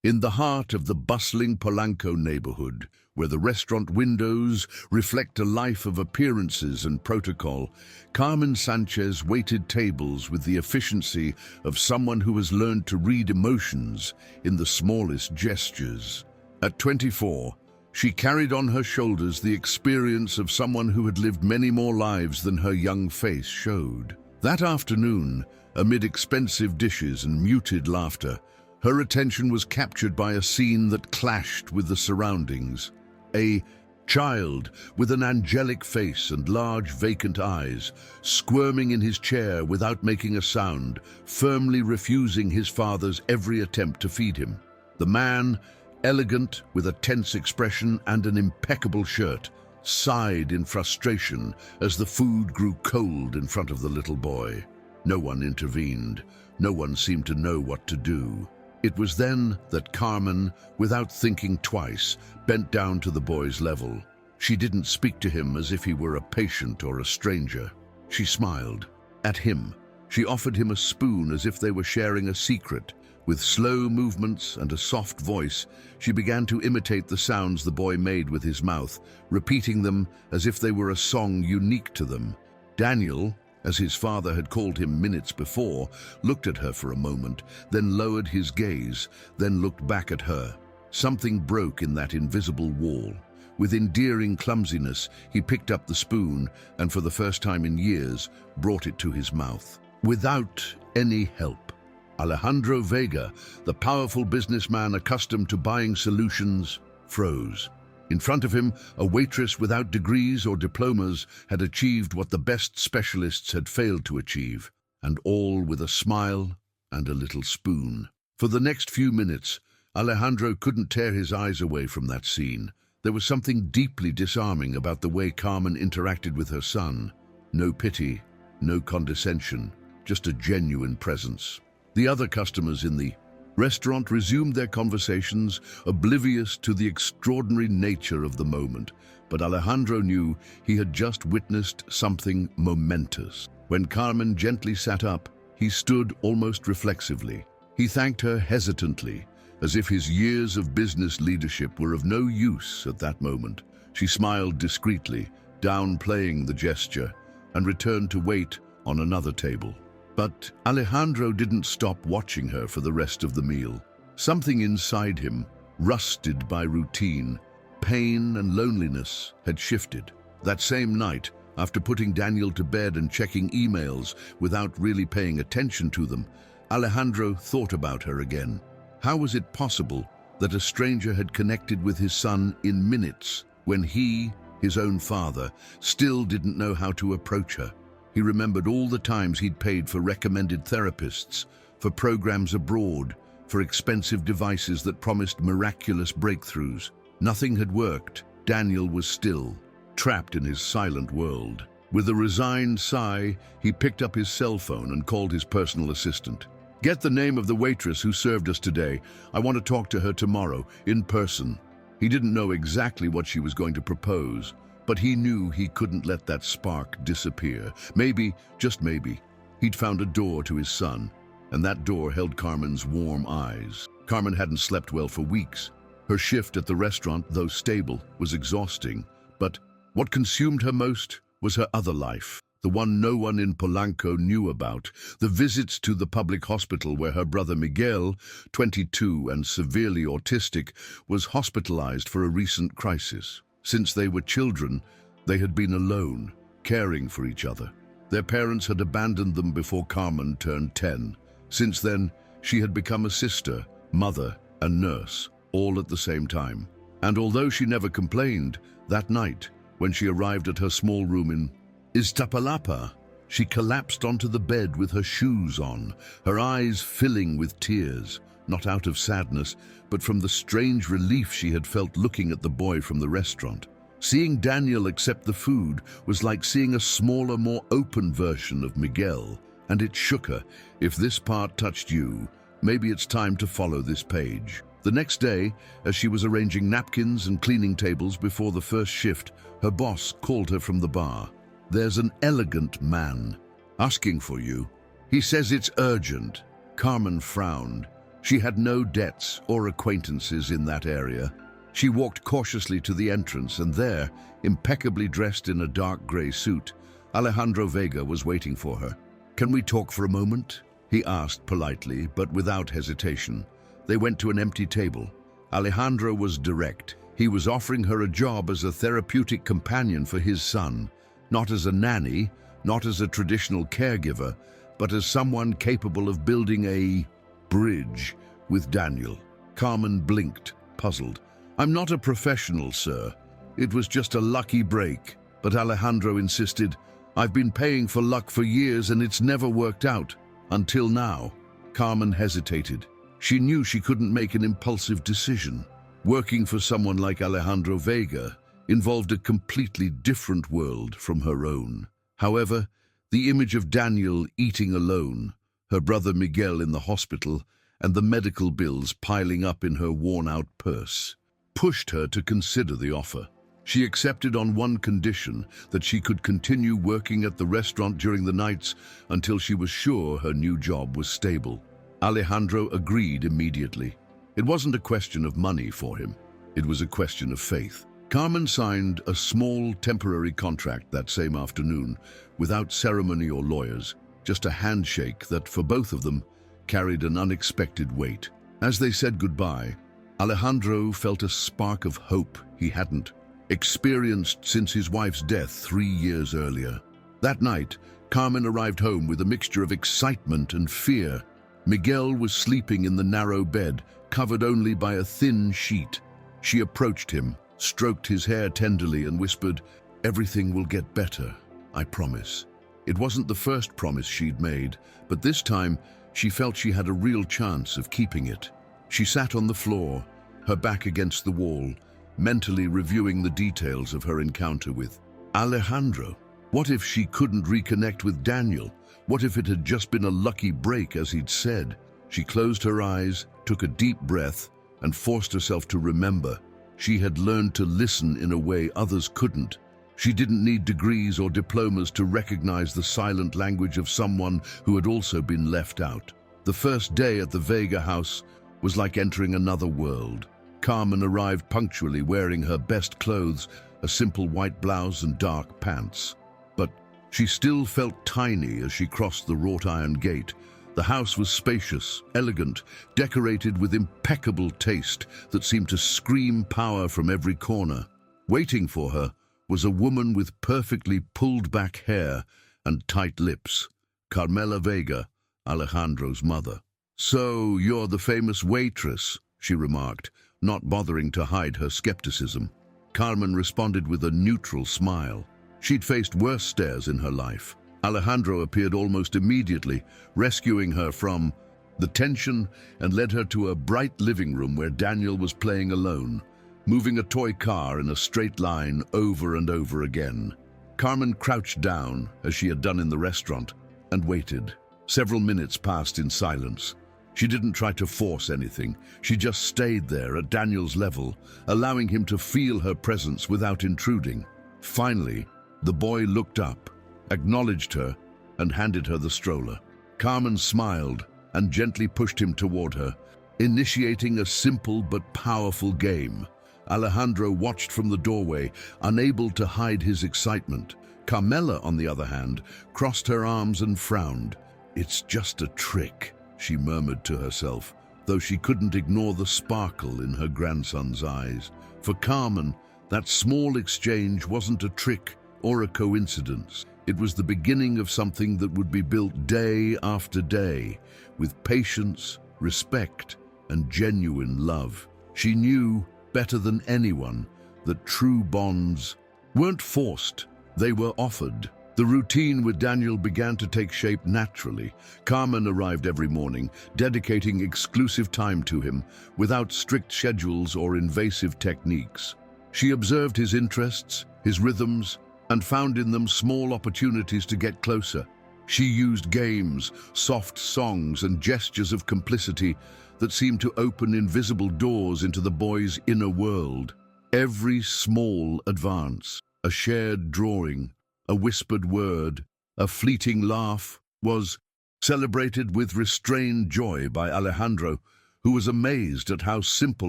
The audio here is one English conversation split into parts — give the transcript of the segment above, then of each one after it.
In the heart of the bustling Polanco neighborhood, where the restaurant windows reflect a life of appearances and protocol, Carmen Sanchez waited tables with the efficiency of someone who has learned to read emotions in the smallest gestures. At 24, she carried on her shoulders the experience of someone who had lived many more lives than her young face showed. That afternoon, amid expensive dishes and muted laughter, her attention was captured by a scene that clashed with the surroundings. A child with an angelic face and large vacant eyes, squirming in his chair without making a sound, firmly refusing his father's every attempt to feed him. The man, elegant with a tense expression and an impeccable shirt, sighed in frustration as the food grew cold in front of the little boy. No one intervened. No one seemed to know what to do. It was then that Carmen, without thinking twice, bent down to the boy's level. She didn't speak to him as if he were a patient or a stranger. She smiled at him. She offered him a spoon as if they were sharing a secret. With slow movements and a soft voice, she began to imitate the sounds the boy made with his mouth, repeating them as if they were a song unique to them. Daniel, as his father had called him minutes before, looked at her for a moment, then lowered his gaze, then looked back at her. Something broke in that invisible wall. With endearing clumsiness, he picked up the spoon and, for the first time in years, brought it to his mouth. Without any help. Alejandro Vega, the powerful businessman accustomed to buying solutions, froze. In front of him, a waitress without degrees or diplomas had achieved what the best specialists had failed to achieve, and all with a smile and a little spoon. For the next few minutes, Alejandro couldn't tear his eyes away from that scene. There was something deeply disarming about the way Carmen interacted with her son. No pity, no condescension, just a genuine presence. The other customers in the restaurant resumed their conversations, oblivious to the extraordinary nature of the moment. But Alejandro knew he had just witnessed something momentous. When Carmen gently sat up, he stood almost reflexively. He thanked her hesitantly, as if his years of business leadership were of no use at that moment. She smiled discreetly, downplaying the gesture, and returned to wait on another table. But Alejandro didn't stop watching her for the rest of the meal. Something inside him, rusted by routine, pain and loneliness, had shifted. That same night, after putting Daniel to bed and checking emails without really paying attention to them, Alejandro thought about her again. How was it possible that a stranger had connected with his son in minutes when he, his own father, still didn't know how to approach her? He remembered all the times he'd paid for recommended therapists, for programs abroad, for expensive devices that promised miraculous breakthroughs. Nothing had worked. Daniel was still, trapped in his silent world. With a resigned sigh, he picked up his cell phone and called his personal assistant. "Get the name of the waitress who served us today. I want to talk to her tomorrow, in person." He didn't know exactly what she was going to propose, but he knew he couldn't let that spark disappear. Maybe, just maybe, he'd found a door to his son, and that door held Carmen's warm eyes. Carmen hadn't slept well for weeks. Her shift at the restaurant, though stable, was exhausting. But what consumed her most was her other life, the one no one in Polanco knew about, the visits to the public hospital where her brother Miguel, 22 and severely autistic, was hospitalized for a recent crisis. Since they were children, they had been alone, caring for each other. Their parents had abandoned them before Carmen turned 10. Since then, she had become a sister, mother, and nurse, all at the same time. And although she never complained, that night, when she arrived at her small room in Iztapalapa, she collapsed onto the bed with her shoes on, her eyes filling with tears. Not out of sadness, but from the strange relief she had felt looking at the boy from the restaurant. Seeing Daniel accept the food was like seeing a smaller, more open version of Miguel, and it shook her. If this part touched you, maybe it's time to follow this page. The next day, as she was arranging napkins and cleaning tables before the first shift, her boss called her from the bar. "There's an elegant man asking for you. He says it's urgent." Carmen frowned. She had no debts or acquaintances in that area. She walked cautiously to the entrance, and there, impeccably dressed in a dark grey suit, Alejandro Vega was waiting for her. "Can we talk for a moment?" he asked politely, but without hesitation. They went to an empty table. Alejandro was direct. He was offering her a job as a therapeutic companion for his son, not as a nanny, not as a traditional caregiver, but as someone capable of building a bridge with Daniel. Carmen blinked, puzzled. "I'm not a professional, sir. It was just a lucky break." But Alejandro insisted, "I've been paying for luck for years and it's never worked out. Until now." Carmen hesitated. She knew she couldn't make an impulsive decision. Working for someone like Alejandro Vega involved a completely different world from her own. However, the image of Daniel eating alone, her brother Miguel in the hospital, and the medical bills piling up in her worn-out purse pushed her to consider the offer. She accepted on one condition, that she could continue working at the restaurant during the nights until she was sure her new job was stable. Alejandro agreed immediately. It wasn't a question of money for him. It was a question of faith. Carmen signed a small temporary contract that same afternoon, without ceremony or lawyers, just a handshake that, for both of them, carried an unexpected weight. As they said goodbye, Alejandro felt a spark of hope he hadn't experienced since his wife's death 3 years earlier. That night, Carmen arrived home with a mixture of excitement and fear. Miguel was sleeping in the narrow bed, covered only by a thin sheet. She approached him, stroked his hair tenderly, and whispered, "Everything will get better, I promise." It wasn't the first promise she'd made, but this time she felt she had a real chance of keeping it. She sat on the floor, her back against the wall, mentally reviewing the details of her encounter with Alejandro. What if she couldn't reconnect with Daniel? What if it had just been a lucky break, as he'd said? She closed her eyes, took a deep breath, and forced herself to remember. She had learned to listen in a way others couldn't. She didn't need degrees or diplomas to recognize the silent language of someone who had also been left out. The first day at the Vega house was like entering another world. Carmen arrived punctually, wearing her best clothes, a simple white blouse and dark pants. But she still felt tiny as she crossed the wrought iron gate. The house was spacious, elegant, decorated with impeccable taste that seemed to scream power from every corner. Waiting for her was a woman with perfectly pulled-back hair and tight lips, Carmela Vega, Alejandro's mother. "So, you're the famous waitress," she remarked, not bothering to hide her skepticism. Carmen responded with a neutral smile. She'd faced worse stares in her life. Alejandro appeared almost immediately, rescuing her from the tension and led her to a bright living room where Daniel was playing alone, moving a toy car in a straight line over and over again. Carmen crouched down, as she had done in the restaurant, and waited. Several minutes passed in silence. She didn't try to force anything. She just stayed there at Daniel's level, allowing him to feel her presence without intruding. Finally, the boy looked up, acknowledged her, and handed her the stroller. Carmen smiled and gently pushed him toward her, initiating a simple but powerful game. Alejandro watched from the doorway, unable to hide his excitement. Carmela, on the other hand, crossed her arms and frowned. "It's just a trick," she murmured to herself, though she couldn't ignore the sparkle in her grandson's eyes. For Carmen, that small exchange wasn't a trick or a coincidence. It was the beginning of something that would be built day after day, with patience, respect, and genuine love. She knew, better than anyone, that true bonds weren't forced, they were offered. The routine with Daniel began to take shape naturally. Carmen arrived every morning, dedicating exclusive time to him, without strict schedules or invasive techniques. She observed his interests, his rhythms, and found in them small opportunities to get closer. She used games, soft songs, and gestures of complicity that seemed to open invisible doors into the boy's inner world. Every small advance, a shared drawing, a whispered word, a fleeting laugh, was celebrated with restrained joy by Alejandro, who was amazed at how simple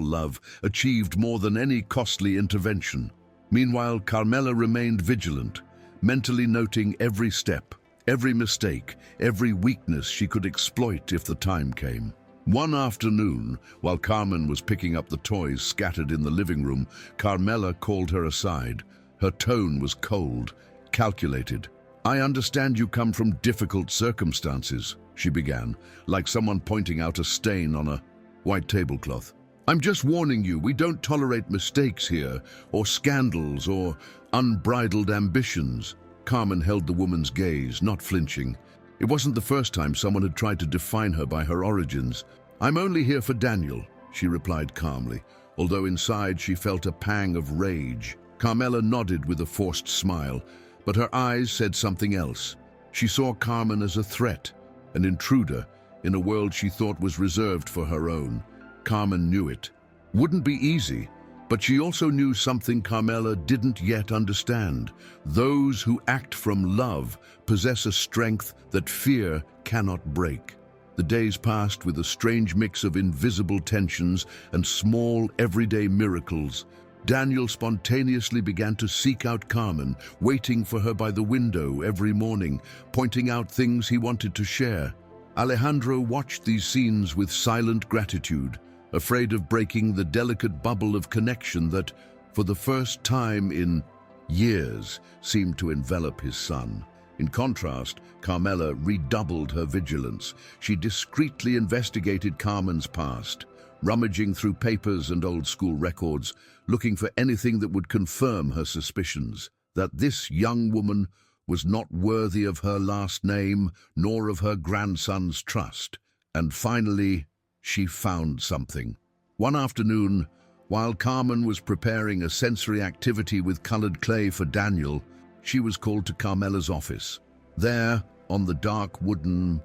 love achieved more than any costly intervention. Meanwhile, Carmela remained vigilant, mentally noting every step, every mistake, every weakness she could exploit if the time came. One afternoon, while Carmen was picking up the toys scattered in the living room, Carmela called her aside. Her tone was cold, calculated. "I understand you come from difficult circumstances," she began, like someone pointing out a stain on a white tablecloth. "I'm just warning you, we don't tolerate mistakes here, or scandals, or unbridled ambitions." Carmen held the woman's gaze, not flinching. It wasn't the first time someone had tried to define her by her origins. "I'm only here for Daniel," she replied calmly, although inside she felt a pang of rage. Carmela nodded with a forced smile, but her eyes said something else. She saw Carmen as a threat, an intruder, in a world she thought was reserved for her own. Carmen knew it. Wouldn't be easy, but she also knew something Carmela didn't yet understand. Those who act from love possess a strength that fear cannot break. The days passed with a strange mix of invisible tensions and small, everyday miracles. Daniel spontaneously began to seek out Carmen, waiting for her by the window every morning, pointing out things he wanted to share. Alejandro watched these scenes with silent gratitude, afraid of breaking the delicate bubble of connection that, for the first time in years, seemed to envelop his son. In contrast, Carmela redoubled her vigilance. She discreetly investigated Carmen's past, rummaging through papers and old-school records, looking for anything that would confirm her suspicions, that this young woman was not worthy of her last name, nor of her grandson's trust. And finally, she found something. One afternoon, while Carmen was preparing a sensory activity with colored clay for Daniel, she was called to Carmela's office. There, on the dark wooden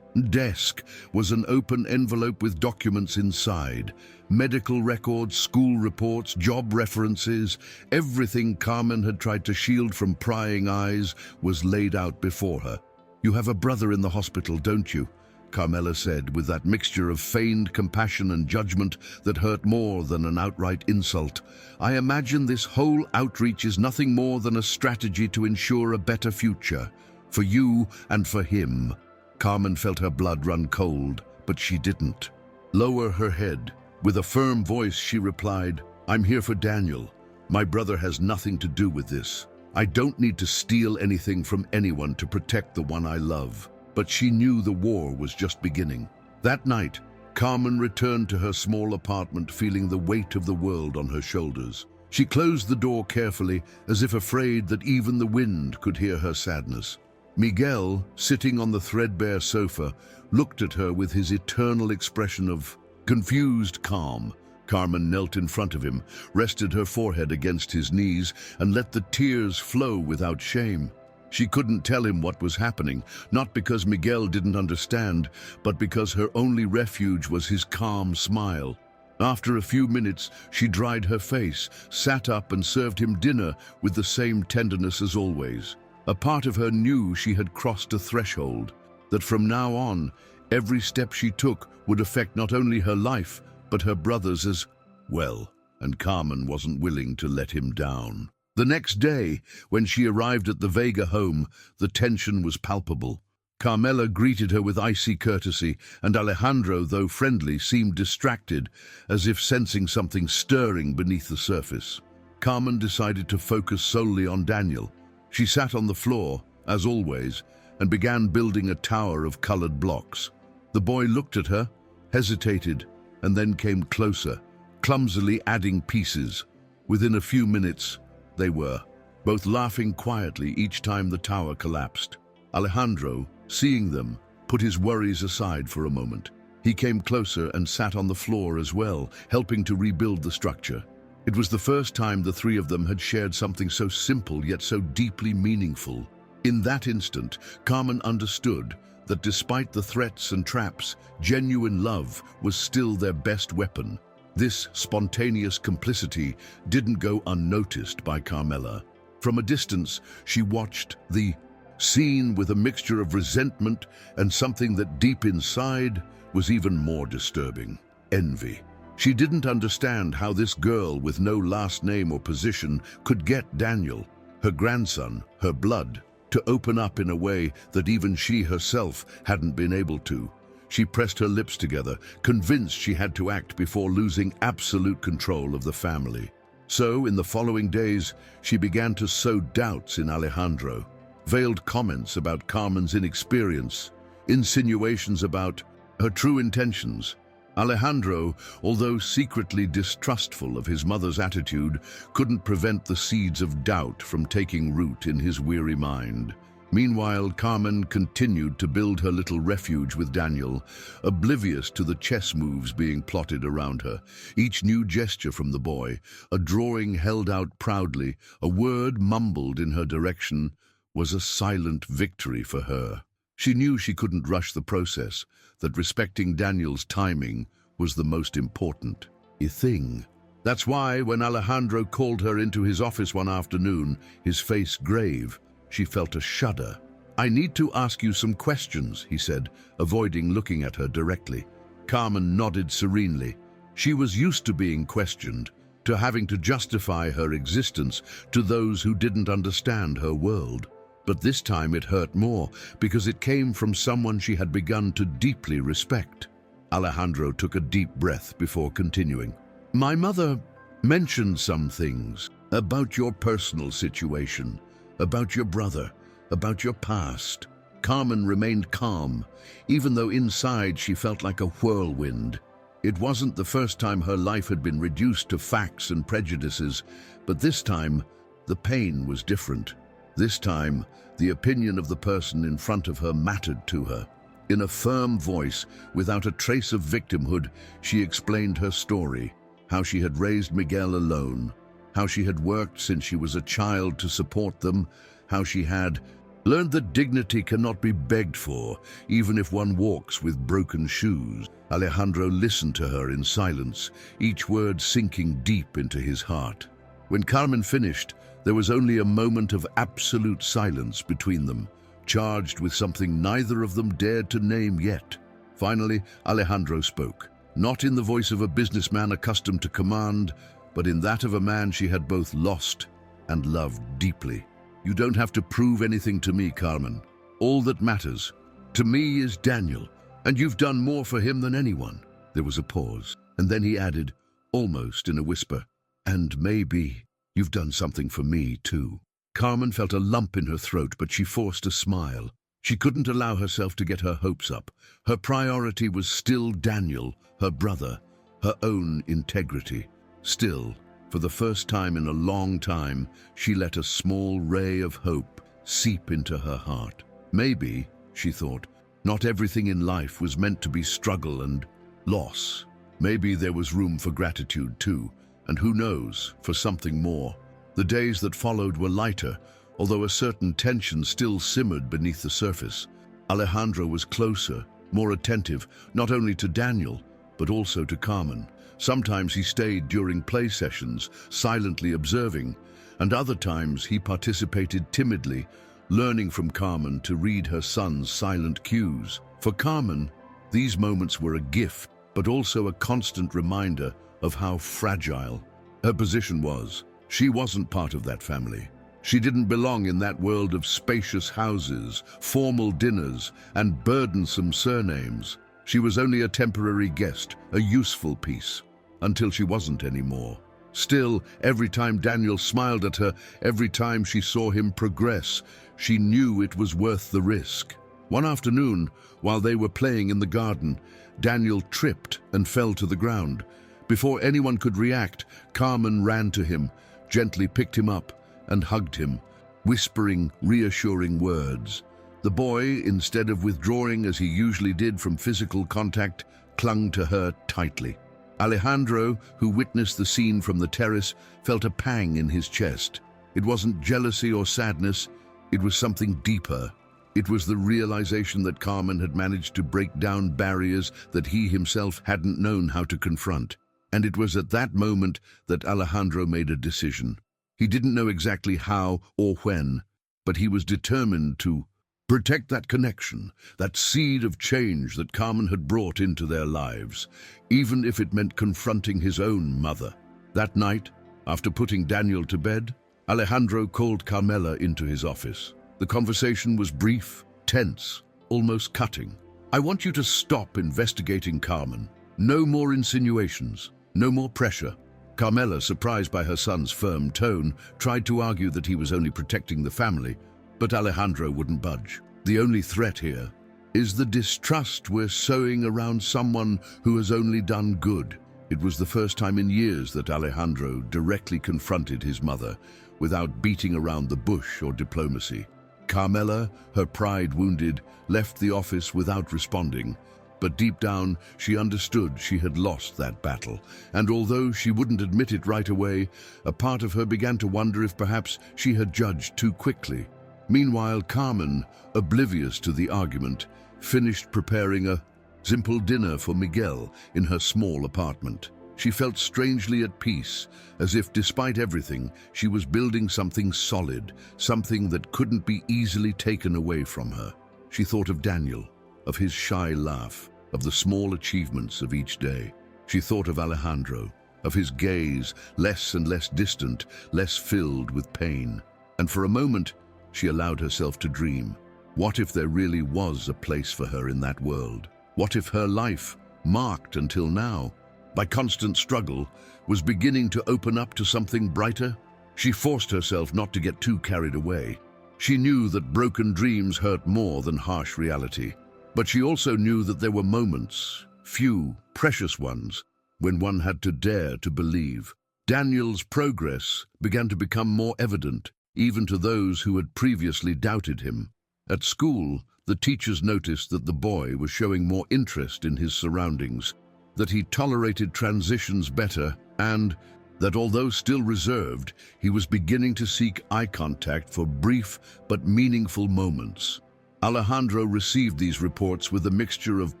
desk, was an open envelope with documents inside. Medical records, school reports, job references, everything Carmen had tried to shield from prying eyes was laid out before her. "You have a brother in the hospital, don't you?" Carmela said, with that mixture of feigned compassion and judgment that hurt more than an outright insult. "I imagine this whole outreach is nothing more than a strategy to ensure a better future, for you and for him." Carmen felt her blood run cold, but she didn't. Lower her head. With a firm voice, she replied, "I'm here for Daniel. My brother has nothing to do with this. I don't need to steal anything from anyone to protect the one I love." But she knew the war was just beginning. That night, Carmen returned to her small apartment feeling the weight of the world on her shoulders. She closed the door carefully, as if afraid that even the wind could hear her sadness. Miguel, sitting on the threadbare sofa, looked at her with his eternal expression of confused calm. Carmen knelt in front of him, rested her forehead against his knees, and let the tears flow without shame. She couldn't tell him what was happening, not because Miguel didn't understand, but because her only refuge was his calm smile. After a few minutes, she dried her face, sat up and served him dinner with the same tenderness as always. A part of her knew she had crossed a threshold, that from now on, every step she took would affect not only her life, but her brother's as well, and Carmen wasn't willing to let him down. The next day, when she arrived at the Vega home, the tension was palpable. Carmela greeted her with icy courtesy, and Alejandro, though friendly, seemed distracted, as if sensing something stirring beneath the surface. Carmen decided to focus solely on Daniel. She sat on the floor, as always, and began building a tower of colored blocks. The boy looked at her, hesitated, and then came closer, clumsily adding pieces. Within a few minutes, they were, both laughing quietly each time the tower collapsed. Alejandro, seeing them, put his worries aside for a moment. He came closer and sat on the floor as well, helping to rebuild the structure. It was the first time the three of them had shared something so simple yet so deeply meaningful. In that instant, Carmen understood that despite the threats and traps, genuine love was still their best weapon. This spontaneous complicity didn't go unnoticed by Carmela. From a distance, she watched the scene with a mixture of resentment and something that deep inside was even more disturbing. envy. She didn't understand how this girl with no last name or position could get Daniel, her grandson, her blood, to open up in a way that even she herself hadn't been able to. She pressed her lips together, convinced she had to act before losing absolute control of the family. So, in the following days, she began to sow doubts in Alejandro. Veiled comments about Carmen's inexperience, insinuations about her true intentions. Alejandro, although secretly distrustful of his mother's attitude, couldn't prevent the seeds of doubt from taking root in his weary mind. Meanwhile, Carmen continued to build her little refuge with Daniel, oblivious to the chess moves being plotted around her. Each new gesture from the boy, a drawing held out proudly, a word mumbled in her direction, was a silent victory for her. She knew she couldn't rush the process, that respecting Daniel's timing was the most important thing. That's why, when Alejandro called her into his office one afternoon, his face grave, she felt a shudder. "I need to ask you some questions," he said, avoiding looking at her directly. Carmen nodded serenely. She was used to being questioned, to having to justify her existence to those who didn't understand her world. But this time it hurt more, because it came from someone she had begun to deeply respect. Alejandro took a deep breath before continuing. "My mother mentioned some things about your personal situation, about your brother, about your past." Carmen remained calm, even though inside she felt like a whirlwind. It wasn't the first time her life had been reduced to facts and prejudices, but this time, the pain was different. This time, the opinion of the person in front of her mattered to her. In a firm voice, without a trace of victimhood, she explained her story, how she had raised Miguel alone, how she had worked since she was a child to support them, how she had learned that dignity cannot be begged for, even if one walks with broken shoes. Alejandro listened to her in silence, each word sinking deep into his heart. When Carmen finished, there was only a moment of absolute silence between them, charged with something neither of them dared to name yet. Finally, Alejandro spoke, not in the voice of a businessman accustomed to command, but in that of a man she had both lost and loved deeply. "You don't have to prove anything to me, Carmen. All that matters to me is Daniel, and you've done more for him than anyone." There was a pause, and then he added, almost in a whisper, "And maybe you've done something for me, too." Carmen felt a lump in her throat, but she forced a smile. She couldn't allow herself to get her hopes up. Her priority was still Daniel, her brother, her own integrity. Still, for the first time in a long time, she let a small ray of hope seep into her heart. Maybe, she thought, not everything in life was meant to be struggle and loss. Maybe there was room for gratitude too, and who knows, for something more. The days that followed were lighter, although a certain tension still simmered beneath the surface. Alejandro was closer, more attentive, not only to Daniel, but also to Carmen. Sometimes he stayed during play sessions, silently observing, and other times he participated timidly, learning from Carmen to read her son's silent cues. For Carmen, these moments were a gift, but also a constant reminder of how fragile her position was. She wasn't part of that family. She didn't belong in that world of spacious houses, formal dinners, and burdensome surnames. She was only a temporary guest, a useful piece, until she wasn't anymore. Still, every time Daniel smiled at her, every time she saw him progress, she knew it was worth the risk. One afternoon, while they were playing in the garden, Daniel tripped and fell to the ground. Before anyone could react, Carmen ran to him, gently picked him up, and hugged him, whispering reassuring words. The boy, instead of withdrawing as he usually did from physical contact, clung to her tightly. Alejandro, who witnessed the scene from the terrace, felt a pang in his chest. It wasn't jealousy or sadness, it was something deeper. It was the realization that Carmen had managed to break down barriers that he himself hadn't known how to confront. And it was at that moment that Alejandro made a decision. He didn't know exactly how or when, but he was determined to Protect that connection, that seed of change that Carmen had brought into their lives, even if it meant confronting his own mother. That night, after putting Daniel to bed, Alejandro called Carmela into his office. The conversation was brief, tense, almost cutting. "I want you to stop investigating Carmen. No more insinuations, no more pressure." Carmela, surprised by her son's firm tone, tried to argue that he was only protecting the family, but Alejandro wouldn't budge. "The only threat here is the distrust we're sowing around someone who has only done good." It was the first time in years that Alejandro directly confronted his mother without beating around the bush or diplomacy. Carmela, her pride wounded, left the office without responding, but deep down she understood she had lost that battle, and although she wouldn't admit it right away, a part of her began to wonder if perhaps she had judged too quickly. Meanwhile, Carmen, oblivious to the argument, finished preparing a simple dinner for Miguel in her small apartment. She felt strangely at peace, as if despite everything, she was building something solid, something that couldn't be easily taken away from her. She thought of Daniel, of his shy laugh, of the small achievements of each day. She thought of Alejandro, of his gaze, less and less distant, less filled with pain. And for a moment, she allowed herself to dream. What if there really was a place for her in that world? What if her life, marked until now by constant struggle, was beginning to open up to something brighter? She forced herself not to get too carried away. She knew that broken dreams hurt more than harsh reality. But she also knew that there were moments, few, precious ones, when one had to dare to believe. Daniel's progress began to become more evident, even to those who had previously doubted him. At school, the teachers noticed that the boy was showing more interest in his surroundings, that he tolerated transitions better, and that although still reserved, he was beginning to seek eye contact for brief but meaningful moments. Alejandro received these reports with a mixture of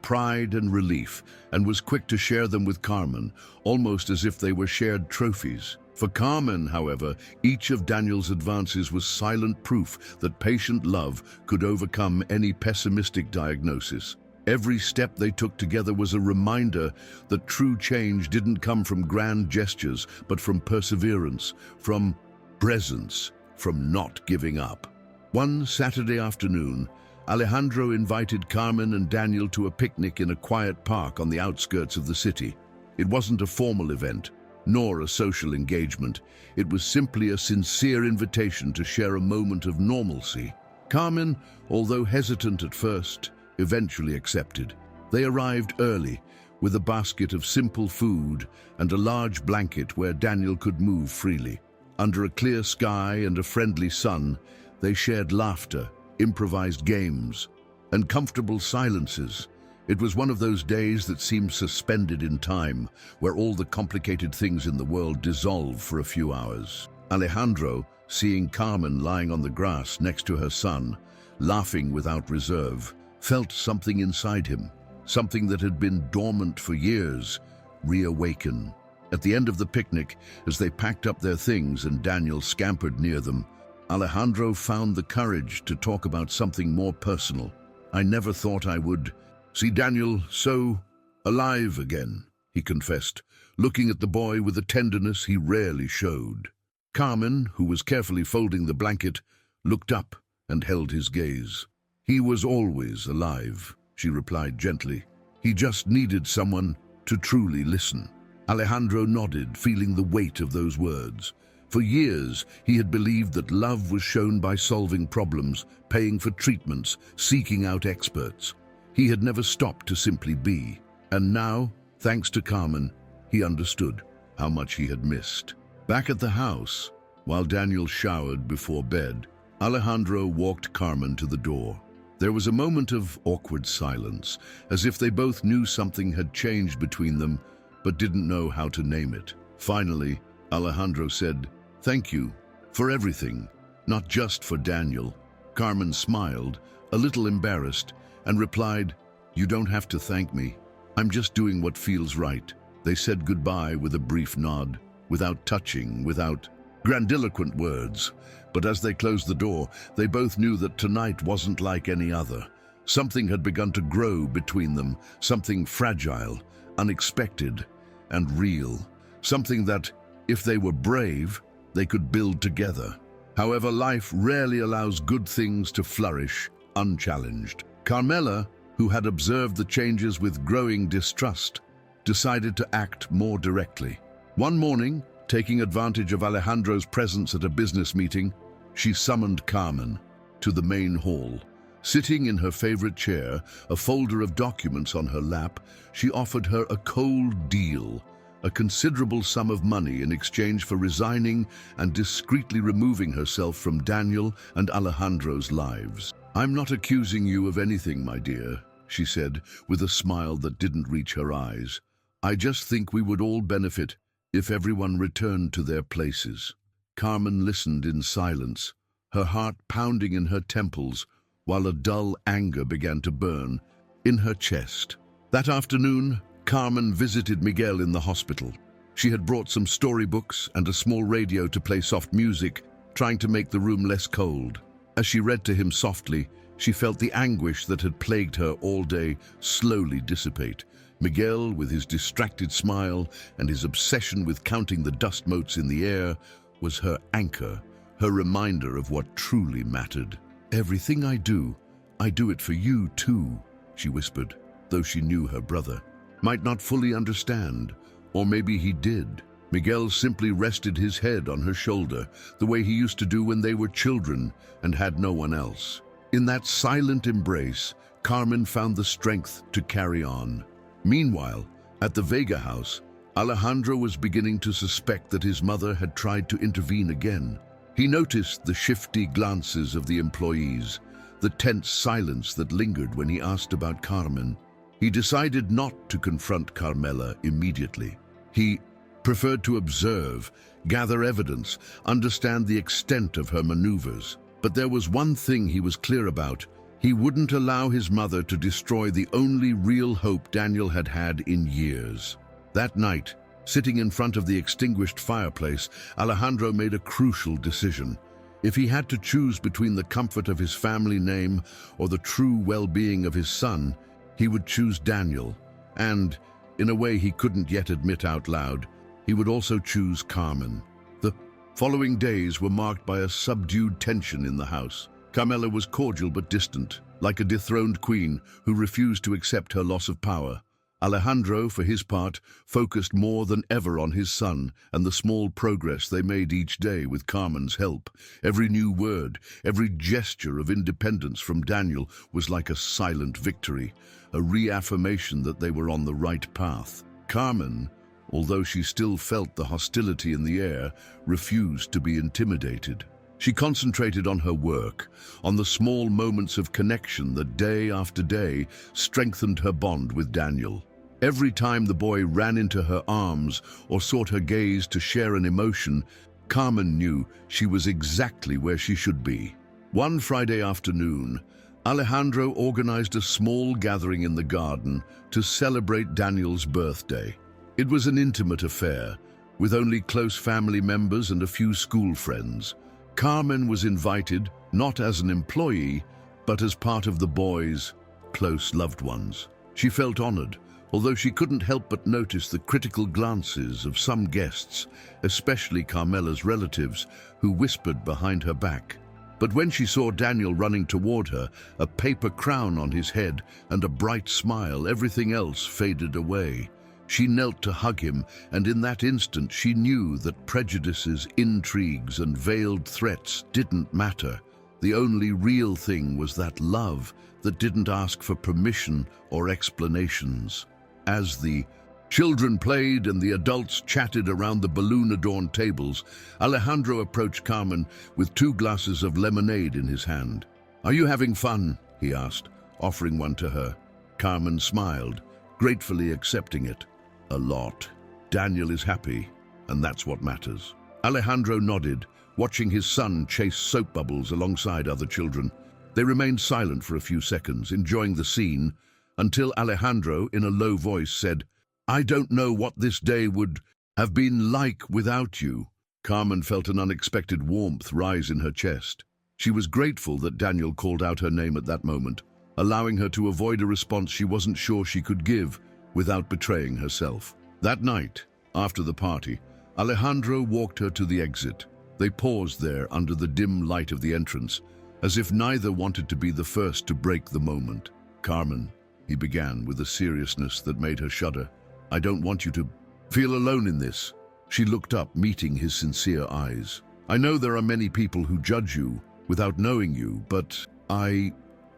pride and relief, and was quick to share them with Carmen, almost as if they were shared trophies. For Carmen, however, each of Daniel's advances was silent proof that patient love could overcome any pessimistic diagnosis. Every step they took together was a reminder that true change didn't come from grand gestures, but from perseverance, from presence, from not giving up. One Saturday afternoon, Alejandro invited Carmen and Daniel to a picnic in a quiet park on the outskirts of the city. It wasn't a formal event, nor a social engagement. It was simply a sincere invitation to share a moment of normalcy. Carmen, although hesitant at first, eventually accepted. They arrived early, with a basket of simple food and a large blanket where Daniel could move freely. Under a clear sky and a friendly sun, they shared laughter, improvised games, and comfortable silences. It was one of those days that seemed suspended in time, where all the complicated things in the world dissolve for a few hours. Alejandro, seeing Carmen lying on the grass next to her son, laughing without reserve, felt something inside him, something that had been dormant for years, reawaken. At the end of the picnic, as they packed up their things and Daniel scampered near them, Alejandro found the courage to talk about something more personal. "I never thought I would see Daniel so alive again," he confessed, looking at the boy with a tenderness he rarely showed. Carmen, who was carefully folding the blanket, looked up and held his gaze. "He was always alive," she replied gently. "He just needed someone to truly listen." Alejandro nodded, feeling the weight of those words. For years, he had believed that love was shown by solving problems, paying for treatments, seeking out experts. He had never stopped to simply be. And now, thanks to Carmen, he understood how much he had missed. Back at the house, while Daniel showered before bed, Alejandro walked Carmen to the door. There was a moment of awkward silence, as if they both knew something had changed between them, but didn't know how to name it. Finally, Alejandro said, "Thank you for everything, not just for Daniel." Carmen smiled, a little embarrassed, and replied, "You don't have to thank me. I'm just doing what feels right." They said goodbye with a brief nod, without touching, without Grandiloquent words, but as they closed the door, they both knew that tonight wasn't like any other. Something had begun to grow between them, something fragile, unexpected, and real. Something that, if they were brave, they could build together. However, life rarely allows good things to flourish unchallenged. Carmela, who had observed the changes with growing distrust, decided to act more directly. One morning, taking advantage of Alejandro's presence at a business meeting, she summoned Carmen to the main hall. Sitting in her favorite chair, a folder of documents on her lap, she offered her a cold deal, a considerable sum of money in exchange for resigning and discreetly removing herself from Daniel and Alejandro's lives. "I'm not accusing you of anything, my dear," she said, with a smile that didn't reach her eyes. "I just think we would all benefit if everyone returned to their places." Carmen listened in silence, her heart pounding in her temples, while a dull anger began to burn in her chest. That afternoon, Carmen visited Miguel in the hospital. She had brought some storybooks and a small radio to play soft music, trying to make the room less cold. As she read to him softly, she felt the anguish that had plagued her all day slowly dissipate. Miguel, with his distracted smile and his obsession with counting the dust motes in the air, was her anchor, her reminder of what truly mattered. "Everything I do it for you too," she whispered, though she knew her brother might not fully understand, or maybe he did. Miguel simply rested his head on her shoulder, the way he used to do when they were children and had no one else. In that silent embrace, Carmen found the strength to carry on. Meanwhile, at the Vega house, Alejandro was beginning to suspect that his mother had tried to intervene again. He noticed the shifty glances of the employees, the tense silence that lingered when he asked about Carmen. He decided not to confront Carmela immediately. He preferred to observe, gather evidence, understand the extent of her maneuvers. But there was one thing he was clear about. He wouldn't allow his mother to destroy the only real hope Daniel had had in years. That night, sitting in front of the extinguished fireplace, Alejandro made a crucial decision. If he had to choose between the comfort of his family name or the true well-being of his son, he would choose Daniel. And, in a way he couldn't yet admit out loud, he would also choose Carmen. The following days were marked by a subdued tension in the house. Carmela was cordial but distant, like a dethroned queen who refused to accept her loss of power. Alejandro, for his part, focused more than ever on his son and the small progress they made each day with Carmen's help. Every new word, every gesture of independence from Daniel was like a silent victory, a reaffirmation that they were on the right path. Carmen, although she still felt the hostility in the air, refused to be intimidated. She concentrated on her work, on the small moments of connection that day after day strengthened her bond with Daniel. Every time the boy ran into her arms or sought her gaze to share an emotion, Carmen knew she was exactly where she should be. One Friday afternoon, Alejandro organized a small gathering in the garden to celebrate Daniel's birthday. It was an intimate affair, with only close family members and a few school friends. Carmen was invited, not as an employee, but as part of the boys' close loved ones. She felt honored, although she couldn't help but notice the critical glances of some guests, especially Carmela's relatives, who whispered behind her back. But when she saw Daniel running toward her, a paper crown on his head and a bright smile, everything else faded away. She knelt to hug him, and in that instant she knew that prejudices, intrigues, and veiled threats didn't matter. The only real thing was that love that didn't ask for permission or explanations. As the children played and the adults chatted around the balloon-adorned tables, Alejandro approached Carmen with 2 glasses of lemonade in his hand. "Are you having fun?" he asked, offering one to her. Carmen smiled, gratefully accepting it. "A lot. Daniel is happy, and that's what matters." Alejandro nodded, watching his son chase soap bubbles alongside other children. They remained silent for a few seconds, enjoying the scene, until Alejandro, in a low voice, said, "I don't know what this day would have been like without you." Carmen felt an unexpected warmth rise in her chest. She was grateful that Daniel called out her name at that moment, allowing her to avoid a response she wasn't sure she could give without betraying herself. That night, after the party, Alejandro walked her to the exit. They paused there under the dim light of the entrance, as if neither wanted to be the first to break the moment. "Carmen," he began with a seriousness that made her shudder, "I don't want you to feel alone in this." She looked up, meeting his sincere eyes. "I know there are many people who judge you without knowing you, but I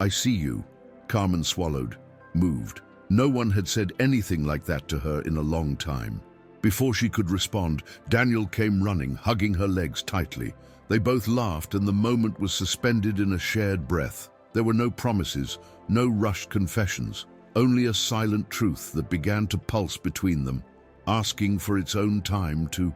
see you." Carmen swallowed, moved. No one had said anything like that to her in a long time. Before she could respond, Daniel came running, hugging her legs tightly. They both laughed, and the moment was suspended in a shared breath. There were no promises, no rushed confessions, only a silent truth that began to pulse between them, asking for its own time to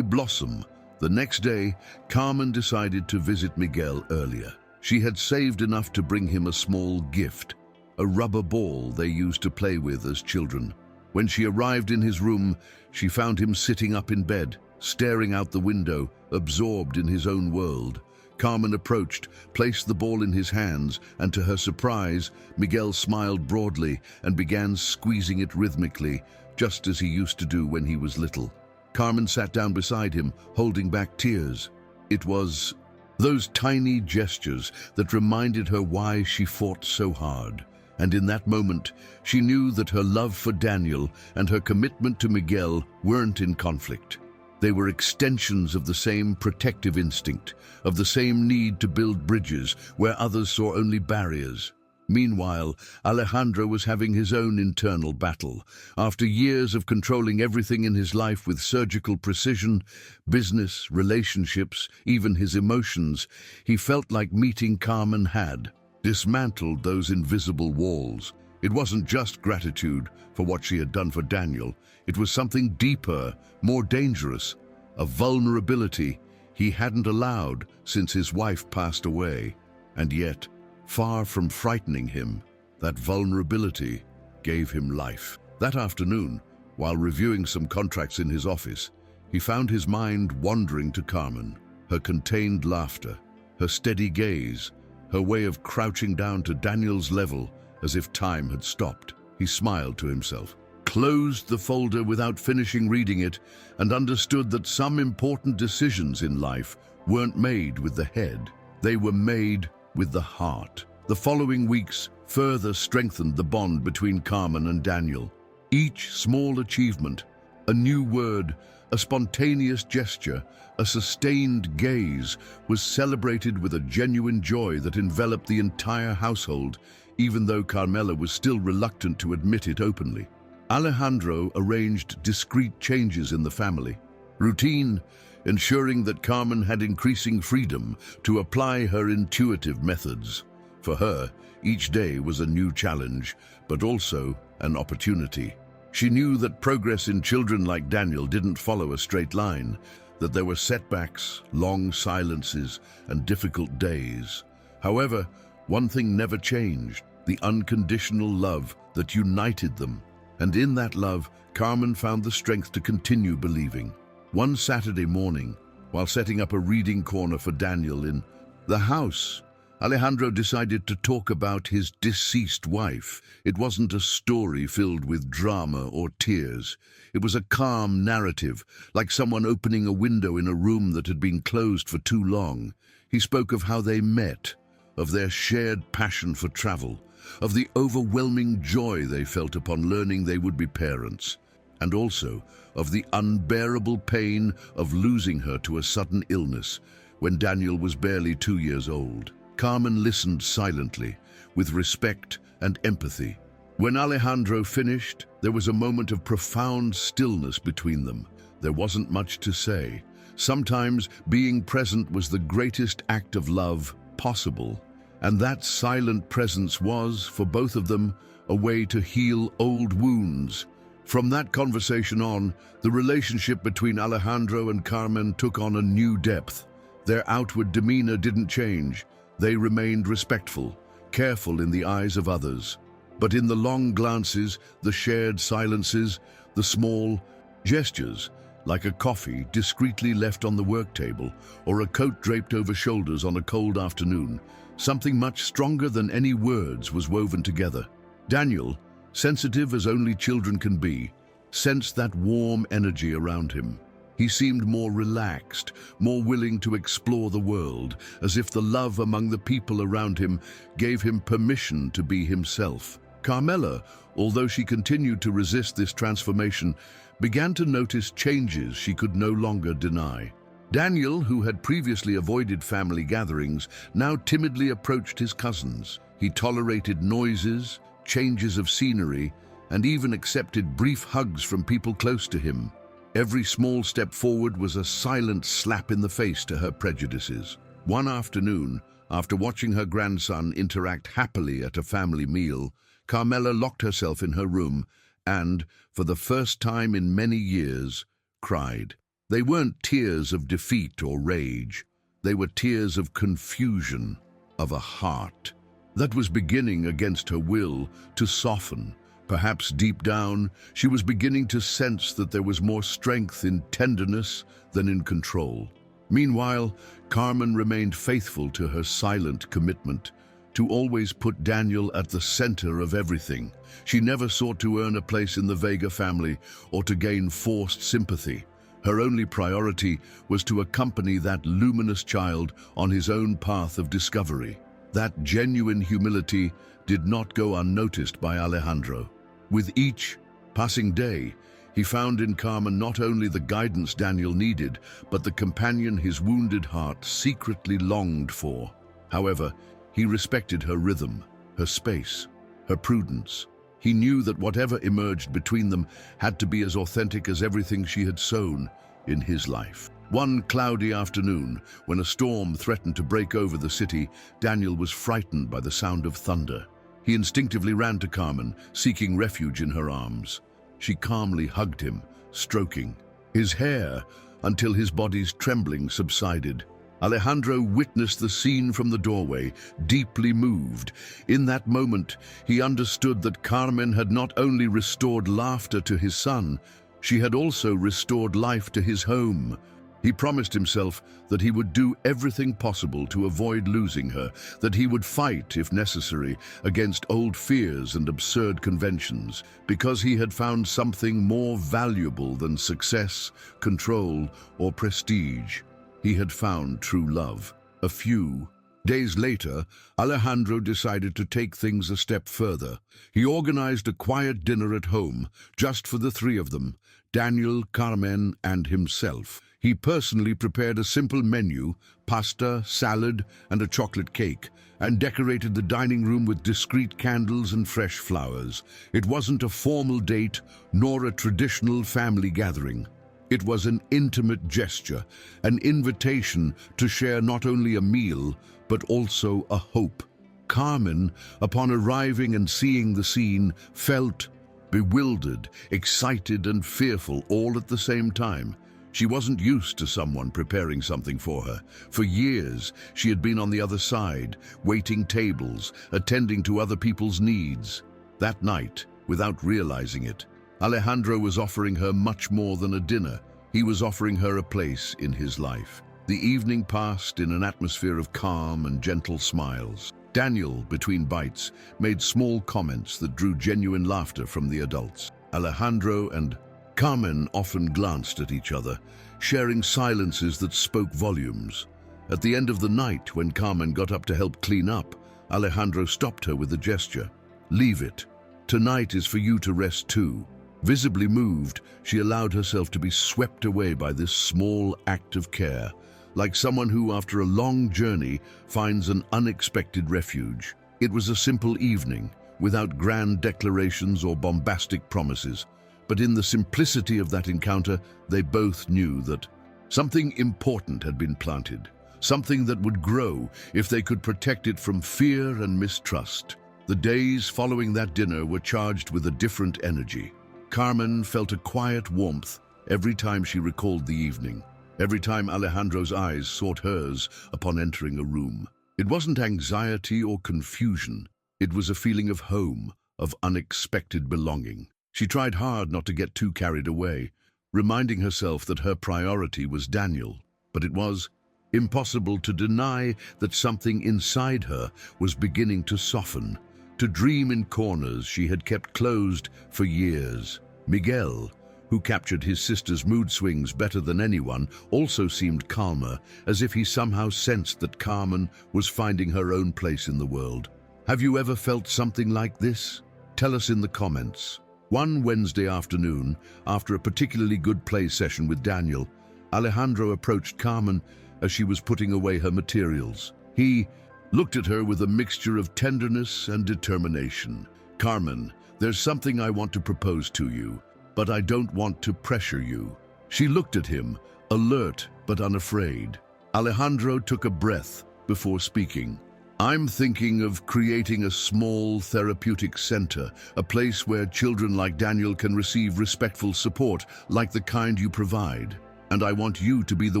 blossom. The next day, Carmen decided to visit Miguel earlier. She had saved enough to bring him a small gift, a rubber ball they used to play with as children. When she arrived in his room, she found him sitting up in bed, staring out the window, absorbed in his own world. Carmen approached, placed the ball in his hands, and to her surprise, Miguel smiled broadly and began squeezing it rhythmically, just as he used to do when he was little. Carmen sat down beside him, holding back tears. It was those tiny gestures that reminded her why she fought so hard. And in that moment, she knew that her love for Daniel and her commitment to Miguel weren't in conflict. They were extensions of the same protective instinct, of the same need to build bridges where others saw only barriers. Meanwhile, Alejandro was having his own internal battle. After years of controlling everything in his life with surgical precision, business, relationships, even his emotions, he felt like meeting Carmen had dismantled those invisible walls. It wasn't just gratitude for what she had done for Daniel. It was something deeper, more dangerous, a vulnerability he hadn't allowed since his wife passed away. And yet, far from frightening him, that vulnerability gave him life. That afternoon, while reviewing some contracts in his office, he found his mind wandering to Carmen, her contained laughter, her steady gaze, her way of crouching down to Daniel's level as if time had stopped. He smiled to himself, closed the folder without finishing reading it, and understood that some important decisions in life weren't made with the head. They were made with the heart. The following weeks further strengthened the bond between Carmen and Daniel. Each small achievement, a new word, a spontaneous gesture, a sustained gaze, was celebrated with a genuine joy that enveloped the entire household, even though Carmela was still reluctant to admit it openly. Alejandro arranged discreet changes in the family. Routine, ensuring that Carmen had increasing freedom to apply her intuitive methods. For her, each day was a new challenge, but also an opportunity. She knew that progress in children like Daniel didn't follow a straight line, that there were setbacks, long silences, and difficult days. However, one thing never changed: the unconditional love that united them. And in that love, Carmen found the strength to continue believing. One Saturday morning, while setting up a reading corner for Daniel in the house, Alejandro decided to talk about his deceased wife. It wasn't a story filled with drama or tears. It was a calm narrative, like someone opening a window in a room that had been closed for too long. He spoke of how they met, of their shared passion for travel, of the overwhelming joy they felt upon learning they would be parents, and also of the unbearable pain of losing her to a sudden illness when Daniel was barely 2 years old. Carmen listened silently, with respect and empathy. When Alejandro finished, there was a moment of profound stillness between them. There wasn't much to say. Sometimes being present was the greatest act of love possible, and that silent presence was, for both of them, a way to heal old wounds. From that conversation on, the relationship between Alejandro and Carmen took on a new depth. Their outward demeanor didn't change. They remained respectful, careful in the eyes of others. But in the long glances, the shared silences, the small gestures, like a coffee discreetly left on the work table or a coat draped over shoulders on a cold afternoon. Something much stronger than any words was woven together. Daniel, sensitive as only children can be, sensed that warm energy around him. He seemed more relaxed, more willing to explore the world, as if the love among the people around him gave him permission to be himself. Carmela, although she continued to resist this transformation, began to notice changes she could no longer deny. Daniel, who had previously avoided family gatherings, now timidly approached his cousins. He tolerated noises, changes of scenery, and even accepted brief hugs from people close to him. Every small step forward was a silent slap in the face to her prejudices. One afternoon, after watching her grandson interact happily at a family meal, Carmela locked herself in her room and, for the first time in many years, cried. They weren't tears of defeat or rage. They were tears of confusion, of a heart that was beginning against her will to soften. Perhaps deep down, she was beginning to sense that there was more strength in tenderness than in control. Meanwhile, Carmen remained faithful to her silent commitment to always put Daniel at the center of everything. She never sought to earn a place in the Vega family or to gain forced sympathy. Her only priority was to accompany that luminous child on his own path of discovery. That genuine humility did not go unnoticed by Alejandro. With each passing day, he found in Carmen not only the guidance Daniel needed, but the companion his wounded heart secretly longed for. However, he respected her rhythm, her space, her prudence. He knew that whatever emerged between them had to be as authentic as everything she had sown in his life. One cloudy afternoon, when a storm threatened to break over the city, Daniel was frightened by the sound of thunder. He instinctively ran to Carmen, seeking refuge in her arms. She calmly hugged him, stroking his hair until his body's trembling subsided. Alejandro witnessed the scene from the doorway, deeply moved. In that moment, he understood that Carmen had not only restored laughter to his son, she had also restored life to his home. He promised himself that he would do everything possible to avoid losing her, that he would fight, if necessary, against old fears and absurd conventions, because he had found something more valuable than success, control, or prestige. He had found true love. A few days later, Alejandro decided to take things a step further. He organized a quiet dinner at home, just for the three of them, Daniel, Carmen, and himself. He personally prepared a simple menu, pasta, salad, and a chocolate cake, and decorated the dining room with discreet candles and fresh flowers. It wasn't a formal date, nor a traditional family gathering. It was an intimate gesture, an invitation to share not only a meal, but also a hope. Carmen, upon arriving and seeing the scene, felt bewildered, excited, and fearful all at the same time. She wasn't used to someone preparing something for her. For years, she had been on the other side, waiting tables, attending to other people's needs. That night, without realizing it, Alejandro was offering her much more than a dinner. He was offering her a place in his life. The evening passed in an atmosphere of calm and gentle smiles. Daniel, between bites, made small comments that drew genuine laughter from the adults. Alejandro and Carmen often glanced at each other, sharing silences that spoke volumes. At the end of the night, when Carmen got up to help clean up, Alejandro stopped her with a gesture. "Leave it. Tonight is for you to rest too." Visibly moved, she allowed herself to be swept away by this small act of care, like someone who, after a long journey, finds an unexpected refuge. It was a simple evening, without grand declarations or bombastic promises. But in the simplicity of that encounter, they both knew that something important had been planted, something that would grow if they could protect it from fear and mistrust. The days following that dinner were charged with a different energy. Carmen felt a quiet warmth every time she recalled the evening, every time Alejandro's eyes sought hers upon entering a room. It wasn't anxiety or confusion. It was a feeling of home, of unexpected belonging. She tried hard not to get too carried away, reminding herself that her priority was Daniel. But it was impossible to deny that something inside her was beginning to soften, to dream in corners she had kept closed for years. Miguel, who captured his sister's mood swings better than anyone, also seemed calmer, as if he somehow sensed that Carmen was finding her own place in the world. Have you ever felt something like this? Tell us in the comments. One Wednesday afternoon, after a particularly good play session with Daniel, Alejandro approached Carmen as she was putting away her materials. He looked at her with a mixture of tenderness and determination. "Carmen, there's something I want to propose to you, but I don't want to pressure you." She looked at him, alert but unafraid. Alejandro took a breath before speaking. "I'm thinking of creating a small therapeutic center, a place where children like Daniel can receive respectful support, like the kind you provide. And I want you to be the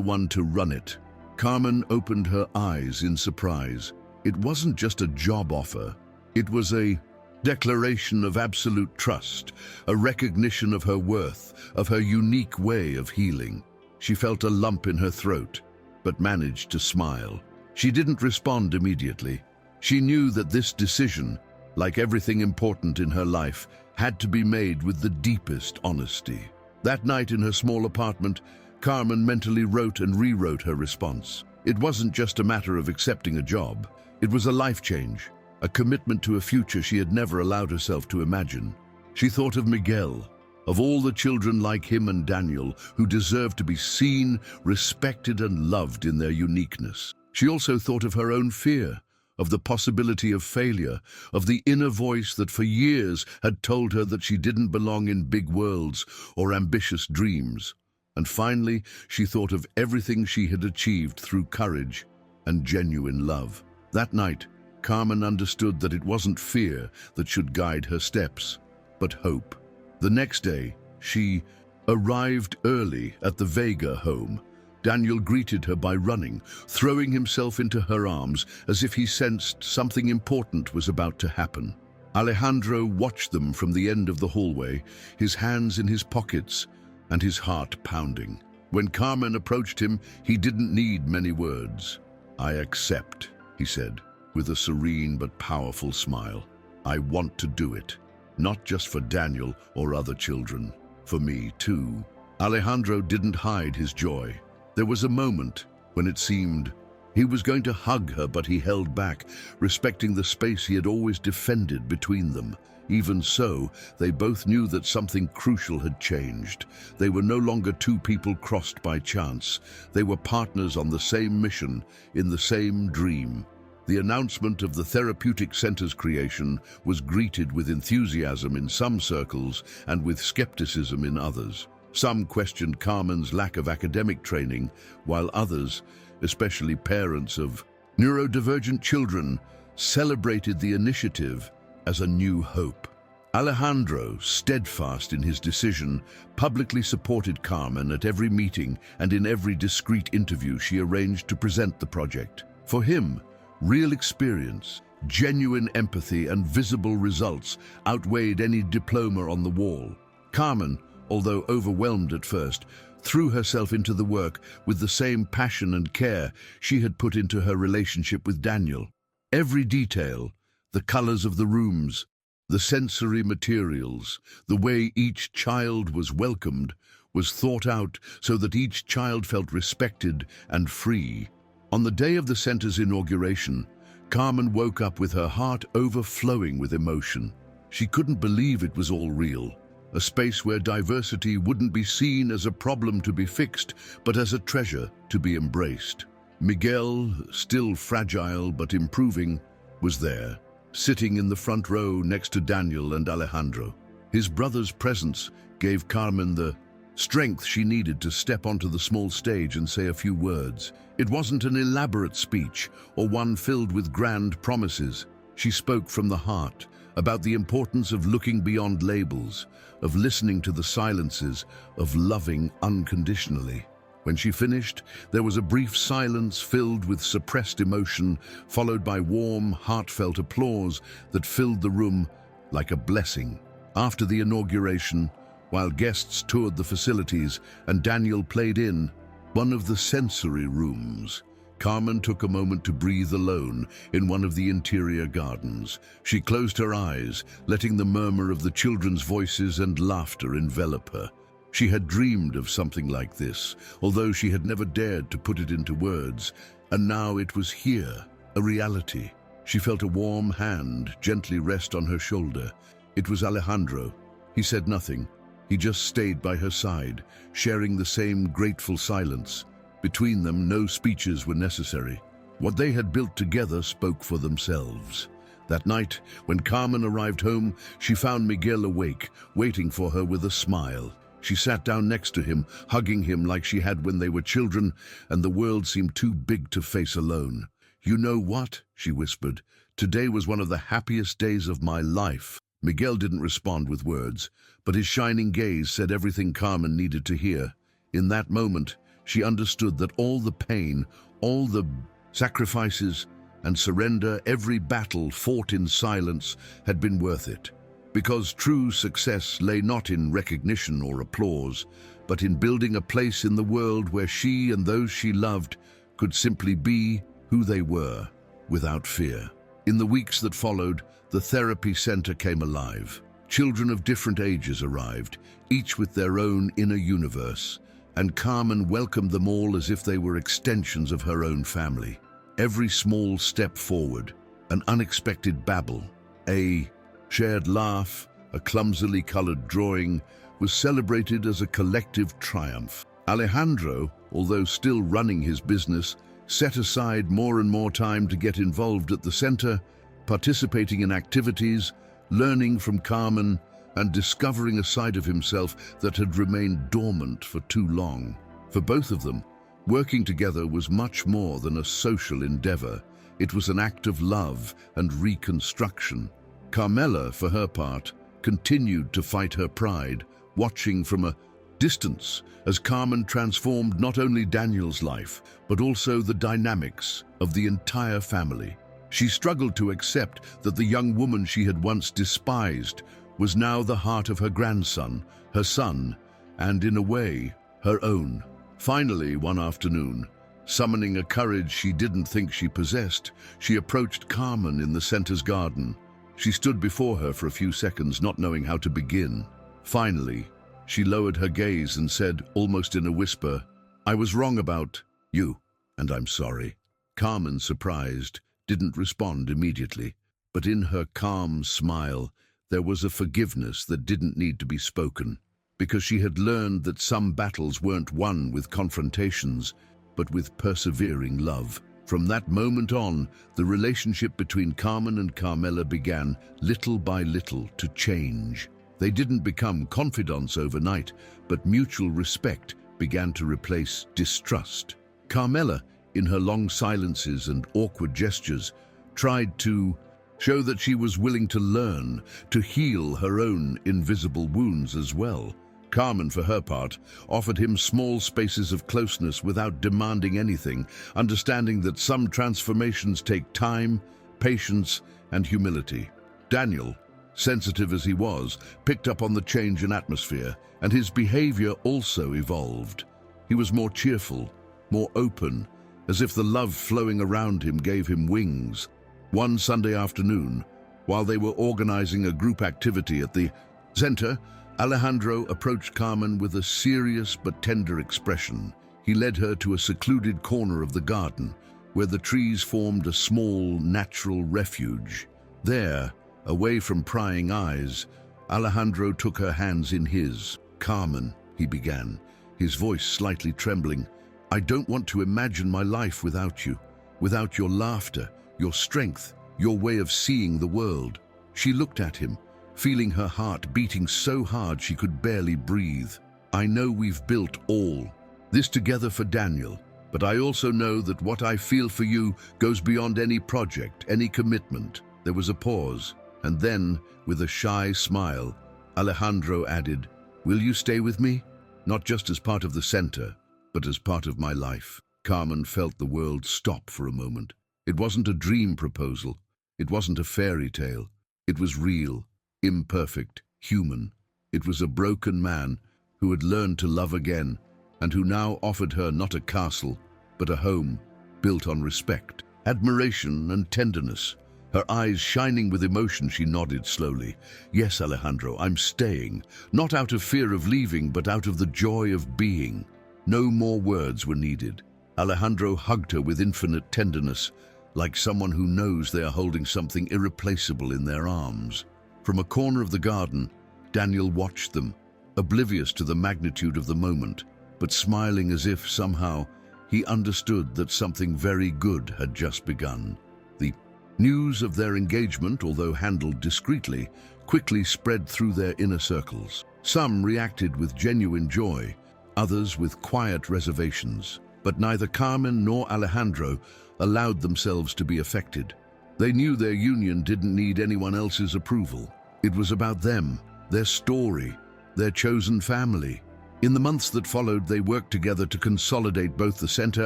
one to run it." Carmen opened her eyes in surprise. It wasn't just a job offer. It was a declaration of absolute trust, a recognition of her worth, of her unique way of healing. She felt a lump in her throat, but managed to smile. She didn't respond immediately. She knew that this decision, like everything important in her life, had to be made with the deepest honesty. That night in her small apartment, Carmen mentally wrote and rewrote her response. It wasn't just a matter of accepting a job. It was a life change, a commitment to a future she had never allowed herself to imagine. She thought of Miguel, of all the children like him and Daniel who deserved to be seen, respected, and loved in their uniqueness. She also thought of her own fear, of the possibility of failure, of the inner voice that for years had told her that she didn't belong in big worlds or ambitious dreams. And finally, she thought of everything she had achieved through courage and genuine love. That night, Carmen understood that it wasn't fear that should guide her steps, but hope. The next day, she arrived early at the Vega home. Daniel greeted her by running, throwing himself into her arms as if he sensed something important was about to happen. Alejandro watched them from the end of the hallway, his hands in his pockets and his heart pounding. When Carmen approached him, he didn't need many words. "I accept," he said, with a serene but powerful smile. "I want to do it, not just for Daniel or other children, for me too." Alejandro didn't hide his joy. There was a moment when it seemed he was going to hug her, but he held back, respecting the space he had always defended between them. Even so, they both knew that something crucial had changed. They were no longer two people crossed by chance. They were partners on the same mission, in the same dream. The announcement of the therapeutic center's creation was greeted with enthusiasm in some circles and with skepticism in others. Some questioned Carmen's lack of academic training, while others, especially parents of neurodivergent children, celebrated the initiative as a new hope. Alejandro, steadfast in his decision, publicly supported Carmen at every meeting and in every discreet interview she arranged to present the project. For him, real experience, genuine empathy, and visible results outweighed any diploma on the wall. Carmen, although overwhelmed at first, threw herself into the work with the same passion and care she had put into her relationship with Daniel. Every detail, the colors of the rooms, the sensory materials, the way each child was welcomed, was thought out so that each child felt respected and free. On the day of the center's inauguration, Carmen woke up with her heart overflowing with emotion. She couldn't believe it was all real. A space where diversity wouldn't be seen as a problem to be fixed, but as a treasure to be embraced. Miguel, still fragile but improving, was there, sitting in the front row next to Daniel and Alejandro. His brother's presence gave Carmen the strength she needed to step onto the small stage and say a few words. It wasn't an elaborate speech or one filled with grand promises. She spoke from the heart, about the importance of looking beyond labels, of listening to the silences, of loving unconditionally. When she finished, there was a brief silence filled with suppressed emotion, followed by warm, heartfelt applause that filled the room like a blessing. After the inauguration, while guests toured the facilities and Daniel played in one of the sensory rooms. Carmen took a moment to breathe alone in one of the interior gardens. She closed her eyes, letting the murmur of the children's voices and laughter envelop her. She had dreamed of something like this, although she had never dared to put it into words, and now it was here, a reality. She felt a warm hand gently rest on her shoulder. It was Alejandro. He said nothing. He just stayed by her side, sharing the same grateful silence. Between them, no speeches were necessary. What they had built together spoke for themselves. That night, when Carmen arrived home, she found Miguel awake, waiting for her with a smile. She sat down next to him, hugging him like she had when they were children, and the world seemed too big to face alone. "You know what?" she whispered. "Today was one of the happiest days of my life." Miguel didn't respond with words, but his shining gaze said everything Carmen needed to hear. In that moment, she understood that all the pain, all the sacrifices and surrender, every battle fought in silence, had been worth it. Because true success lay not in recognition or applause, but in building a place in the world where she and those she loved could simply be who they were, without fear. In the weeks that followed, the therapy center came alive. Children of different ages arrived, each with their own inner universe, and Carmen welcomed them all as if they were extensions of her own family. Every small step forward, an unexpected babble, a shared laugh, a clumsily colored drawing, was celebrated as a collective triumph. Alejandro, although still running his business, set aside more and more time to get involved at the center, participating in activities, learning from Carmen, and discovering a side of himself that had remained dormant for too long. For both of them, working together was much more than a social endeavor. It was an act of love and reconstruction. Carmela, for her part, continued to fight her pride, watching from a distance as Carmen transformed not only Daniel's life, but also the dynamics of the entire family. She struggled to accept that the young woman she had once despised was now the heart of her grandson, her son, and in a way, her own. Finally, one afternoon, summoning a courage she didn't think she possessed, she approached Carmen in the center's garden. She stood before her for a few seconds, not knowing how to begin. Finally, she lowered her gaze and said, almost in a whisper, "I was wrong about you, and I'm sorry." Carmen, surprised, didn't respond immediately, but in her calm smile, there was a forgiveness that didn't need to be spoken, because she had learned that some battles weren't won with confrontations, but with persevering love. From that moment on, the relationship between Carmen and Carmela began, little by little, to change. They didn't become confidants overnight, but mutual respect began to replace distrust. Carmela, in her long silences and awkward gestures, tried to show that she was willing to learn, to heal her own invisible wounds as well. Carmen, for her part, offered him small spaces of closeness without demanding anything, understanding that some transformations take time, patience, and humility. Daniel, sensitive as he was, picked up on the change in atmosphere, and his behavior also evolved. He was more cheerful, more open, as if the love flowing around him gave him wings. One Sunday afternoon, while they were organizing a group activity at the center, Alejandro approached Carmen with a serious but tender expression. He led her to a secluded corner of the garden, where the trees formed a small, natural refuge. There, away from prying eyes, Alejandro took her hands in his. "Carmen," he began, his voice slightly trembling, "I don't want to imagine my life without you, without your laughter, your strength, your way of seeing the world." She looked at him, feeling her heart beating so hard she could barely breathe. "I know we've built all this together for Daniel, but I also know that what I feel for you goes beyond any project, any commitment." There was a pause, and then, with a shy smile, Alejandro added, "Will you stay with me? Not just as part of the center, but as part of my life." Carmen felt the world stop for a moment. It wasn't a dream proposal. It wasn't a fairy tale. It was real, imperfect, human. It was a broken man who had learned to love again and who now offered her not a castle, but a home built on respect, admiration, and tenderness. Her eyes shining with emotion, she nodded slowly. "Yes, Alejandro, I'm staying, not out of fear of leaving, but out of the joy of being." No more words were needed. Alejandro hugged her with infinite tenderness, like someone who knows they are holding something irreplaceable in their arms. From a corner of the garden, Daniel watched them, oblivious to the magnitude of the moment, but smiling as if, somehow, he understood that something very good had just begun. The news of their engagement, although handled discreetly, quickly spread through their inner circles. Some reacted with genuine joy, others with quiet reservations. But neither Carmen nor Alejandro allowed themselves to be affected. They knew their union didn't need anyone else's approval. It was about them, their story, their chosen family. In the months that followed, they worked together to consolidate both the center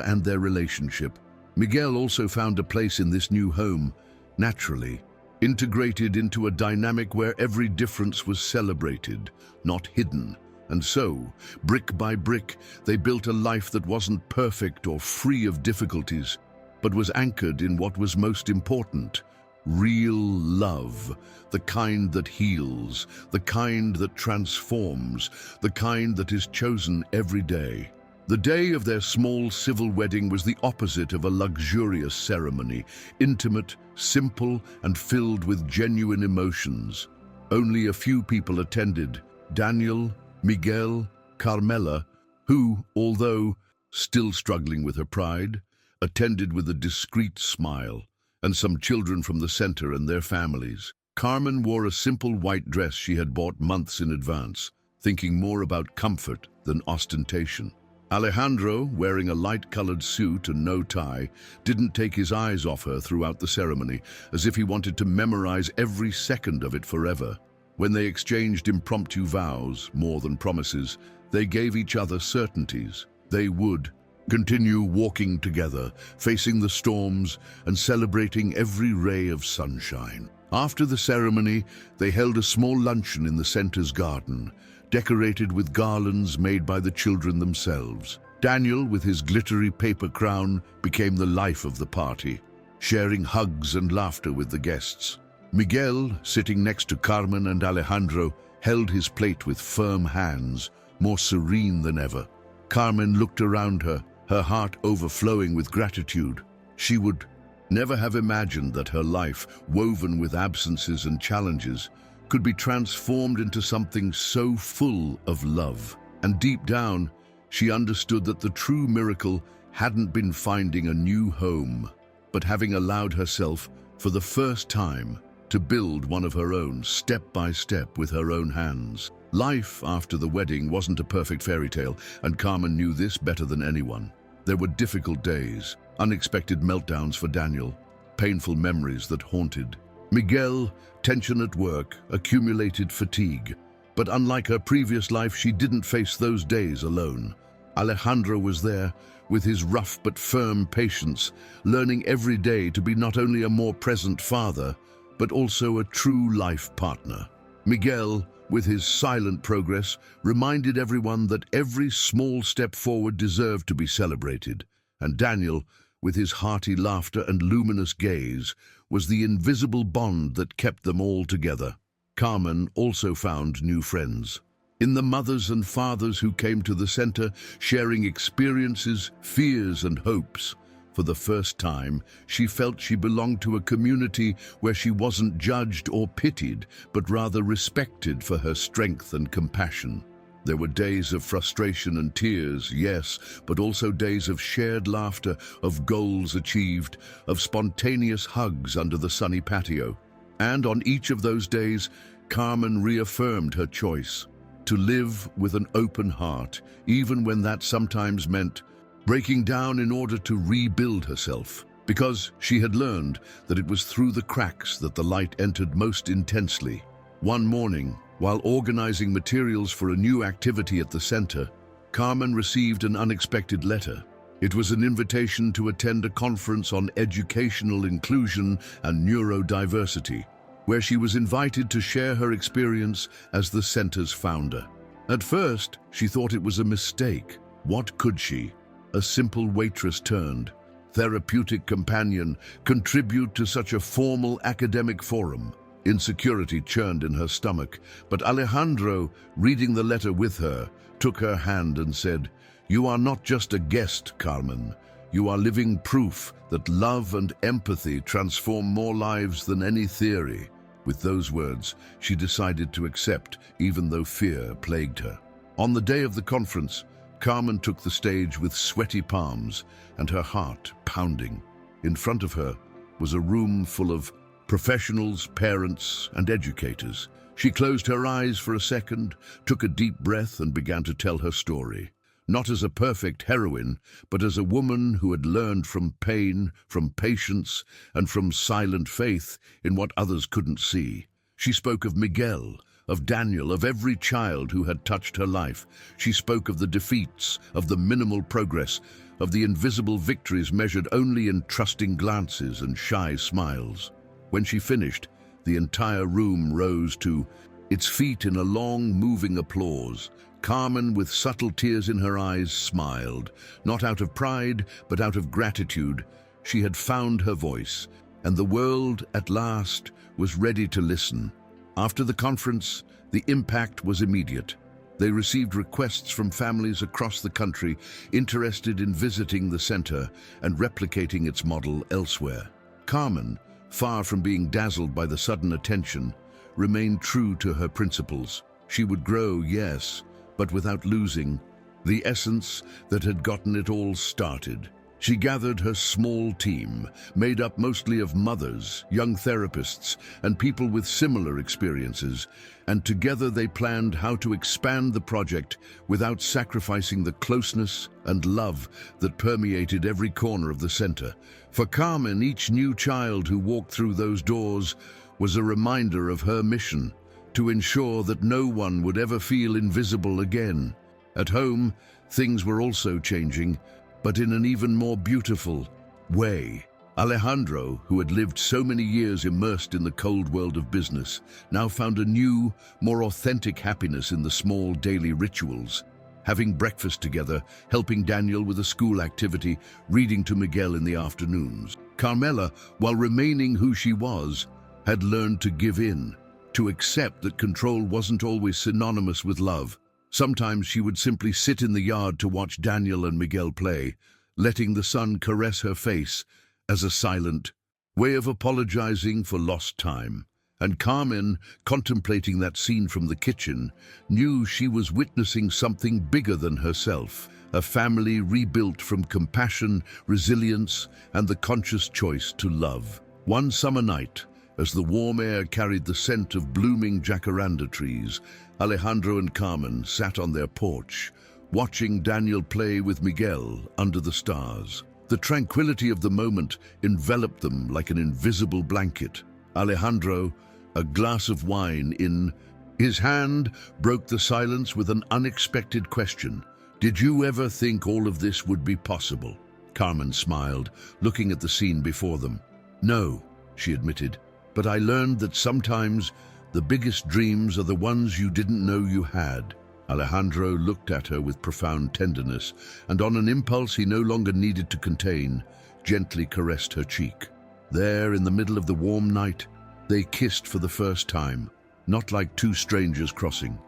and their relationship. Miguel also found a place in this new home, naturally, integrated into a dynamic where every difference was celebrated, not hidden. And so, brick by brick, they built a life that wasn't perfect or free of difficulties, but was anchored in what was most important: real love, the kind that heals, the kind that transforms, the kind that is chosen every day. The day of their small civil wedding was the opposite of a luxurious ceremony, intimate, simple, and filled with genuine emotions. Only a few people attended: Daniel, Miguel, Carmela, who, although still struggling with her pride, attended with a discreet smile, and some children from the center and their families. Carmen wore a simple white dress she had bought months in advance, thinking more about comfort than ostentation. Alejandro, wearing a light-colored suit and no tie, didn't take his eyes off her throughout the ceremony, as if he wanted to memorize every second of it forever. When they exchanged impromptu vows, more than promises, they gave each other certainties. They would continue walking together, facing the storms and celebrating every ray of sunshine. After the ceremony, they held a small luncheon in the center's garden, decorated with garlands made by the children themselves. Daniel, with his glittery paper crown, became the life of the party, sharing hugs and laughter with the guests. Miguel, sitting next to Carmen and Alejandro, held his plate with firm hands, more serene than ever. Carmen looked around her, her heart overflowing with gratitude. She would never have imagined that her life, woven with absences and challenges, could be transformed into something so full of love. And deep down, she understood that the true miracle hadn't been finding a new home, but having allowed herself, for the first time, to build one of her own, step by step, with her own hands. Life after the wedding wasn't a perfect fairy tale, and Carmen knew this better than anyone. There were difficult days, unexpected meltdowns for Daniel, painful memories that haunted Miguel, tension at work, accumulated fatigue. But unlike her previous life, she didn't face those days alone. Alejandro was there, with his rough but firm patience, learning every day to be not only a more present father, but also a true life partner. Miguel, with his silent progress, reminded everyone that every small step forward deserved to be celebrated. And Daniel, with his hearty laughter and luminous gaze, was the invisible bond that kept them all together. Carmen also found new friends in the mothers and fathers who came to the center, sharing experiences, fears, and hopes. For the first time, she felt she belonged to a community where she wasn't judged or pitied, but rather respected for her strength and compassion. There were days of frustration and tears, yes, but also days of shared laughter, of goals achieved, of spontaneous hugs under the sunny patio. And on each of those days, Carmen reaffirmed her choice: to live with an open heart, even when that sometimes meant breaking down in order to rebuild herself, because she had learned that it was through the cracks that the light entered most intensely. One morning, while organizing materials for a new activity at the center, Carmen received an unexpected letter. It was an invitation to attend a conference on educational inclusion and neurodiversity. where she was invited to share her experience as the center's founder. At first, she thought it was a mistake. What could she, a simple waitress turned therapeutic companion, contribute to such a formal academic forum? Insecurity churned in her stomach, but Alejandro, reading the letter with her, took her hand and said, "You are not just a guest, Carmen. You are living proof that love and empathy transform more lives than any theory." With those words, she decided to accept, even though fear plagued her. On the day of the conference, Carmen took the stage with sweaty palms and her heart pounding. In front of her was a room full of professionals, parents, and educators. She closed her eyes for a second, took a deep breath, and began to tell her story. Not as a perfect heroine, but as a woman who had learned from pain, from patience, and from silent faith in what others couldn't see. She spoke of Miguel, of Daniel, of every child who had touched her life. She spoke of the defeats, of the minimal progress, of the invisible victories measured only in trusting glances and shy smiles. When she finished, the entire room rose to its feet in a long, moving applause. Carmen, with subtle tears in her eyes, smiled, not out of pride, but out of gratitude. She had found her voice, and the world, at last, was ready to listen. After the conference, the impact was immediate. They received requests from families across the country interested in visiting the center and replicating its model elsewhere. Carmen, far from being dazzled by the sudden attention, remained true to her principles. She would grow, yes, but without losing the essence that had gotten it all started. She gathered her small team, made up mostly of mothers, young therapists, and people with similar experiences, and together they planned how to expand the project without sacrificing the closeness and love that permeated every corner of the center. For Carmen, each new child who walked through those doors was a reminder of her mission, to ensure that no one would ever feel invisible again. At home, things were also changing, but in an even more beautiful way. Alejandro, who had lived so many years immersed in the cold world of business, now found a new, more authentic happiness in the small daily rituals. Having breakfast together, helping Daniel with a school activity, reading to Miguel in the afternoons. Carmela, while remaining who she was, had learned to give in, to accept that control wasn't always synonymous with love. Sometimes she would simply sit in the yard to watch Daniel and Miguel play, letting the sun caress her face as a silent way of apologizing for lost time. And Carmen, contemplating that scene from the kitchen, knew she was witnessing something bigger than herself, a family rebuilt from compassion, resilience, and the conscious choice to love. One summer night, as the warm air carried the scent of blooming jacaranda trees, Alejandro and Carmen sat on their porch, watching Daniel play with Miguel under the stars. The tranquility of the moment enveloped them like an invisible blanket. Alejandro, a glass of wine in his hand, broke the silence with an unexpected question. "Did you ever think all of this would be possible?" Carmen smiled, looking at the scene before them. "No," she admitted, "but I learned that sometimes the biggest dreams are the ones you didn't know you had." Alejandro looked at her with profound tenderness, and on an impulse he no longer needed to contain, gently caressed her cheek. There, in the middle of the warm night, they kissed for the first time, not like two strangers crossing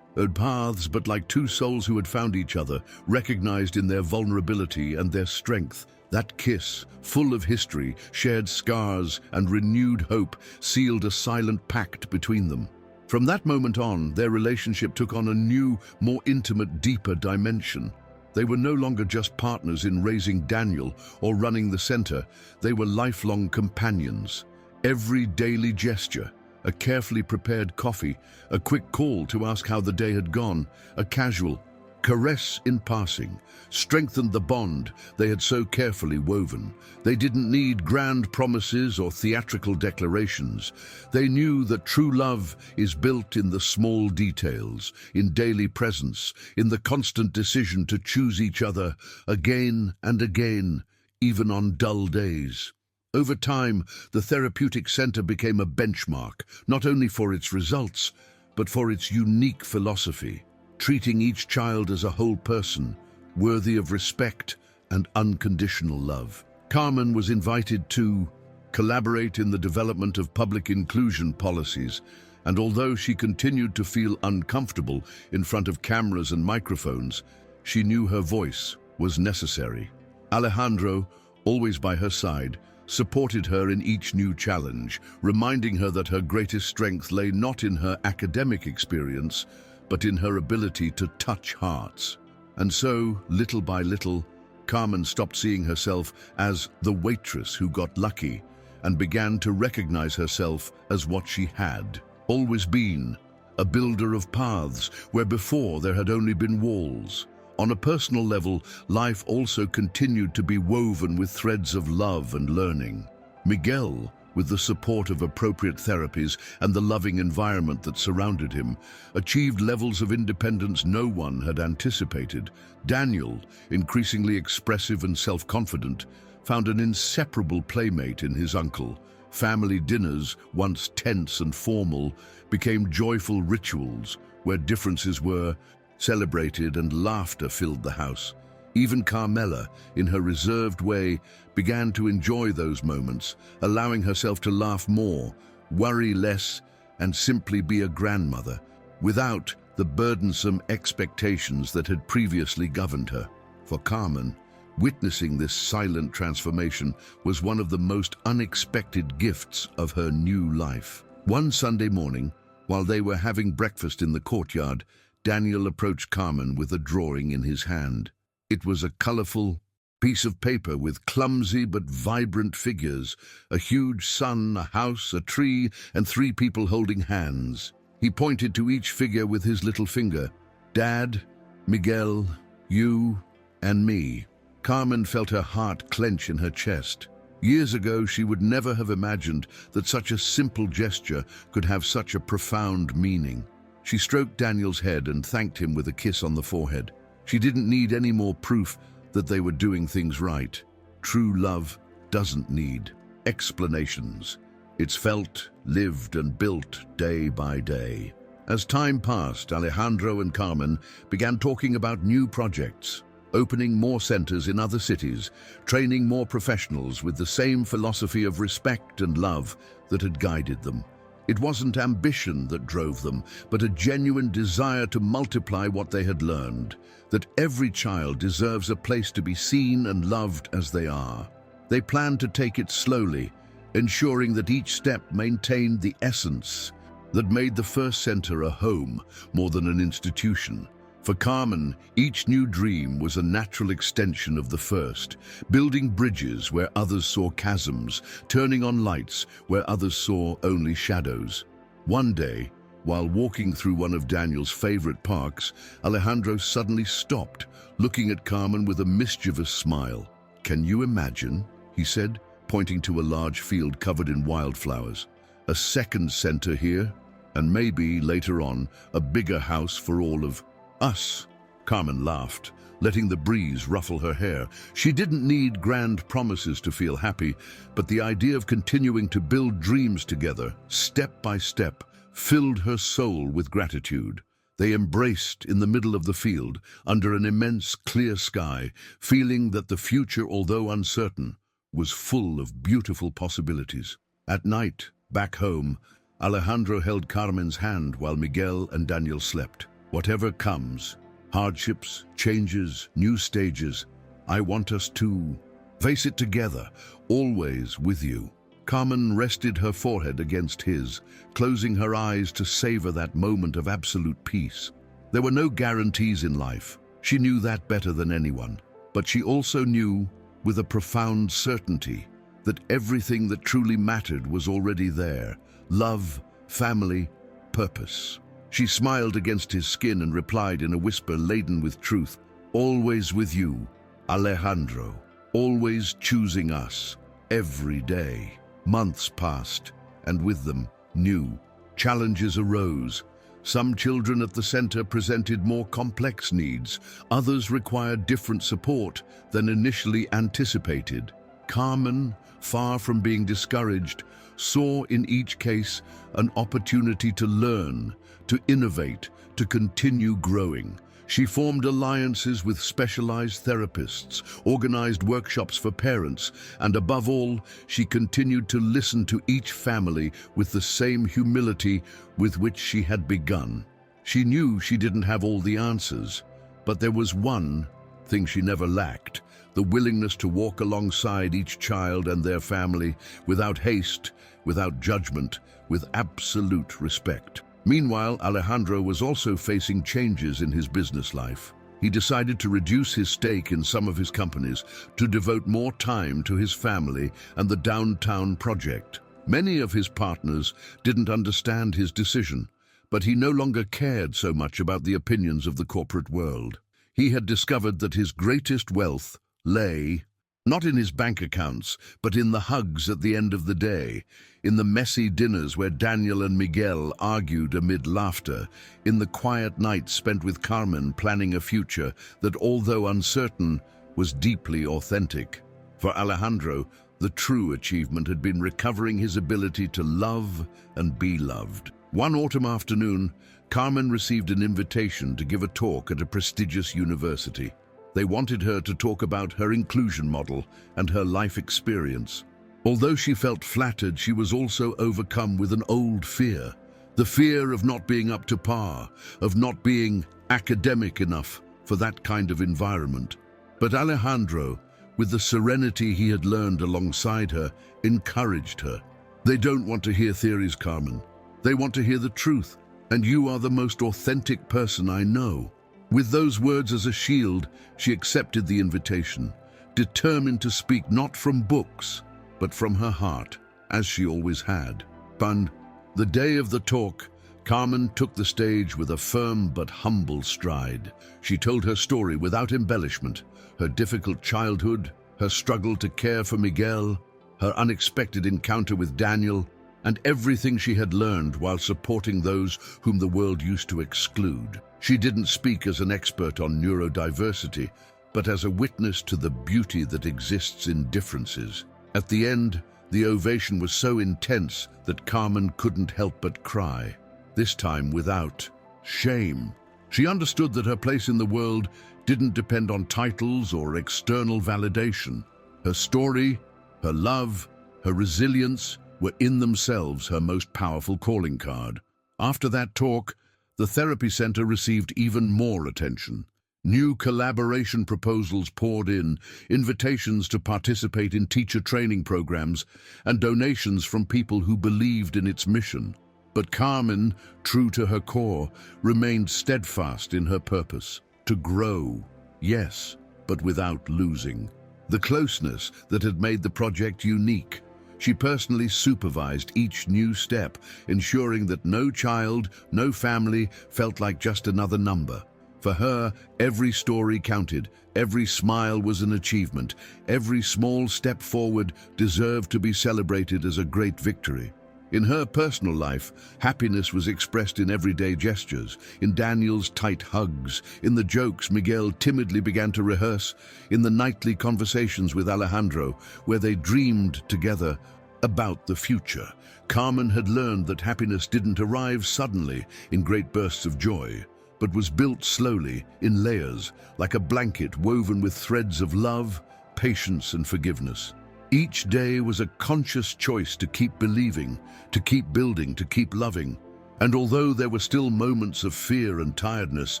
paths, but like two souls who had found each other, recognized in their vulnerability and their strength. That kiss, full of history, shared scars, and renewed hope, sealed a silent pact between them. From that moment on, their relationship took on a new, more intimate, deeper dimension. They were no longer just partners in raising Daniel or running the center. They were lifelong companions. Every daily gesture, a carefully prepared coffee, a quick call to ask how the day had gone, a casual caress in passing, strengthened the bond they had so carefully woven. They didn't need grand promises or theatrical declarations. They knew that true love is built in the small details, in daily presence, in the constant decision to choose each other again and again, even on dull days. Over time, the therapeutic center became a benchmark, not only for its results, but for its unique philosophy, treating each child as a whole person, worthy of respect and unconditional love. Carmen was invited to collaborate in the development of public inclusion policies, and although she continued to feel uncomfortable in front of cameras and microphones, she knew her voice was necessary. Alejandro, always by her side, supported her in each new challenge, reminding her that her greatest strength lay not in her academic experience, but in her ability to touch hearts. And so, little by little, Carmen stopped seeing herself as the waitress who got lucky and began to recognize herself as what she had always been, a builder of paths where before there had only been walls. On a personal level, life also continued to be woven with threads of love and learning. Miguel, with the support of appropriate therapies and the loving environment that surrounded him, achieved levels of independence no one had anticipated. Daniel, increasingly expressive and self-confident, found an inseparable playmate in his uncle. Family dinners, once tense and formal, became joyful rituals where differences were celebrated and laughter filled the house. Even Carmela, in her reserved way, began to enjoy those moments, allowing herself to laugh more, worry less, and simply be a grandmother, without the burdensome expectations that had previously governed her. For Carmen, witnessing this silent transformation was one of the most unexpected gifts of her new life. One Sunday morning, while they were having breakfast in the courtyard, Daniel approached Carmen with a drawing in his hand. It was a colorful piece of paper with clumsy but vibrant figures, a huge sun, a house, a tree, and 3 people holding hands. He pointed to each figure with his little finger. Dad, Miguel, you, and me. Carmen felt her heart clench in her chest. Years ago, she would never have imagined that such a simple gesture could have such a profound meaning. She stroked Daniel's head and thanked him with a kiss on the forehead. She didn't need any more proof that they were doing things right. True love doesn't need explanations. It's felt, lived, and built day by day. As time passed, Alejandro and Carmen began talking about new projects, opening more centers in other cities, training more professionals with the same philosophy of respect and love that had guided them. It wasn't ambition that drove them, but a genuine desire to multiply what they had learned, that every child deserves a place to be seen and loved as they are. They planned to take it slowly, ensuring that each step maintained the essence that made the first center a home more than an institution. For Carmen, each new dream was a natural extension of the first, building bridges where others saw chasms, turning on lights where others saw only shadows. One day, while walking through one of Daniel's favorite parks, Alejandro suddenly stopped, looking at Carmen with a mischievous smile. "Can you imagine?" he said, pointing to a large field covered in wildflowers. "A second center here, and maybe, later on, a bigger house for all of us." Carmen laughed, letting the breeze ruffle her hair. She didn't need grand promises to feel happy, but the idea of continuing to build dreams together, step by step, filled her soul with gratitude. They embraced in the middle of the field, under an immense clear sky, feeling that the future, although uncertain, was full of beautiful possibilities. At night, back home, Alejandro held Carmen's hand while Miguel and Daniel slept. "Whatever comes, hardships, changes, new stages, I want us to face it together, always with you." Carmen rested her forehead against his, closing her eyes to savor that moment of absolute peace. There were no guarantees in life. She knew that better than anyone. But she also knew, with a profound certainty, that everything that truly mattered was already there: love, family, purpose. She smiled against his skin and replied in a whisper laden with truth, "Always with you, Alejandro, always choosing us, every day." Months passed, and with them, new challenges arose. Some children at the center presented more complex needs, others required different support than initially anticipated. Carmen, far from being discouraged, saw in each case an opportunity to learn, to innovate, to continue growing. She formed alliances with specialized therapists, organized workshops for parents, and above all, she continued to listen to each family with the same humility with which she had begun. She knew she didn't have all the answers, but there was one thing she never lacked: the willingness to walk alongside each child and their family without haste, without judgment, with absolute respect. Meanwhile, Alejandro was also facing changes in his business life. He decided to reduce his stake in some of his companies to devote more time to his family and the downtown project. Many of his partners didn't understand his decision, but he no longer cared so much about the opinions of the corporate world. He had discovered that his greatest wealth lay not in his bank accounts, but in the hugs at the end of the day, in the messy dinners where Daniel and Miguel argued amid laughter, in the quiet nights spent with Carmen planning a future that, although uncertain, was deeply authentic. For Alejandro, the true achievement had been recovering his ability to love and be loved. One autumn afternoon, Carmen received an invitation to give a talk at a prestigious university. They wanted her to talk about her inclusion model and her life experience. Although she felt flattered, she was also overcome with an old fear. The fear of not being up to par, of not being academic enough for that kind of environment. But Alejandro, with the serenity he had learned alongside her, encouraged her. "They don't want to hear theories, Carmen. They want to hear the truth, and you are the most authentic person I know." With those words as a shield, she accepted the invitation, determined to speak not from books, but from her heart, as she always had. And the day of the talk, Carmen took the stage with a firm but humble stride. She told her story without embellishment: her difficult childhood, her struggle to care for Miguel, her unexpected encounter with Daniel, and everything she had learned while supporting those whom the world used to exclude. She didn't speak as an expert on neurodiversity, but as a witness to the beauty that exists in differences. At the end, the ovation was so intense that Carmen couldn't help but cry, this time without shame. She understood that her place in the world didn't depend on titles or external validation. Her story, her love, her resilience were in themselves her most powerful calling card. After that talk, the therapy center received even more attention. New collaboration proposals poured in, invitations to participate in teacher training programs, and donations from people who believed in its mission. But Carmen, true to her core, remained steadfast in her purpose: to grow, yes, but without losing the closeness that had made the project unique. She personally supervised each new step, ensuring that no child, no family felt like just another number. For her, every story counted, every smile was an achievement, every small step forward deserved to be celebrated as a great victory. In her personal life, happiness was expressed in everyday gestures, in Daniel's tight hugs, in the jokes Miguel timidly began to rehearse, in the nightly conversations with Alejandro, where they dreamed together about the future. Carmen had learned that happiness didn't arrive suddenly in great bursts of joy, but was built slowly, in layers, like a blanket woven with threads of love, patience, and forgiveness. Each day was a conscious choice to keep believing, to keep building, to keep loving. And although there were still moments of fear and tiredness,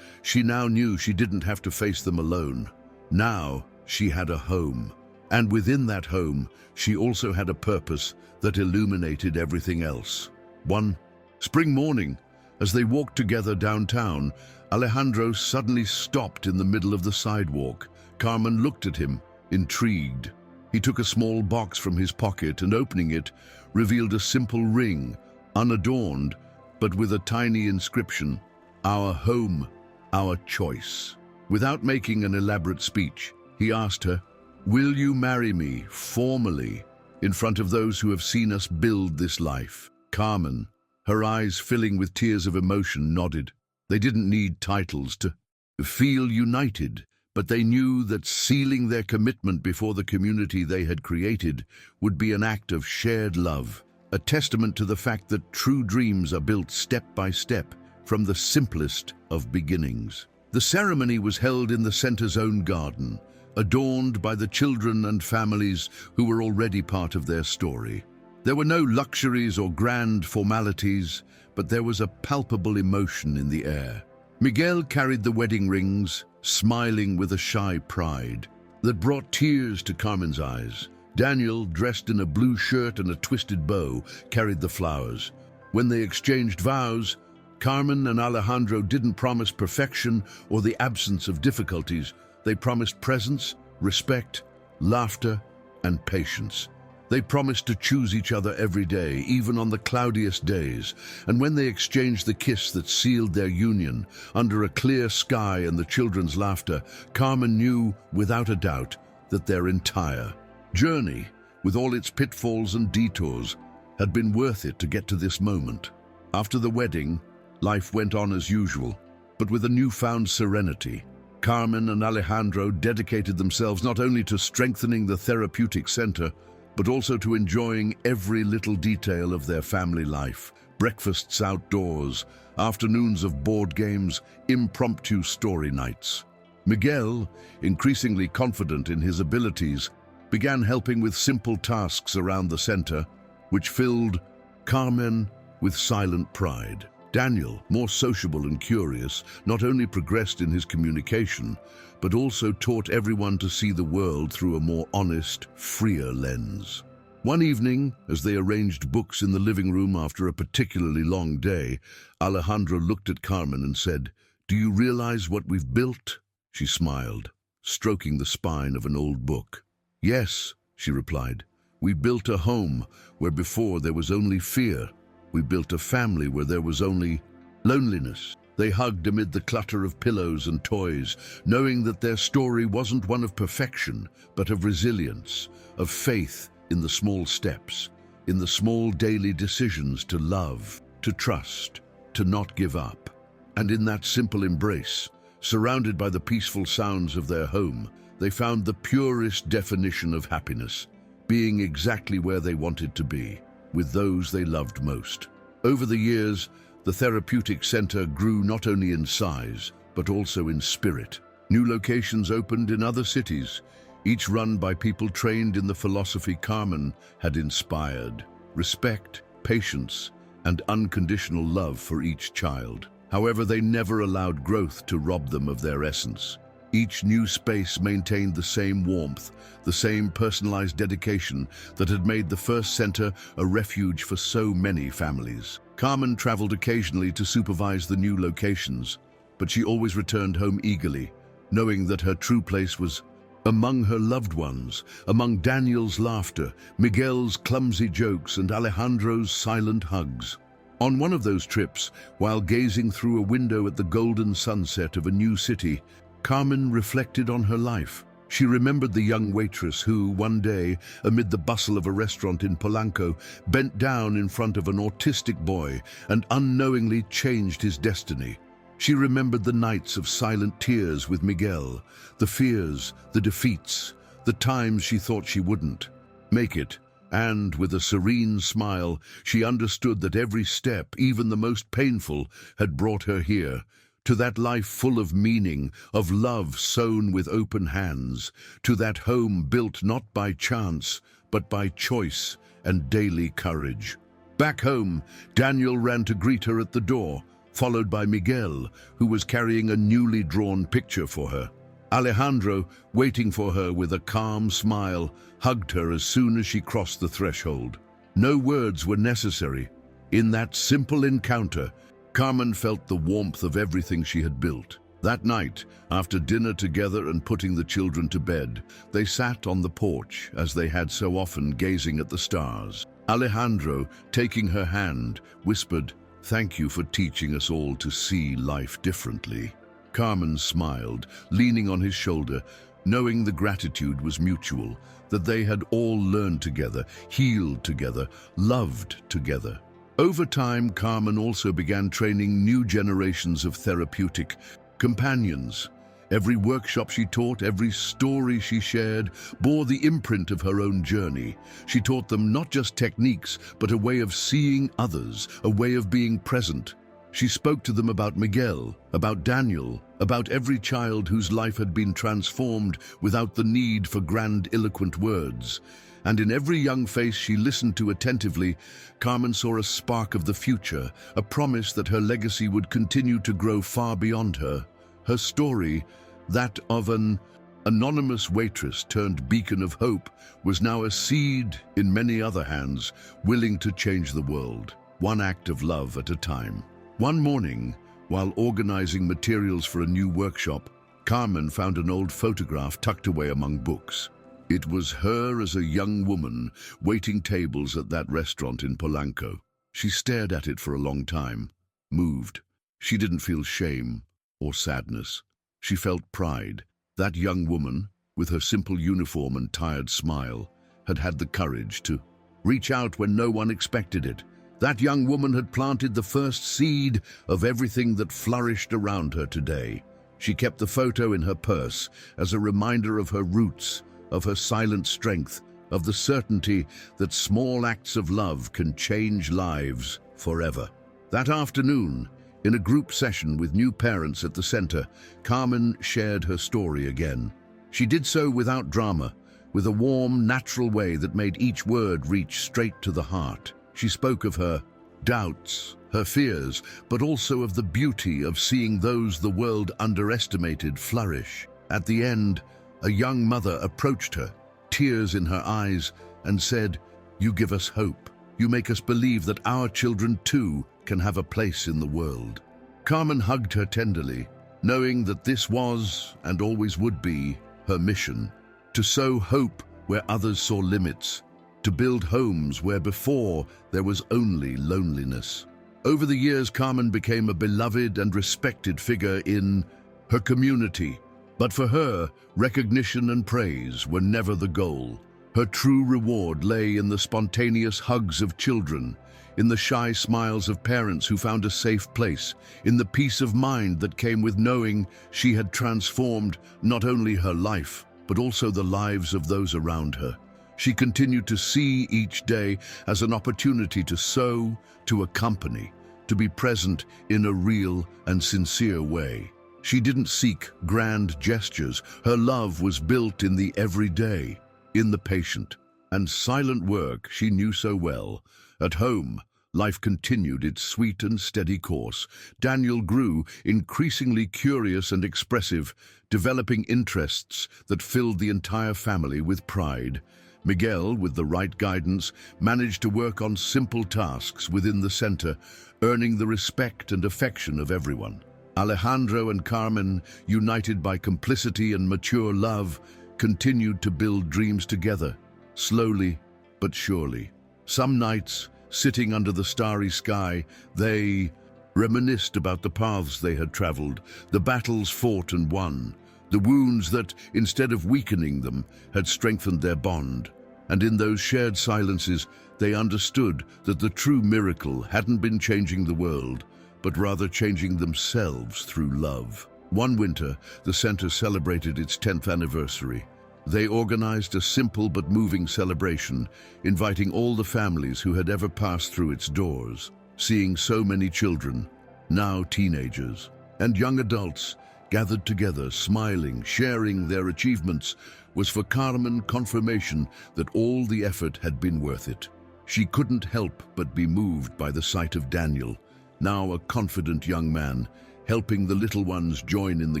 she now knew she didn't have to face them alone. Now she had a home. And within that home, she also had a purpose that illuminated everything else. One spring morning, as they walked together downtown, Alejandro suddenly stopped in the middle of the sidewalk. Carmen looked at him, intrigued. He took a small box from his pocket and, opening it, revealed a simple ring, unadorned, but with a tiny inscription: "Our home, our choice." Without making an elaborate speech, he asked her, "Will you marry me, formally, in front of those who have seen us build this life?" Carmen, her eyes filling with tears of emotion, nodded. They didn't need titles to feel united, but they knew that sealing their commitment before the community they had created would be an act of shared love, a testament to the fact that true dreams are built step by step from the simplest of beginnings. The ceremony was held in the center's own garden, adorned by the children and families who were already part of their story. There were no luxuries or grand formalities, but there was a palpable emotion in the air. Miguel carried the wedding rings, smiling with a shy pride that brought tears to Carmen's eyes. Daniel, dressed in a blue shirt and a twisted bow, carried the flowers. When they exchanged vows, Carmen and Alejandro didn't promise perfection or the absence of difficulties. They promised presence, respect, laughter, and patience. They promised to choose each other every day, even on the cloudiest days. And when they exchanged the kiss that sealed their union, under a clear sky and the children's laughter, Carmen knew, without a doubt, that their entire journey, with all its pitfalls and detours, had been worth it to get to this moment. After the wedding, life went on as usual, but with a newfound serenity. Carmen and Alejandro dedicated themselves not only to strengthening the therapeutic center, but also to enjoying every little detail of their family life. Breakfasts outdoors, afternoons of board games, impromptu story nights. Miguel, increasingly confident in his abilities, began helping with simple tasks around the center, which filled Carmen with silent pride. Daniel, more sociable and curious, not only progressed in his communication, but also taught everyone to see the world through a more honest, freer lens. One evening, as they arranged books in the living room after a particularly long day, Alejandro looked at Carmen and said, "Do you realize what we've built?" She smiled, stroking the spine of an old book. "Yes," she replied. "We built a home where before there was only fear. We built a family where there was only loneliness." They hugged amid the clutter of pillows and toys, knowing that their story wasn't one of perfection, but of resilience, of faith in the small steps, in the small daily decisions to love, to trust, to not give up. And in that simple embrace, surrounded by the peaceful sounds of their home, they found the purest definition of happiness, being exactly where they wanted to be, with those they loved most. Over the years, the therapeutic center grew not only in size, but also in spirit. New locations opened in other cities, each run by people trained in the philosophy Carmen had inspired: respect, patience, and unconditional love for each child. However, they never allowed growth to rob them of their essence. Each new space maintained the same warmth, the same personalized dedication that had made the first center a refuge for so many families. Carmen traveled occasionally to supervise the new locations, but she always returned home eagerly, knowing that her true place was among her loved ones, among Daniel's laughter, Miguel's clumsy jokes, and Alejandro's silent hugs. On one of those trips, while gazing through a window at the golden sunset of a new city, Carmen reflected on her life. She remembered the young waitress who, one day, amid the bustle of a restaurant in Polanco, bent down in front of an autistic boy and unknowingly changed his destiny. She remembered the nights of silent tears with Miguel, the fears, the defeats, the times she thought she wouldn't make it, and, with a serene smile, she understood that every step, even the most painful, had brought her here, to that life full of meaning, of love sown with open hands, to that home built not by chance, but by choice and daily courage. Back home, Daniel ran to greet her at the door, followed by Miguel, who was carrying a newly drawn picture for her. Alejandro, waiting for her with a calm smile, hugged her as soon as she crossed the threshold. No words were necessary. In that simple encounter, Carmen felt the warmth of everything she had built. That night, after dinner together and putting the children to bed, they sat on the porch, as they had so often, gazing at the stars. Alejandro, taking her hand, whispered, "Thank you for teaching us all to see life differently." Carmen smiled, leaning on his shoulder, knowing the gratitude was mutual, that they had all learned together, healed together, loved together. Over time, Carmen also began training new generations of therapeutic companions, Every workshop she taught, every story she shared, bore the imprint of her own journey. She taught them not just techniques, but a way of seeing others, a way of being present. She spoke to them about Miguel, about Daniel, about every child whose life had been transformed without the need for grandiloquent words. And in every young face she listened to attentively, Carmen saw a spark of the future, a promise that her legacy would continue to grow far beyond her. Her story, that of an anonymous waitress turned beacon of hope, was now a seed in many other hands, willing to change the world, one act of love at a time. One morning, while organizing materials for a new workshop, Carmen found an old photograph tucked away among books. It was her as a young woman, waiting tables at that restaurant in Polanco. She stared at it for a long time, moved. She didn't feel shame or sadness. She felt pride. That young woman, with her simple uniform and tired smile, had had the courage to reach out when no one expected it. That young woman had planted the first seed of everything that flourished around her today. She kept the photo in her purse as a reminder of her roots, of her silent strength, of the certainty that small acts of love can change lives forever. That afternoon, in a group session with new parents at the center, Carmen shared her story again. She did so without drama, with a warm, natural way that made each word reach straight to the heart. She spoke of her doubts, her fears, but also of the beauty of seeing those the world underestimated flourish. At the end, a young mother approached her, tears in her eyes, and said, "You give us hope. You make us believe that our children too can have a place in the world." Carmen hugged her tenderly, knowing that this was, and always would be, her mission: to sow hope where others saw limits, to build homes where before there was only loneliness. Over the years, Carmen became a beloved and respected figure in her community. But for her, recognition and praise were never the goal. Her true reward lay in the spontaneous hugs of children, in the shy smiles of parents who found a safe place, in the peace of mind that came with knowing she had transformed not only her life, but also the lives of those around her. She continued to see each day as an opportunity to sow, to accompany, to be present in a real and sincere way. She didn't seek grand gestures. Her love was built in the everyday, in the patient and silent work she knew so well. At home, life continued its sweet and steady course. Daniel grew increasingly curious and expressive, developing interests that filled the entire family with pride. Miguel, with the right guidance, managed to work on simple tasks within the center, earning the respect and affection of everyone. Alejandro and Carmen, united by complicity and mature love, continued to build dreams together, slowly but surely. Some nights, sitting under the starry sky, they reminisced about the paths they had traveled, the battles fought and won, the wounds that, instead of weakening them, had strengthened their bond. And in those shared silences, they understood that the true miracle hadn't been changing the world, but rather changing themselves through love. One winter, the center celebrated its 10th anniversary. They organized a simple but moving celebration, inviting all the families who had ever passed through its doors. Seeing so many children, now teenagers, and young adults gathered together, smiling, sharing their achievements, was for Carmen confirmation that all the effort had been worth it. She couldn't help but be moved by the sight of Daniel, now a confident young man, helping the little ones join in the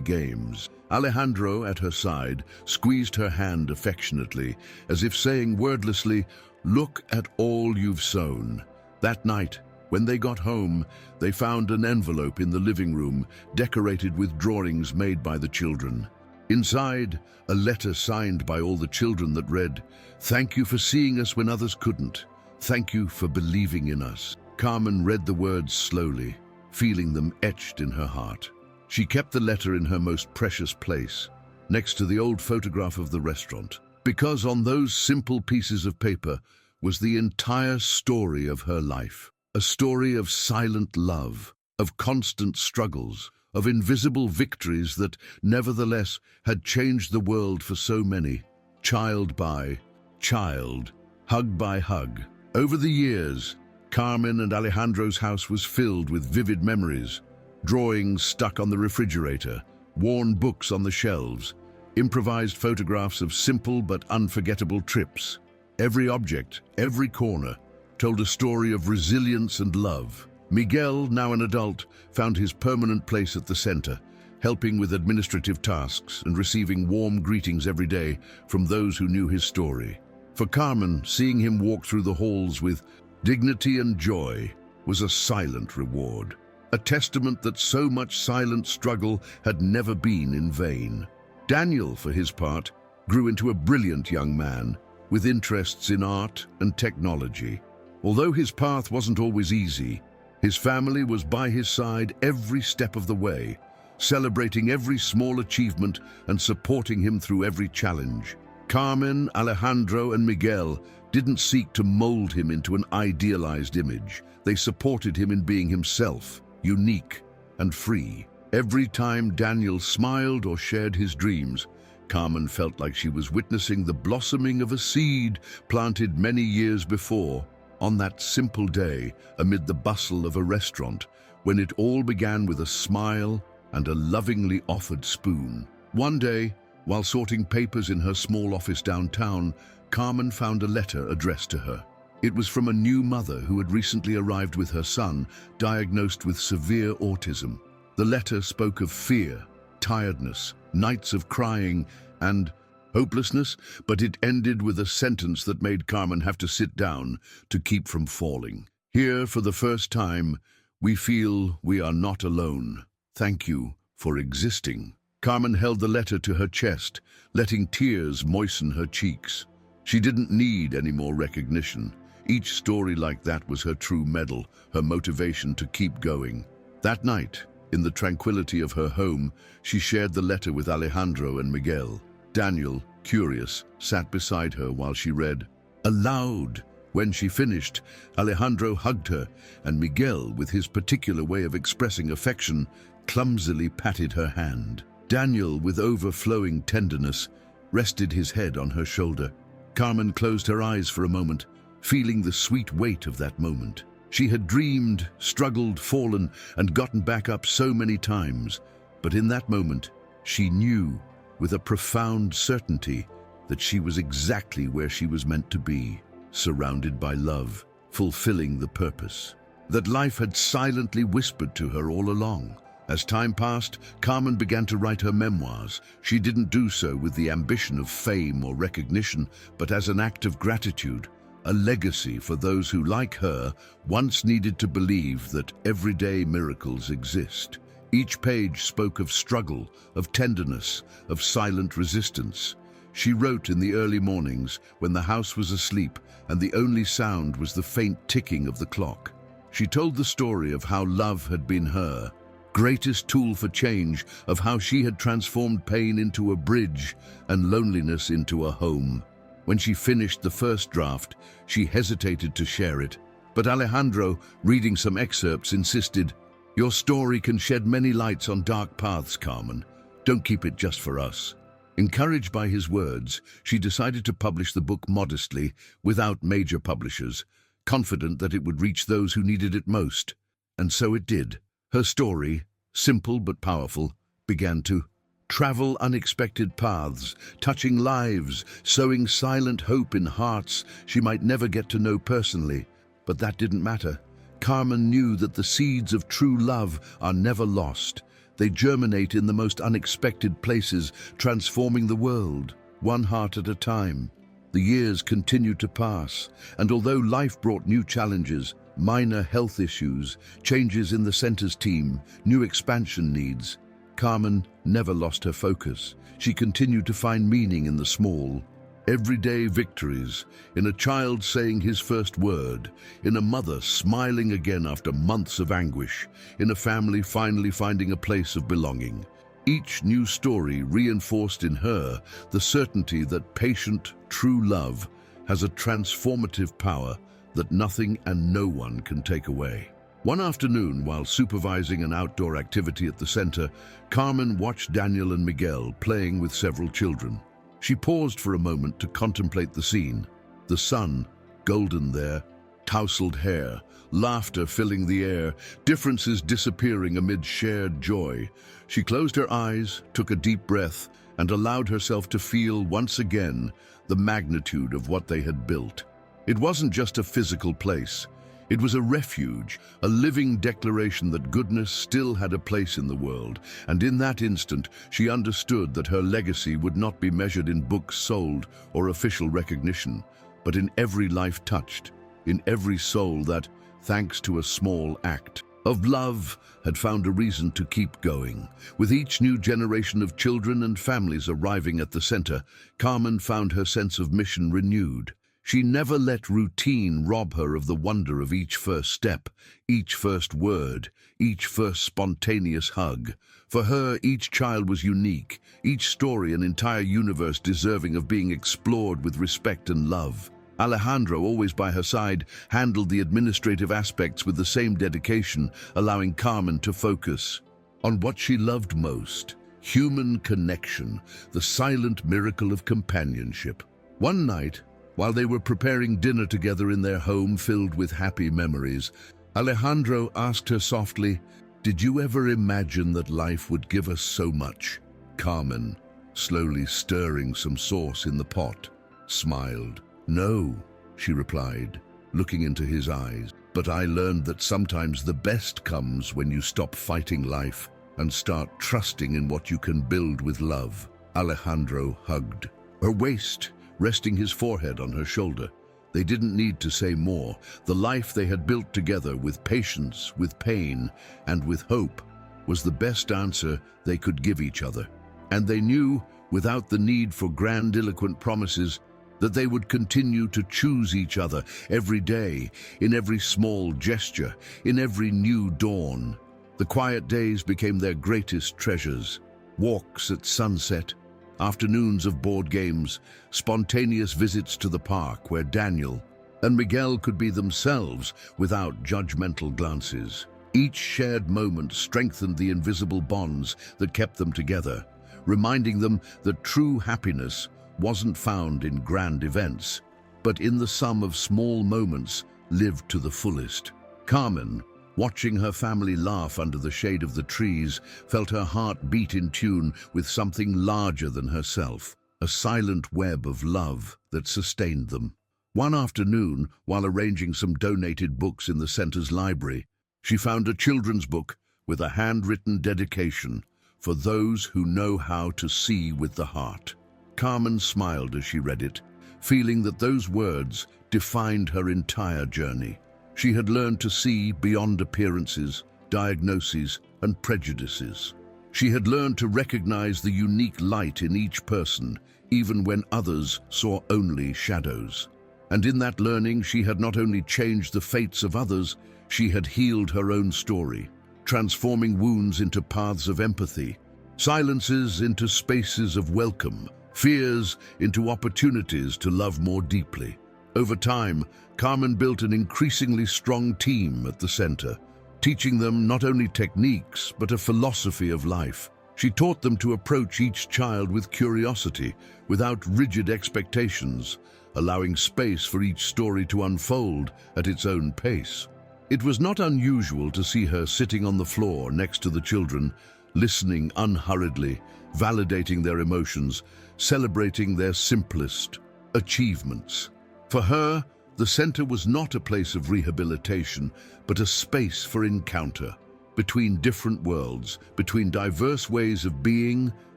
games. Alejandro, at her side, squeezed her hand affectionately, as if saying wordlessly, "Look at all you've sown." That night, when they got home, they found an envelope in the living room, decorated with drawings made by the children. Inside, a letter signed by all the children that read, "Thank you for seeing us when others couldn't. Thank you for believing in us." Carmen read the words slowly, feeling them etched in her heart. She kept the letter in her most precious place, next to the old photograph of the restaurant, because on those simple pieces of paper was the entire story of her life. A story of silent love, of constant struggles, of invisible victories that, nevertheless, had changed the world for so many, child by child, hug by hug. Over the years, Carmen and Alejandro's house was filled with vivid memories, drawings stuck on the refrigerator, worn books on the shelves, improvised photographs of simple but unforgettable trips. Every object, every corner, told a story of resilience and love. Miguel, now an adult, found his permanent place at the center, helping with administrative tasks and receiving warm greetings every day from those who knew his story. For Carmen, seeing him walk through the halls with dignity and joy was a silent reward, a testament that so much silent struggle had never been in vain. Daniel, for his part, grew into a brilliant young man with interests in art and technology. Although his path wasn't always easy, his family was by his side every step of the way, celebrating every small achievement and supporting him through every challenge. Carmen, Alejandro, and Miguel didn't seek to mold him into an idealized image. They supported him in being himself, unique and free. Every time Daniel smiled or shared his dreams, Carmen felt like she was witnessing the blossoming of a seed planted many years before. On that simple day, amid the bustle of a restaurant, when it all began with a smile and a lovingly offered spoon. One day, while sorting papers in her small office downtown, Carmen found a letter addressed to her. It was from a new mother who had recently arrived with her son, diagnosed with severe autism. The letter spoke of fear, tiredness, nights of crying, and hopelessness, but it ended with a sentence that made Carmen have to sit down to keep from falling. Here, for the first time, we feel we are not alone. Thank you for existing. Carmen held the letter to her chest, letting tears moisten her cheeks. She didn't need any more recognition. Each story like that was her true medal, her motivation to keep going. That night, in the tranquility of her home, she shared the letter with Alejandro and Miguel. Daniel, curious, sat beside her while she read aloud. When she finished, Alejandro hugged her, and Miguel, with his particular way of expressing affection, clumsily patted her hand. Daniel, with overflowing tenderness, rested his head on her shoulder. Carmen closed her eyes for a moment, feeling the sweet weight of that moment. She had dreamed, struggled, fallen, and gotten back up so many times, but in that moment, she knew, with a profound certainty, that she was exactly where she was meant to be, surrounded by love, fulfilling the purpose that life had silently whispered to her all along. As time passed, Carmen began to write her memoirs. She didn't do so with the ambition of fame or recognition, but as an act of gratitude, a legacy for those who, like her, once needed to believe that everyday miracles exist. Each page spoke of struggle, of tenderness, of silent resistance. She wrote in the early mornings when the house was asleep and the only sound was the faint ticking of the clock. She told the story of how love had been her greatest tool for change, of how she had transformed pain into a bridge and loneliness into a home. When she finished the first draft, she hesitated to share it. But Alejandro, reading some excerpts, insisted, "Your story can shed many lights on dark paths, Carmen. Don't keep it just for us." Encouraged by his words, she decided to publish the book modestly, without major publishers, confident that it would reach those who needed it most. And so it did. Her story, simple but powerful, began to travel unexpected paths, touching lives, sowing silent hope in hearts she might never get to know personally. But that didn't matter. Carmen knew that the seeds of true love are never lost. They germinate in the most unexpected places, transforming the world, one heart at a time. The years continued to pass, and although life brought new challenges, minor health issues, changes in the center's team, new expansion needs, Carmen never lost her focus. She continued to find meaning in the small, everyday victories, in a child saying his first word, in a mother smiling again after months of anguish, in a family finally finding a place of belonging. Each new story reinforced in her the certainty that patient, true love has a transformative power that nothing and no one can take away. One afternoon, while supervising an outdoor activity at the center, Carmen watched Daniel and Miguel playing with several children. She paused for a moment to contemplate the scene. The sun, golden there, tousled hair, laughter filling the air, differences disappearing amid shared joy. She closed her eyes, took a deep breath, and allowed herself to feel once again the magnitude of what they had built. It wasn't just a physical place. It was a refuge, a living declaration that goodness still had a place in the world, and in that instant she understood that her legacy would not be measured in books sold or official recognition, but in every life touched, in every soul that, thanks to a small act of love, had found a reason to keep going. With each new generation of children and families arriving at the center, Carmen found her sense of mission renewed. She never let routine rob her of the wonder of each first step, each first word, each first spontaneous hug. For her, each child was unique, each story an entire universe deserving of being explored with respect and love. Alejandro, always by her side, handled the administrative aspects with the same dedication, allowing Carmen to focus on what she loved most: human connection, the silent miracle of companionship. One night, while they were preparing dinner together in their home filled with happy memories, Alejandro asked her softly, "Did you ever imagine that life would give us so much?" Carmen, slowly stirring some sauce in the pot, smiled. "No," she replied, looking into his eyes, "but I learned that sometimes the best comes when you stop fighting life and start trusting in what you can build with love." Alejandro hugged her waist, resting his forehead on her shoulder. They didn't need to say more. The life they had built together, with patience, with pain, and with hope, was the best answer they could give each other. And they knew, without the need for grandiloquent promises, that they would continue to choose each other every day, in every small gesture, in every new dawn. The quiet days became their greatest treasures. Walks at sunset, afternoons of board games, spontaneous visits to the park where Daniel and Miguel could be themselves without judgmental glances. Each shared moment strengthened the invisible bonds that kept them together, reminding them that true happiness wasn't found in grand events, but in the sum of small moments lived to the fullest. Carmen, watching her family laugh under the shade of the trees, felt her heart beat in tune with something larger than herself, a silent web of love that sustained them. One afternoon, while arranging some donated books in the center's library, she found a children's book with a handwritten dedication for those who know how to see with the heart. Carmen smiled as she read it, feeling that those words defined her entire journey. She had learned to see beyond appearances, diagnoses, and prejudices. She had learned to recognize the unique light in each person, even when others saw only shadows. And in that learning, she had not only changed the fates of others, she had healed her own story, transforming wounds into paths of empathy, silences into spaces of welcome, fears into opportunities to love more deeply. Over time, Carmen built an increasingly strong team at the center, teaching them not only techniques, but a philosophy of life. She taught them to approach each child with curiosity, without rigid expectations, allowing space for each story to unfold at its own pace. It was not unusual to see her sitting on the floor next to the children, listening unhurriedly, validating their emotions, celebrating their simplest achievements. For her, the center was not a place of rehabilitation, but a space for encounter, between different worlds, between diverse ways of being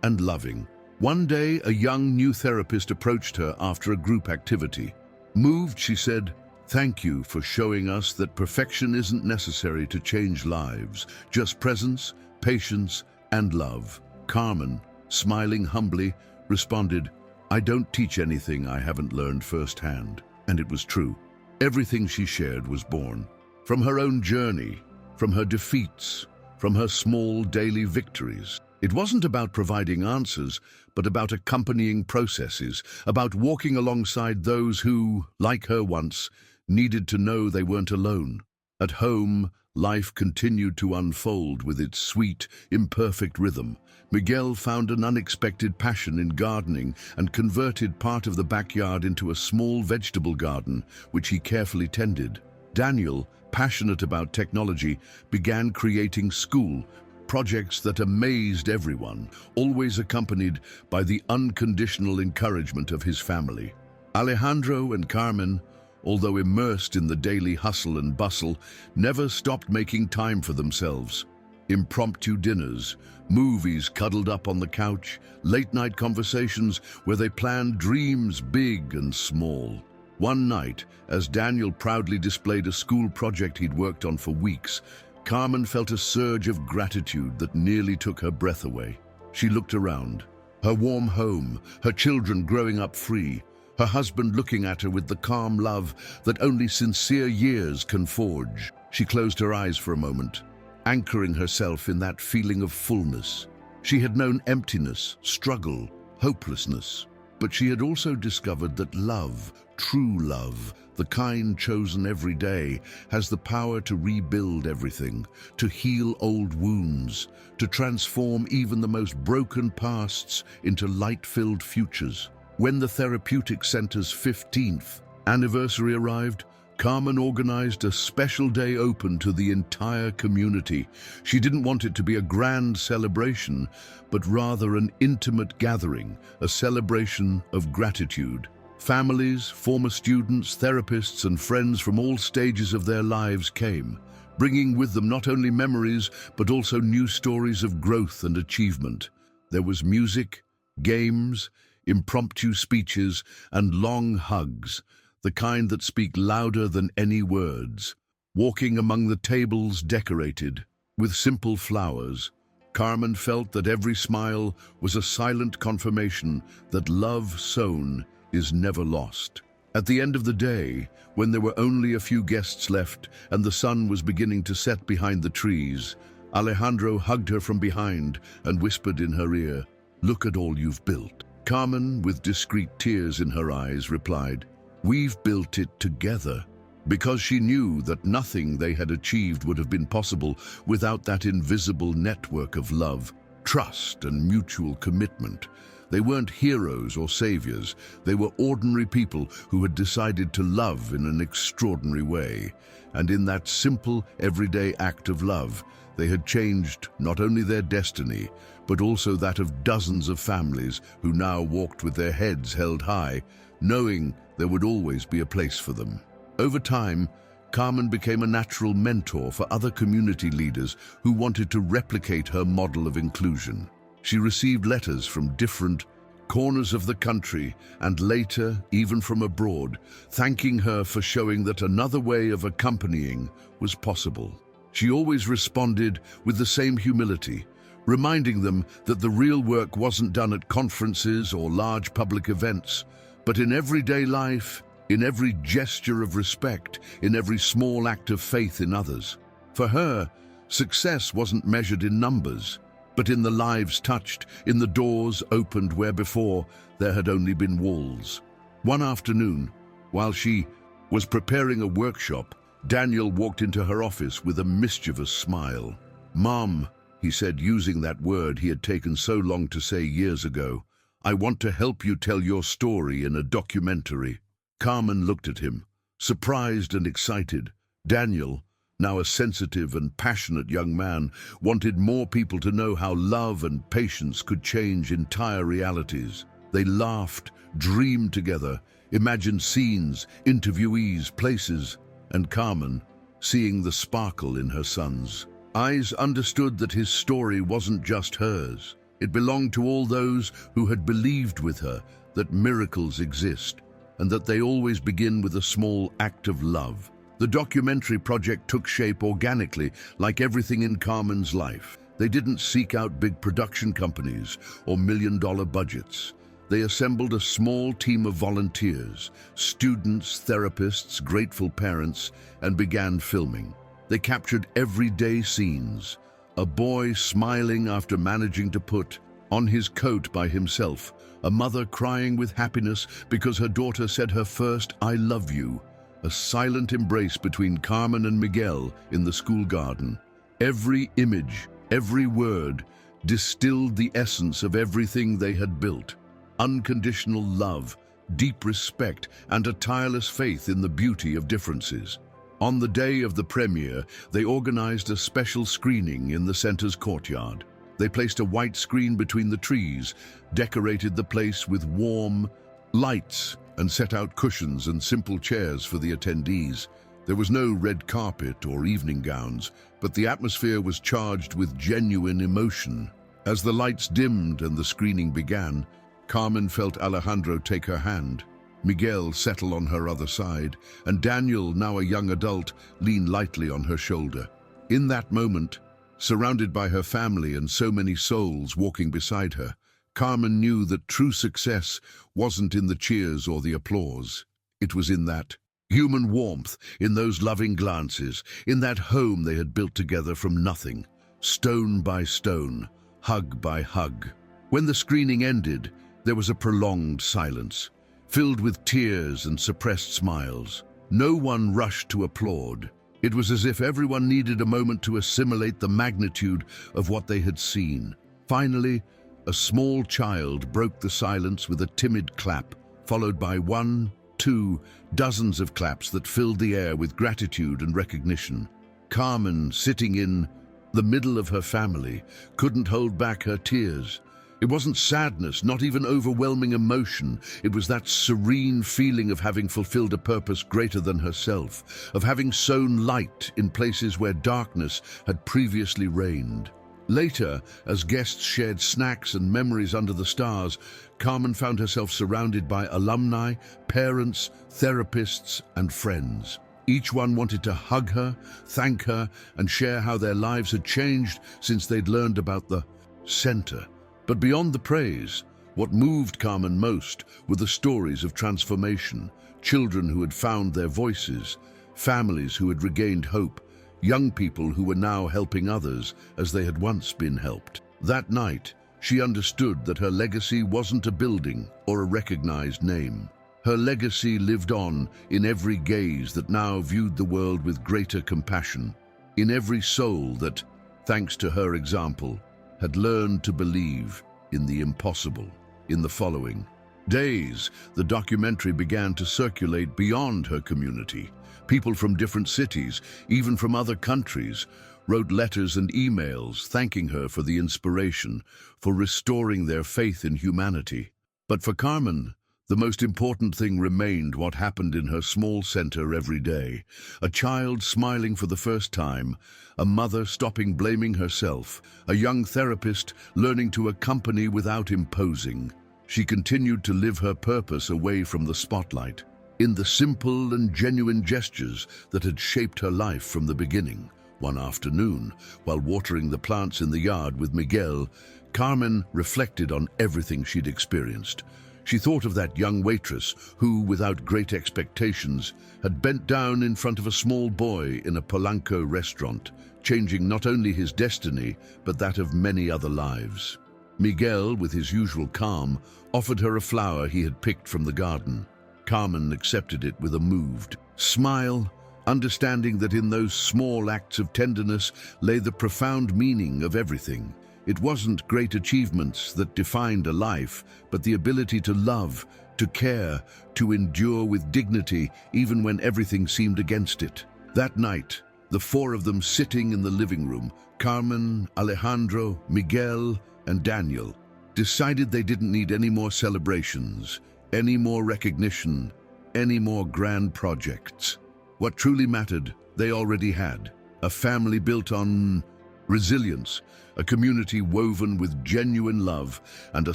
and loving. One day, a young new therapist approached her after a group activity. Moved, she said, "Thank you for showing us that perfection isn't necessary to change lives, just presence, patience, and love." Carmen, smiling humbly, responded, "I don't teach anything I haven't learned firsthand." And it was true. Everything she shared was born from her own journey, from her defeats, from her small daily victories. It wasn't about providing answers, but about accompanying processes, about walking alongside those who, like her once, needed to know they weren't alone. At home, life continued to unfold with its sweet, imperfect rhythm. Miguel found an unexpected passion in gardening and converted part of the backyard into a small vegetable garden, which he carefully tended. Daniel, passionate about technology, began creating school projects that amazed everyone, always accompanied by the unconditional encouragement of his family. Alejandro and Carmen, although immersed in the daily hustle and bustle, never stopped making time for themselves. Impromptu dinners, movies cuddled up on the couch, late-night conversations where they planned dreams big and small. One night, as Daniel proudly displayed a school project he'd worked on for weeks, Carmen felt a surge of gratitude that nearly took her breath away. She looked around. Her warm home, her children growing up free, her husband looking at her with the calm love that only sincere years can forge. She closed her eyes for a moment, anchoring herself in that feeling of fullness. She had known emptiness, struggle, hopelessness, but she had also discovered that love, true love, the kind chosen every day, has the power to rebuild everything, to heal old wounds, to transform even the most broken pasts into light-filled futures. When the therapeutic center's 15th anniversary arrived, Carmen organized a special day open to the entire community. She didn't want it to be a grand celebration, but rather an intimate gathering, a celebration of gratitude. Families, former students, therapists, and friends from all stages of their lives came, bringing with them not only memories, but also new stories of growth and achievement. There was music, games, impromptu speeches, and long hugs, the kind that speak louder than any words. Walking among the tables decorated with simple flowers, Carmen felt that every smile was a silent confirmation that love sown is never lost. At the end of the day, when there were only a few guests left and the sun was beginning to set behind the trees, Alejandro hugged her from behind and whispered in her ear, "Look at all you've built." Carmen, with discreet tears in her eyes, replied, "We've built it together," because she knew that nothing they had achieved would have been possible without that invisible network of love, trust, and mutual commitment. They weren't heroes or saviors. They were ordinary people who had decided to love in an extraordinary way. And in that simple, everyday act of love, they had changed not only their destiny, but also that of dozens of families who now walked with their heads held high, knowing there would always be a place for them. Over time, Carmen became a natural mentor for other community leaders who wanted to replicate her model of inclusion. She received letters from different corners of the country, and later, even from abroad, thanking her for showing that another way of accompanying was possible. She always responded with the same humility, reminding them that the real work wasn't done at conferences or large public events, but in everyday life, in every gesture of respect, in every small act of faith in others. For her, success wasn't measured in numbers, but in the lives touched, in the doors opened where before there had only been walls. One afternoon, while she was preparing a workshop, Daniel walked into her office with a mischievous smile. "Mom," he said, using that word he had taken so long to say years ago, "I want to help you tell your story in a documentary." Carmen looked at him, surprised and excited. Daniel, now a sensitive and passionate young man, wanted more people to know how love and patience could change entire realities. They laughed, dreamed together, imagined scenes, interviewees, places, and Carmen, seeing the sparkle in her son's eyes, understood that his story wasn't just hers. It belonged to all those who had believed with her that miracles exist and that they always begin with a small act of love. The documentary project took shape organically, like everything in Carmen's life. They didn't seek out big production companies or million-dollar budgets. They assembled a small team of volunteers, students, therapists, grateful parents, and began filming. They captured everyday scenes. A boy smiling after managing to put on his coat by himself, a mother crying with happiness because her daughter said her first "I love you," a silent embrace between Carmen and Miguel in the school garden. Every image, every word, distilled the essence of everything they had built. Unconditional love, deep respect, and a tireless faith in the beauty of differences. On the day of the premiere, they organized a special screening in the center's courtyard. They placed a white screen between the trees, decorated the place with warm lights, and set out cushions and simple chairs for the attendees. There was no red carpet or evening gowns, but the atmosphere was charged with genuine emotion. As the lights dimmed and the screening began, Carmen felt Alejandro take her hand, Miguel settle on her other side, and Daniel, now a young adult, lean lightly on her shoulder. In that moment, surrounded by her family and so many souls walking beside her, Carmen knew that true success wasn't in the cheers or the applause. It was in that human warmth, in those loving glances, in that home they had built together from nothing, stone by stone, hug by hug. When the screening ended, there was a prolonged silence, filled with tears and suppressed smiles. No one rushed to applaud. It was as if everyone needed a moment to assimilate the magnitude of what they had seen. Finally, a small child broke the silence with a timid clap, followed by 1, 2, dozens of claps that filled the air with gratitude and recognition. Carmen, sitting in the middle of her family, couldn't hold back her tears. It wasn't sadness, not even overwhelming emotion. It was that serene feeling of having fulfilled a purpose greater than herself, of having sown light in places where darkness had previously reigned. Later, as guests shared snacks and memories under the stars, Carmen found herself surrounded by alumni, parents, therapists, and friends. Each one wanted to hug her, thank her, and share how their lives had changed since they'd learned about the center. But beyond the praise, what moved Carmen most were the stories of transformation, children who had found their voices, families who had regained hope, young people who were now helping others as they had once been helped. That night, she understood that her legacy wasn't a building or a recognized name. Her legacy lived on in every gaze that now viewed the world with greater compassion, in every soul that, thanks to her example, had learned to believe in the impossible. In the following days, the documentary began to circulate beyond her community. People from different cities, even from other countries, wrote letters and emails thanking her for the inspiration, for restoring their faith in humanity. But for Carmen, the most important thing remained what happened in her small center every day. A child smiling for the first time, a mother stopping blaming herself, a young therapist learning to accompany without imposing. She continued to live her purpose away from the spotlight, in the simple and genuine gestures that had shaped her life from the beginning. One afternoon, while watering the plants in the yard with Miguel, Carmen reflected on everything she'd experienced. She thought of that young waitress who, without great expectations, had bent down in front of a small boy in a Polanco restaurant, changing not only his destiny, but that of many other lives. Miguel, with his usual calm, offered her a flower he had picked from the garden. Carmen accepted it with a moved smile, understanding that in those small acts of tenderness lay the profound meaning of everything. It wasn't great achievements that defined a life, but the ability to love, to care, to endure with dignity, even when everything seemed against it. That night, the four of them sitting in the living room, Carmen, Alejandro, Miguel, and Daniel, decided they didn't need any more celebrations, any more recognition, any more grand projects. What truly mattered, they already had. A family built on resilience, a community woven with genuine love, and a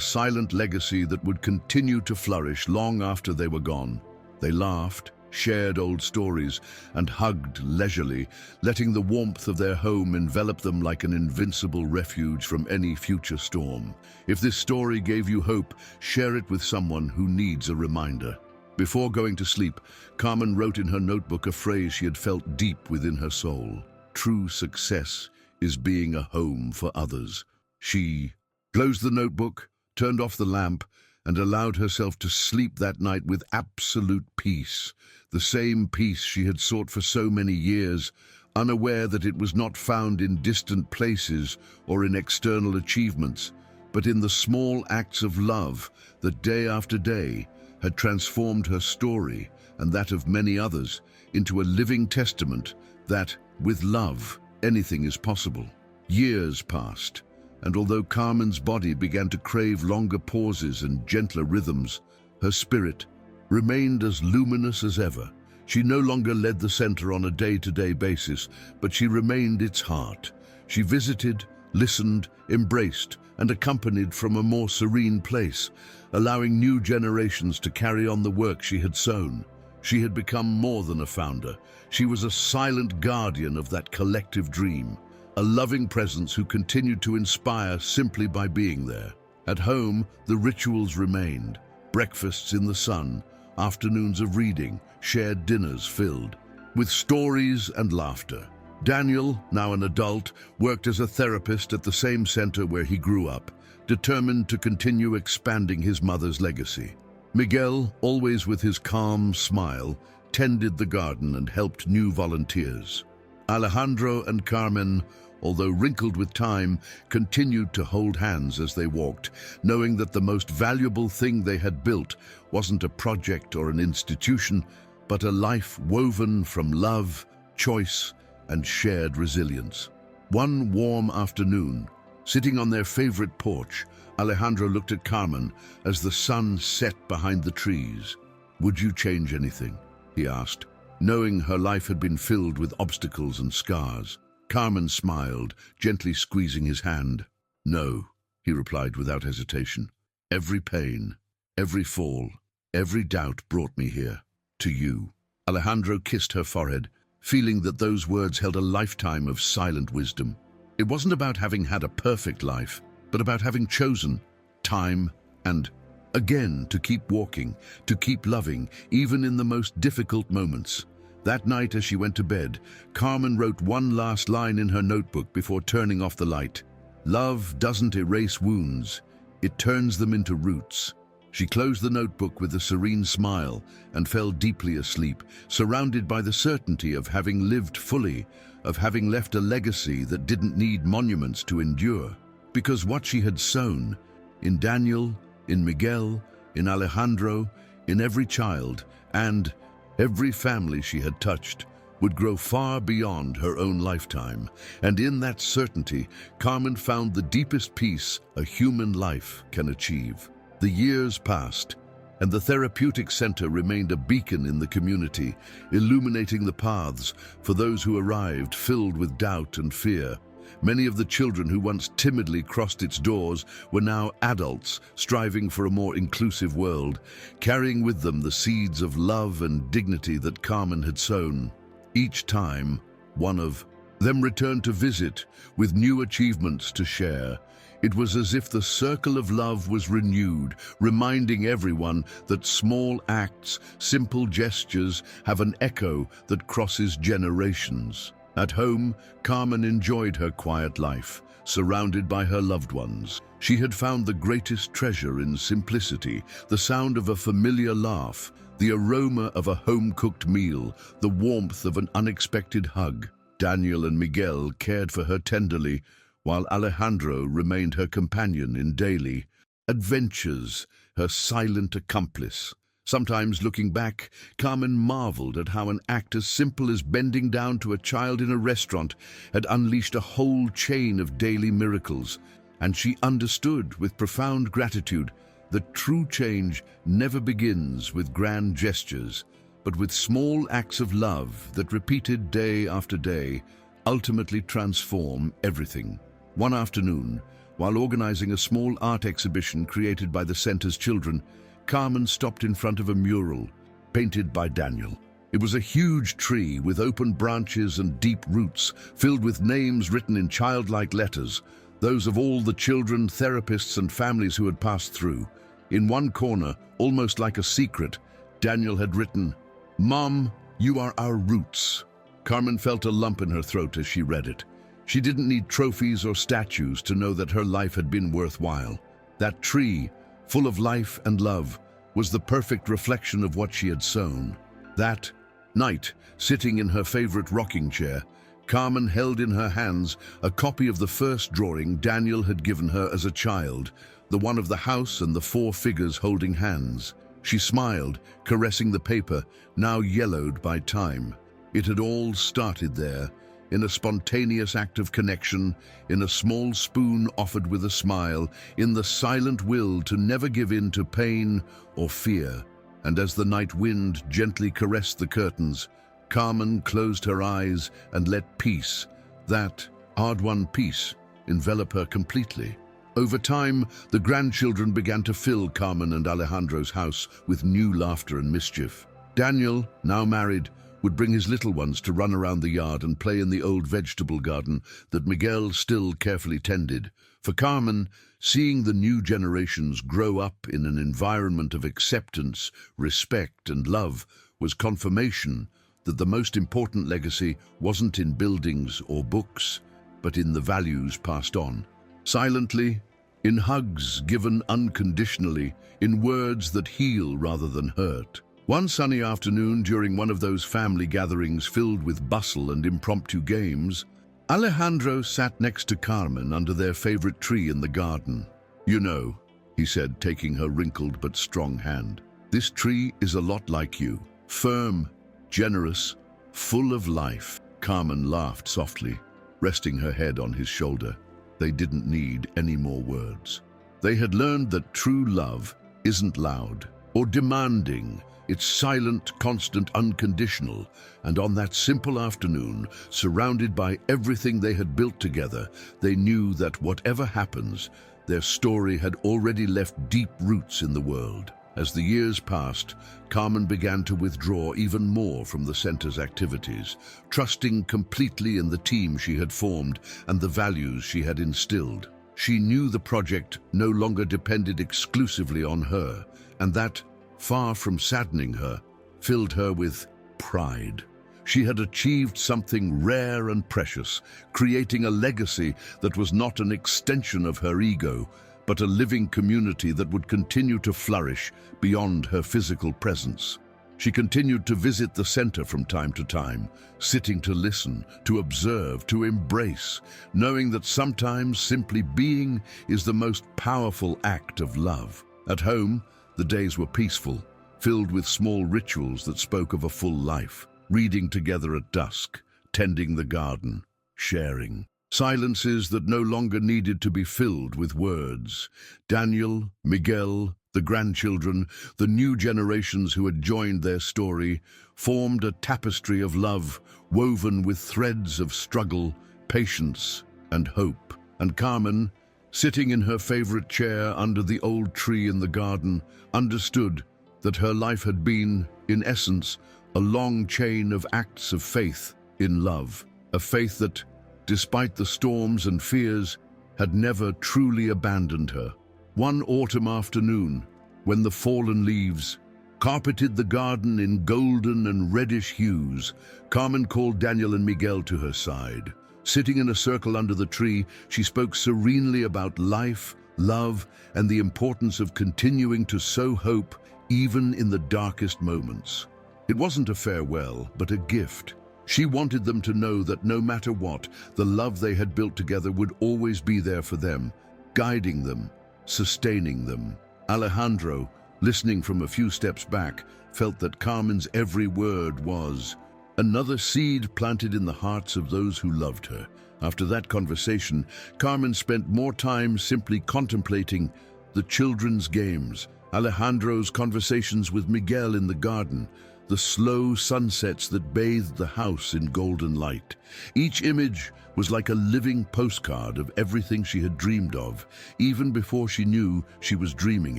silent legacy that would continue to flourish long after they were gone. They laughed, shared old stories, and hugged leisurely, letting the warmth of their home envelop them like an invincible refuge from any future storm. If this story gave you hope, share it with someone who needs a reminder. Before going to sleep, Carmen wrote in her notebook a phrase she had felt deep within her soul. True success is being a home for others. She closed the notebook, turned off the lamp, and allowed herself to sleep that night with absolute peace, the same peace she had sought for so many years, unaware that it was not found in distant places or in external achievements, but in the small acts of love that day after day had transformed her story and that of many others into a living testament that, with love, anything is possible. Years passed, and although Carmen's body began to crave longer pauses and gentler rhythms, her spirit remained as luminous as ever. She no longer led the center on a day-to-day basis, but she remained its heart. She visited, listened, embraced, and accompanied from a more serene place, allowing new generations to carry on the work she had sown. She had become more than a founder. She was a silent guardian of that collective dream, a loving presence who continued to inspire simply by being there. At home, the rituals remained. Breakfasts in the sun, afternoons of reading, shared dinners filled with stories and laughter. Daniel, now an adult, worked as a therapist at the same center where he grew up, determined to continue expanding his mother's legacy. Miguel, always with his calm smile, tended the garden and helped new volunteers. Alejandro and Carmen, although wrinkled with time, continued to hold hands as they walked, knowing that the most valuable thing they had built wasn't a project or an institution, but a life woven from love, choice, and shared resilience. One warm afternoon, sitting on their favorite porch, Alejandro looked at Carmen as the sun set behind the trees. "Would you change anything?" he asked, knowing her life had been filled with obstacles and scars. Carmen smiled, gently squeezing his hand. "No," he replied without hesitation. "Every pain, every fall, every doubt brought me here, to you." Alejandro kissed her forehead, feeling that those words held a lifetime of silent wisdom. It wasn't about having had a perfect life, but about having chosen time and again to keep walking, to keep loving, even in the most difficult moments. That night as she went to bed, Carmen wrote one last line in her notebook before turning off the light. "Love doesn't erase wounds, it turns them into roots." She closed the notebook with a serene smile and fell deeply asleep, surrounded by the certainty of having lived fully, of having left a legacy that didn't need monuments to endure. Because what she had sown, in Daniel, in Miguel, in Alejandro, in every child, and every family she had touched, would grow far beyond her own lifetime. And in that certainty, Carmen found the deepest peace a human life can achieve. The years passed, and the therapeutic center remained a beacon in the community, illuminating the paths for those who arrived filled with doubt and fear. Many of the children who once timidly crossed its doors were now adults, striving for a more inclusive world, carrying with them the seeds of love and dignity that Carmen had sown. Each time, one of them returned to visit with new achievements to share. It was as if the circle of love was renewed, reminding everyone that small acts, simple gestures, have an echo that crosses generations. At home, Carmen enjoyed her quiet life, surrounded by her loved ones. She had found the greatest treasure in simplicity, the sound of a familiar laugh, the aroma of a home-cooked meal, the warmth of an unexpected hug. Daniel and Miguel cared for her tenderly, while Alejandro remained her companion in daily adventures, her silent accomplice. Sometimes, looking back, Carmen marveled at how an act as simple as bending down to a child in a restaurant had unleashed a whole chain of daily miracles, and she understood with profound gratitude that true change never begins with grand gestures, but with small acts of love that, repeated day after day, ultimately transform everything. One afternoon, while organizing a small art exhibition created by the center's children, Carmen stopped in front of a mural painted by Daniel. It was a huge tree with open branches and deep roots, filled with names written in childlike letters, those of all the children, therapists, and families who had passed through. In one corner, almost like a secret, Daniel had written, "Mom, you are our roots." Carmen felt a lump in her throat as she read it. She didn't need trophies or statues to know that her life had been worthwhile. That tree, full of life and love, was the perfect reflection of what she had sown. That night, sitting in her favorite rocking chair, Carmen held in her hands a copy of the first drawing Daniel had given her as a child, the one of the house and the four figures holding hands. She smiled, caressing the paper, now yellowed by time. It had all started there, in a spontaneous act of connection, in a small spoon offered with a smile, in the silent will to never give in to pain or fear. And as the night wind gently caressed the curtains, Carmen closed her eyes and let peace, that hard-won peace, envelop her completely. Over time, the grandchildren began to fill Carmen and Alejandro's house with new laughter and mischief. Daniel, now married, would bring his little ones to run around the yard and play in the old vegetable garden that Miguel still carefully tended. For Carmen, seeing the new generations grow up in an environment of acceptance, respect, and love was confirmation that the most important legacy wasn't in buildings or books, but in the values passed on. Silently, in hugs given unconditionally, in words that heal rather than hurt. One sunny afternoon during one of those family gatherings filled with bustle and impromptu games, Alejandro sat next to Carmen under their favorite tree in the garden. "You know," he said, taking her wrinkled but strong hand, "this tree is a lot like you. Firm, generous, full of life." Carmen laughed softly, resting her head on his shoulder. They didn't need any more words. They had learned that true love isn't loud or demanding. It's silent, constant, unconditional. And on that simple afternoon, surrounded by everything they had built together, they knew that whatever happens, their story had already left deep roots in the world. As the years passed, Carmen began to withdraw even more from the center's activities, trusting completely in the team she had formed and the values she had instilled. She knew the project no longer depended exclusively on her, and that, far from saddening her, filled her with pride. She had achieved something rare and precious, creating a legacy that was not an extension of her ego, but a living community that would continue to flourish beyond her physical presence. She continued to visit the center from time to time, sitting to listen, to observe, to embrace, knowing that sometimes simply being is the most powerful act of love. At home, the days were peaceful, filled with small rituals that spoke of a full life, reading together at dusk, tending the garden, sharing. Silences that no longer needed to be filled with words. Daniel, Miguel, the grandchildren, the new generations who had joined their story, formed a tapestry of love woven with threads of struggle, patience, and hope. And Carmen, sitting in her favorite chair under the old tree in the garden, understood that her life had been, in essence, a long chain of acts of faith in love, a faith that, despite the storms and fears, had never truly abandoned her. One autumn afternoon, when the fallen leaves carpeted the garden in golden and reddish hues, Carmen called Daniel and Miguel to her side. Sitting in a circle under the tree, she spoke serenely about life, love, and the importance of continuing to sow hope even in the darkest moments. It wasn't a farewell, but a gift. She wanted them to know that no matter what, the love they had built together would always be there for them, guiding them, sustaining them. Alejandro, listening from a few steps back, felt that Carmen's every word was another seed planted in the hearts of those who loved her. After that conversation, Carmen spent more time simply contemplating the children's games, Alejandro's conversations with Miguel in the garden, the slow sunsets that bathed the house in golden light. Each image was like a living postcard of everything she had dreamed of, even before she knew she was dreaming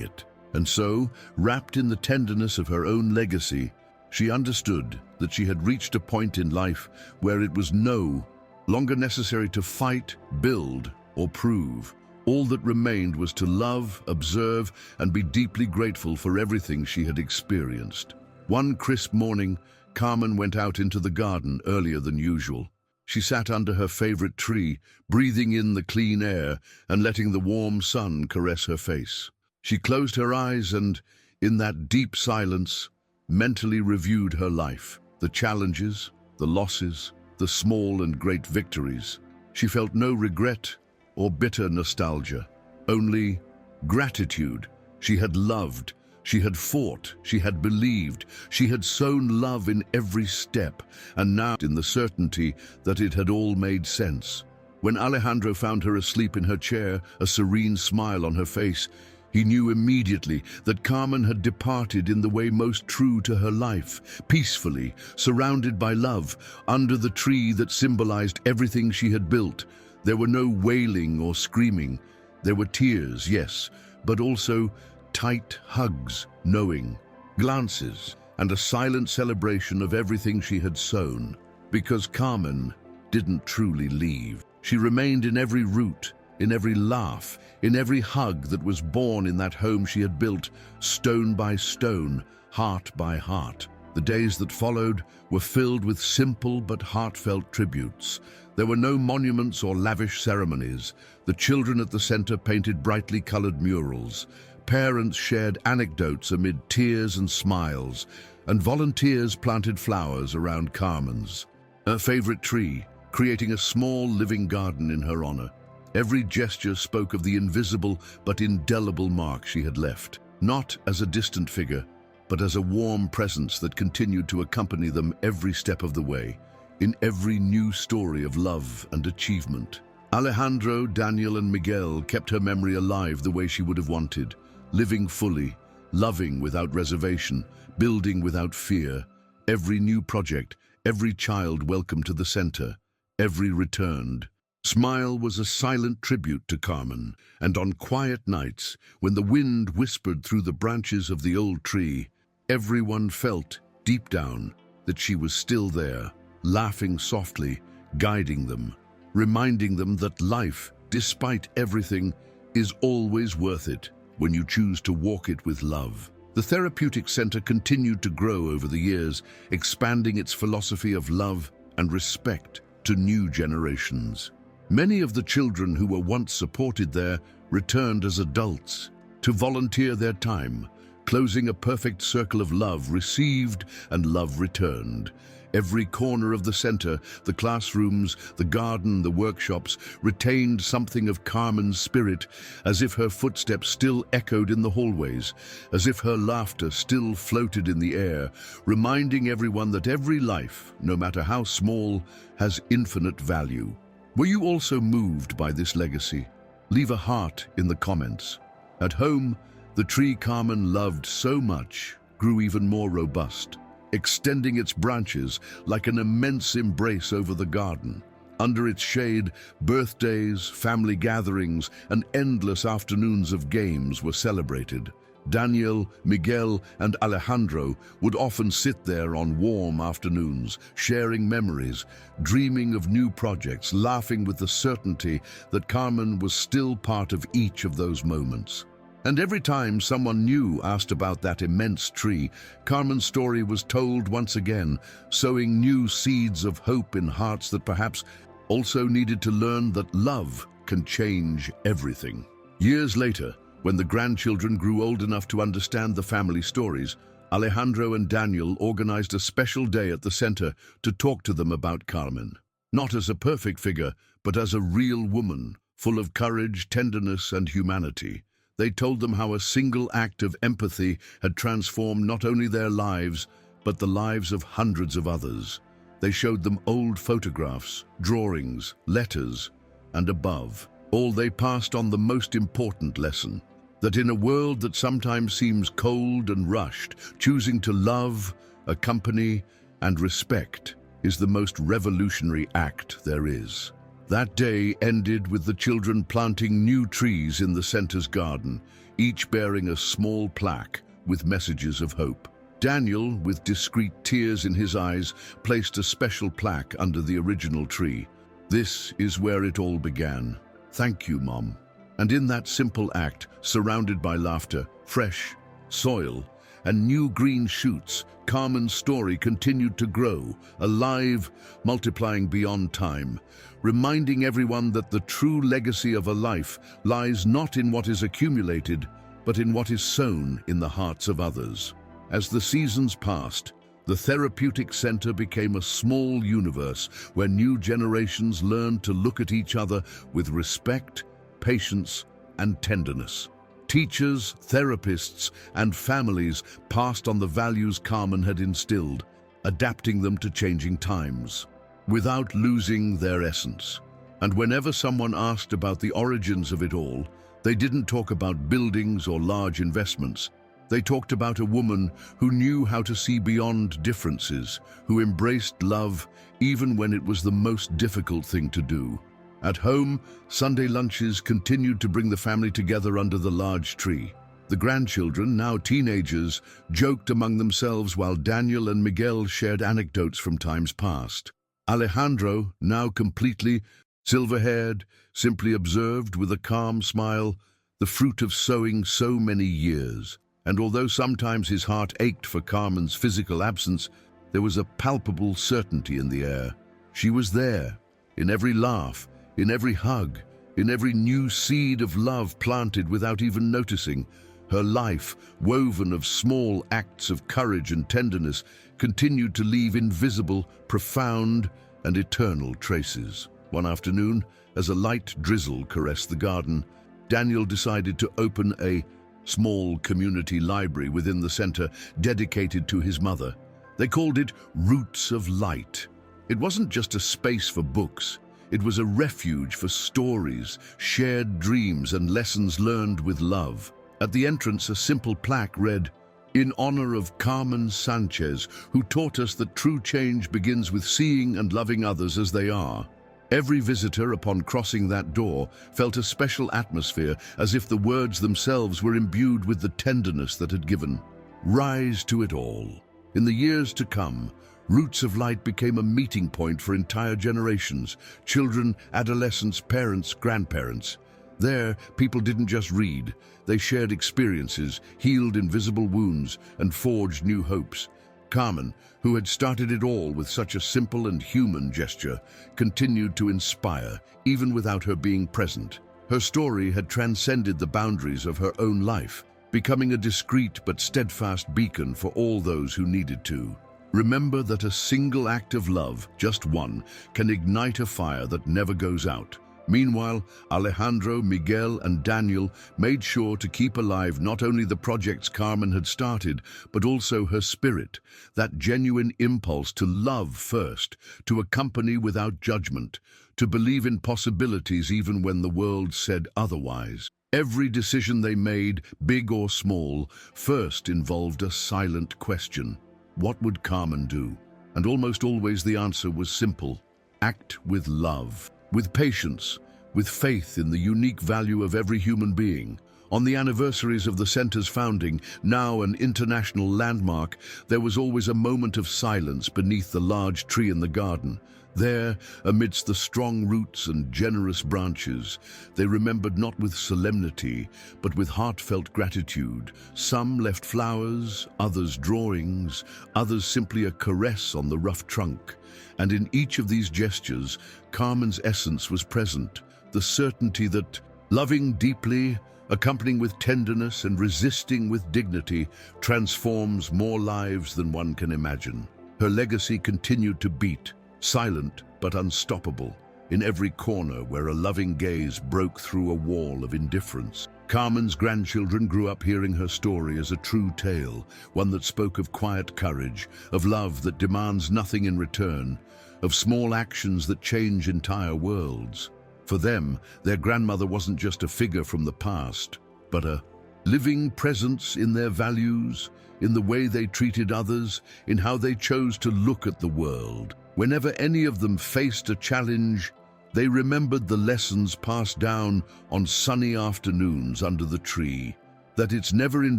it. And so, wrapped in the tenderness of her own legacy, she understood that she had reached a point in life where it was no longer necessary to fight, build, or prove. All that remained was to love, observe, and be deeply grateful for everything she had experienced. One crisp morning, Carmen went out into the garden earlier than usual. She sat under her favorite tree, breathing in the clean air and letting the warm sun caress her face. She closed her eyes and, in that deep silence, mentally reviewed her life, the challenges, the losses, the small and great victories. She felt no regret or bitter nostalgia, only gratitude. She had loved, she had fought, she had believed, she had sown love in every step, and now in the certainty that it had all made sense. When Alejandro found her asleep in her chair, a serene smile on her face, he knew immediately that Carmen had departed in the way most true to her life, peacefully, surrounded by love, under the tree that symbolized everything she had built. There were no wailing or screaming. There were tears, yes, but also tight hugs, knowing, glances, and a silent celebration of everything she had sown. Because Carmen didn't truly leave. She remained in every root, in every laugh, in every hug that was born in that home she had built, stone by stone, heart by heart. The days that followed were filled with simple but heartfelt tributes. There were no monuments or lavish ceremonies. The children at the center painted brightly colored murals. Parents shared anecdotes amid tears and smiles, and volunteers planted flowers around Carmen's, her favorite tree, creating a small living garden in her honor. Every gesture spoke of the invisible but indelible mark she had left, not as a distant figure, but as a warm presence that continued to accompany them every step of the way, in every new story of love and achievement. Alejandro, Daniel, and Miguel kept her memory alive the way she would have wanted, living fully, loving without reservation, building without fear. Every new project, every child welcomed to the center, every returned smile was a silent tribute to Carmen, and on quiet nights, when the wind whispered through the branches of the old tree, everyone felt, deep down, that she was still there, laughing softly, guiding them, reminding them that life, despite everything, is always worth it when you choose to walk it with love. The therapeutic center continued to grow over the years, expanding its philosophy of love and respect to new generations. Many of the children who were once supported there returned as adults to volunteer their time, closing a perfect circle of love received and love returned. Every corner of the center, the classrooms, the garden, the workshops, retained something of Carmen's spirit, as if her footsteps still echoed in the hallways, as if her laughter still floated in the air, reminding everyone that every life, no matter how small, has infinite value. Were you also moved by this legacy? Leave a heart in the comments. At home, the tree Carmen loved so much grew even more robust, extending its branches like an immense embrace over the garden. Under its shade, birthdays, family gatherings, and endless afternoons of games were celebrated. Daniel, Miguel, and Alejandro would often sit there on warm afternoons, sharing memories, dreaming of new projects, laughing with the certainty that Carmen was still part of each of those moments. And every time someone new asked about that immense tree, Carmen's story was told once again, sowing new seeds of hope in hearts that perhaps also needed to learn that love can change everything. Years later, when the grandchildren grew old enough to understand the family stories, Alejandro and Daniel organized a special day at the center to talk to them about Carmen. Not as a perfect figure, but as a real woman, full of courage, tenderness, and humanity. They told them how a single act of empathy had transformed not only their lives, but the lives of hundreds of others. They showed them old photographs, drawings, letters, and above all, they passed on the most important lesson, that in a world that sometimes seems cold and rushed, choosing to love, accompany, and respect is the most revolutionary act there is. That day ended with the children planting new trees in the center's garden, each bearing a small plaque with messages of hope. Daniel, with discreet tears in his eyes, placed a special plaque under the original tree. "This is where it all began. Thank you, Mom." And in that simple act, surrounded by laughter, fresh soil, and new green shoots, Carmen's story continued to grow, alive, multiplying beyond time, reminding everyone that the true legacy of a life lies not in what is accumulated, but in what is sown in the hearts of others. As the seasons passed, the therapeutic center became a small universe where new generations learned to look at each other with respect, patience, and tenderness. Teachers, therapists, and families passed on the values Carmen had instilled, adapting them to changing times, without losing their essence. And whenever someone asked about the origins of it all, they didn't talk about buildings or large investments. They talked about a woman who knew how to see beyond differences, who embraced love even when it was the most difficult thing to do. At home, Sunday lunches continued to bring the family together under the large tree. The grandchildren, now teenagers, joked among themselves while Daniel and Miguel shared anecdotes from times past. Alejandro, now completely silver-haired, simply observed with a calm smile the fruit of sowing so many years. And although sometimes his heart ached for Carmen's physical absence, there was a palpable certainty in the air. She was there, in every laugh, in every hug, in every new seed of love planted without even noticing. Her life, woven of small acts of courage and tenderness, continued to leave invisible, profound, and eternal traces. One afternoon, as a light drizzle caressed the garden, Daniel decided to open a small community library within the center dedicated to his mother. They called it Roots of Light. It wasn't just a space for books. It was a refuge for stories, shared dreams, and lessons learned with love. At the entrance, a simple plaque read, "In honor of Carmen Sanchez, who taught us that true change begins with seeing and loving others as they are." Every visitor, upon crossing that door, felt a special atmosphere, as if the words themselves were imbued with the tenderness that had given rise to it all. In the years to come, Roots of Light became a meeting point for entire generations: children, adolescents, parents, grandparents. There, people didn't just read. They shared experiences, healed invisible wounds, and forged new hopes. Carmen, who had started it all with such a simple and human gesture, continued to inspire, even without her being present. Her story had transcended the boundaries of her own life, becoming a discreet but steadfast beacon for all those who needed to. Remember that a single act of love, just one, can ignite a fire that never goes out. Meanwhile, Alejandro, Miguel, and Daniel made sure to keep alive not only the projects Carmen had started, but also her spirit, that genuine impulse to love first, to accompany without judgment, to believe in possibilities even when the world said otherwise. Every decision they made, big or small, first involved a silent question. What would Carmen do? And almost always the answer was simple: act with love. With patience, with faith in the unique value of every human being. On the anniversaries of the center's founding, now an international landmark, there was always a moment of silence beneath the large tree in the garden. There, amidst the strong roots and generous branches, they remembered not with solemnity, but with heartfelt gratitude. Some left flowers, others drawings, others simply a caress on the rough trunk. And in each of these gestures, Carmen's essence was present, the certainty that loving deeply, accompanying with tenderness, and resisting with dignity transforms more lives than one can imagine. Her legacy continued to beat, silent but unstoppable, in every corner where a loving gaze broke through a wall of indifference. Carmen's grandchildren grew up hearing her story as a true tale, one that spoke of quiet courage, of love that demands nothing in return, of small actions that change entire worlds. For them, their grandmother wasn't just a figure from the past, but a living presence in their values, in the way they treated others, in how they chose to look at the world. Whenever any of them faced a challenge, they remembered the lessons passed down on sunny afternoons under the tree, that it's never in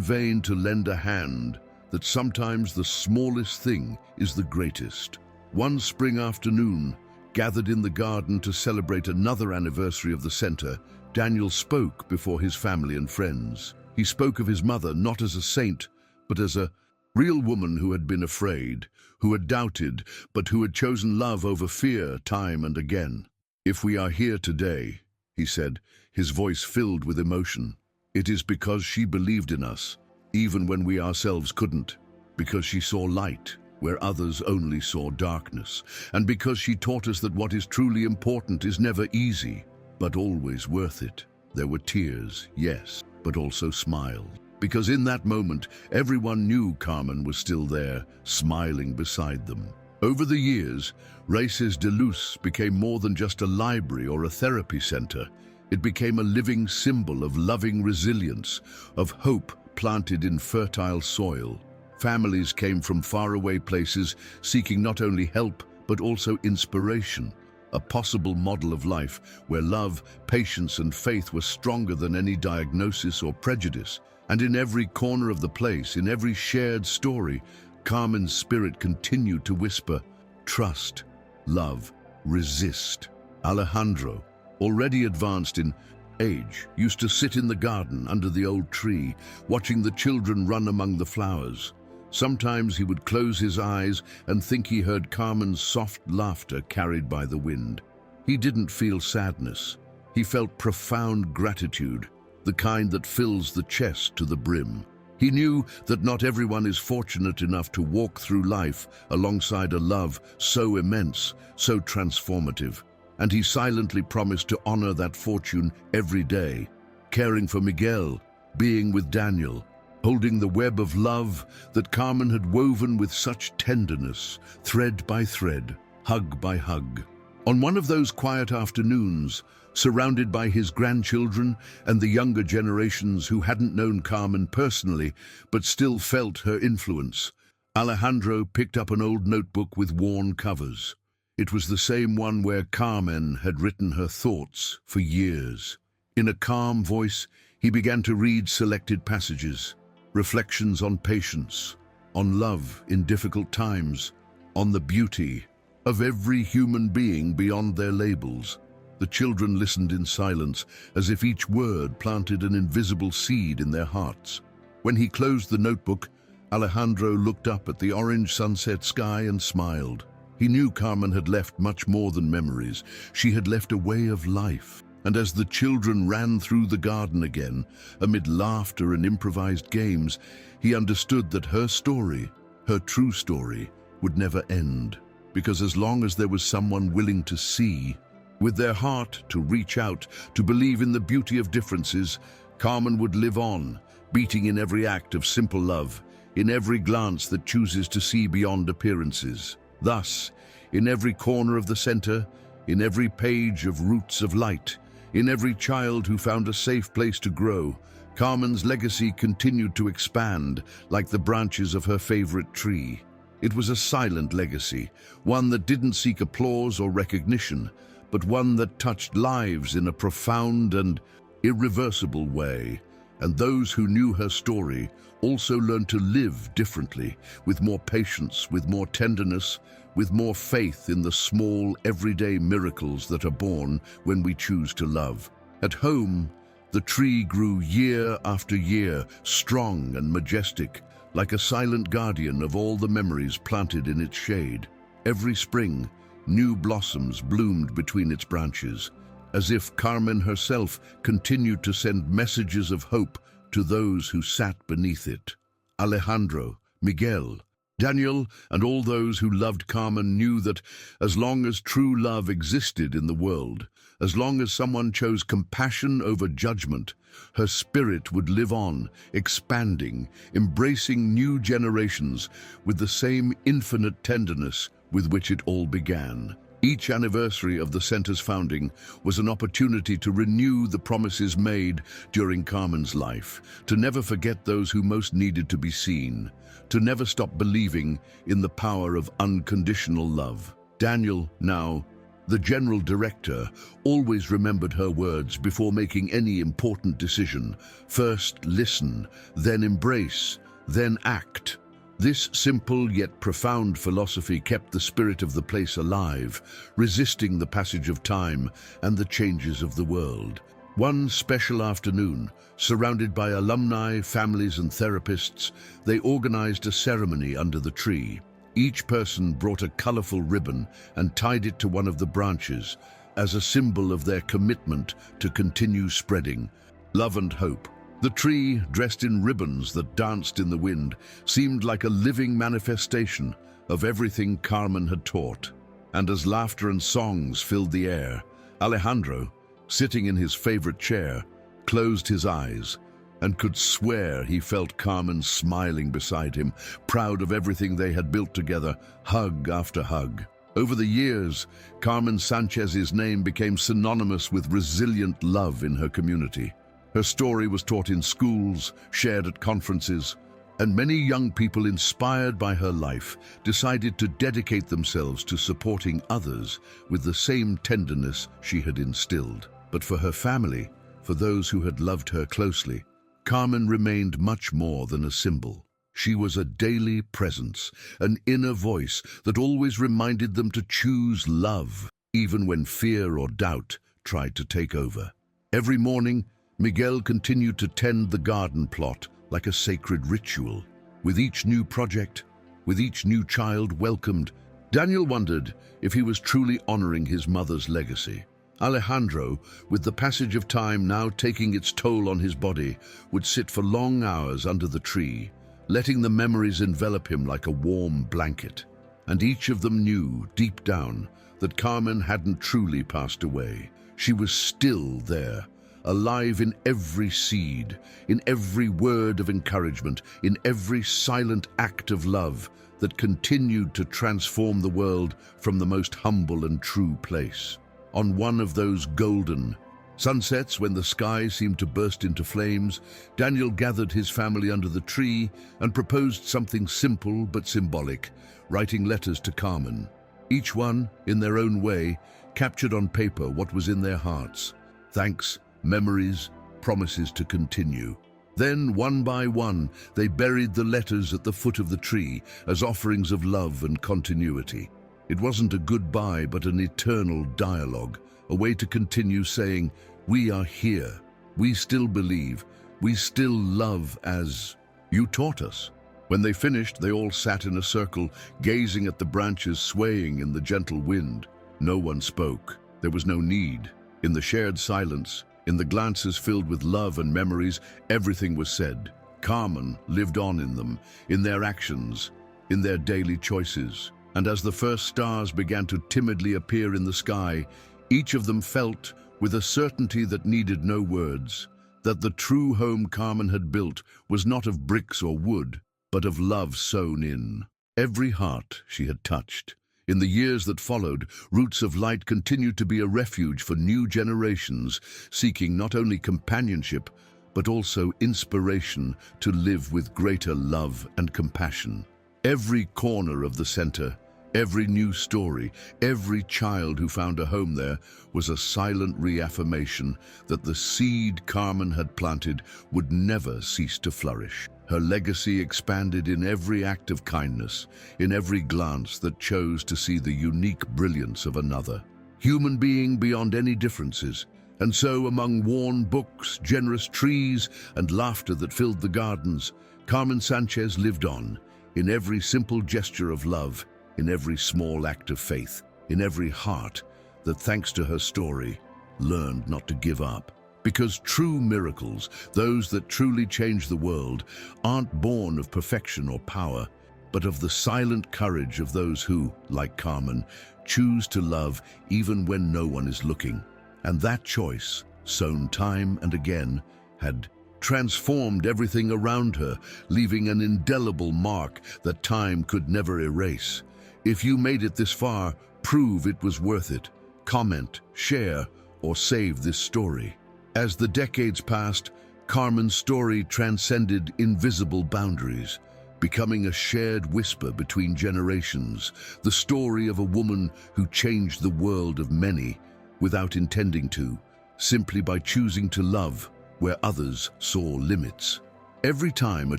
vain to lend a hand, that sometimes the smallest thing is the greatest. One spring afternoon, gathered in the garden to celebrate another anniversary of the center, Daniel spoke before his family and friends. He spoke of his mother not as a saint, but as a real woman who had been afraid, who had doubted, but who had chosen love over fear time and again. "If we are here today," he said, his voice filled with emotion, It is because she believed in us, even when we ourselves couldn't, because she saw light where others only saw darkness, and because she taught us that what is truly important is never easy, but always worth it. There were tears, yes, but also smiles. Because in that moment, everyone knew Carmen was still there, smiling beside them. Over the years, Races de Luz became more than just a library or a therapy center. It became a living symbol of loving resilience, of hope planted in fertile soil. Families came from faraway places seeking not only help, but also inspiration. A possible model of life where love, patience, and faith were stronger than any diagnosis or prejudice. And in every corner of the place, in every shared story, Carmen's spirit continued to whisper, trust, love, resist. Alejandro, already advanced in age, used to sit in the garden under the old tree, watching the children run among the flowers. Sometimes he would close his eyes and think he heard Carmen's soft laughter carried by the wind. He didn't feel sadness. He felt profound gratitude, the kind that fills the chest to the brim. He knew that not everyone is fortunate enough to walk through life alongside a love so immense, so transformative. And he silently promised to honor that fortune every day, caring for Miguel, being with Daniel, holding the web of love that Carmen had woven with such tenderness, thread by thread, hug by hug. On one of those quiet afternoons, surrounded by his grandchildren and the younger generations who hadn't known Carmen personally, but still felt her influence, Alejandro picked up an old notebook with worn covers. It was the same one where Carmen had written her thoughts for years. In a calm voice, he began to read selected passages, reflections on patience, on love in difficult times, on the beauty of every human being beyond their labels. The children listened in silence, as if each word planted an invisible seed in their hearts. When he closed the notebook, Alejandro looked up at the orange sunset sky and smiled. He knew Carmen had left much more than memories. She had left a way of life. And as the children ran through the garden again, amid laughter and improvised games, he understood that her story, her true story, would never end. Because as long as there was someone willing to see, with their heart to reach out, to believe in the beauty of differences, Carmen would live on, beating in every act of simple love, in every glance that chooses to see beyond appearances. Thus, in every corner of the center, in every page of Roots of Light, in every child who found a safe place to grow, Carmen's legacy continued to expand like the branches of her favorite tree. It was a silent legacy, one that didn't seek applause or recognition, but one that touched lives in a profound and irreversible way. And those who knew her story also learned to live differently, with more patience, with more tenderness, with more faith in the small, everyday miracles that are born when we choose to love. At home, the tree grew year after year, strong and majestic, like a silent guardian of all the memories planted in its shade. Every spring, new blossoms bloomed between its branches, as if Carmen herself continued to send messages of hope to those who sat beneath it. Alejandro, Miguel, Daniel, and all those who loved Carmen knew that as long as true love existed in the world, as long as someone chose compassion over judgment, her spirit would live on, expanding, embracing new generations with the same infinite tenderness with which it all began. Each anniversary of the center's founding was an opportunity to renew the promises made during Carmen's life, to never forget those who most needed to be seen, to never stop believing in the power of unconditional love. Daniel, now the general director, always remembered her words before making any important decision. First listen, then embrace, then act. This simple yet profound philosophy kept the spirit of the place alive, resisting the passage of time and the changes of the world. One special afternoon, surrounded by alumni, families, and therapists, they organized a ceremony under the tree. Each person brought a colorful ribbon and tied it to one of the branches as a symbol of their commitment to continue spreading love and hope. The tree, dressed in ribbons that danced in the wind, seemed like a living manifestation of everything Carmen had taught. And as laughter and songs filled the air, Alejandro, sitting in his favorite chair, closed his eyes and could swear he felt Carmen smiling beside him, proud of everything they had built together, hug after hug. Over the years, Carmen Sanchez's name became synonymous with resilient love in her community. Her story was taught in schools, shared at conferences, and many young people inspired by her life decided to dedicate themselves to supporting others with the same tenderness she had instilled. But for her family, for those who had loved her closely, Carmen remained much more than a symbol. She was a daily presence, an inner voice that always reminded them to choose love, even when fear or doubt tried to take over. Every morning, Miguel continued to tend the garden plot like a sacred ritual. With each new project, with each new child welcomed, Daniel wondered if he was truly honoring his mother's legacy. Alejandro, with the passage of time now taking its toll on his body, would sit for long hours under the tree, letting the memories envelop him like a warm blanket. And each of them knew, deep down, that Carmen hadn't truly passed away. She was still there, alive in every seed, in every word of encouragement, in every silent act of love that continued to transform the world from the most humble and true place. On one of those golden sunsets when the sky seemed to burst into flames, Daniel gathered his family under the tree and proposed something simple but symbolic, writing letters to Carmen. Each one, in their own way, captured on paper what was in their hearts. Thanks, memories, promises to continue. Then, one by one, they buried the letters at the foot of the tree as offerings of love and continuity. It wasn't a goodbye, but an eternal dialogue, a way to continue saying, "We are here, we still believe, we still love as you taught us." When they finished, they all sat in a circle, gazing at the branches swaying in the gentle wind. No one spoke. There was no need. In the shared silence, in the glances filled with love and memories, everything was said. Carmen lived on in them, in their actions, in their daily choices. And as the first stars began to timidly appear in the sky, each of them felt, with a certainty that needed no words, that the true home Carmen had built was not of bricks or wood, but of love sown in every heart she had touched. In the years that followed, Roots of Light continued to be a refuge for new generations, seeking not only companionship, but also inspiration to live with greater love and compassion. Every corner of the center, every new story, every child who found a home there was a silent reaffirmation that the seed Carmen had planted would never cease to flourish. Her legacy expanded in every act of kindness, in every glance that chose to see the unique brilliance of another human being beyond any differences. And so, among worn books, generous trees, and laughter that filled the gardens, Carmen Sanchez lived on, in every simple gesture of love, in every small act of faith, in every heart that, thanks to her story, learned not to give up. Because true miracles, those that truly change the world, aren't born of perfection or power, but of the silent courage of those who, like Carmen, choose to love even when no one is looking. And that choice, sown time and again, had transformed everything around her, leaving an indelible mark that time could never erase. If you made it this far, prove it was worth it. Comment, share, or save this story. As the decades passed, Carmen's story transcended invisible boundaries, becoming a shared whisper between generations, the story of a woman who changed the world of many without intending to, simply by choosing to love where others saw limits. Every time a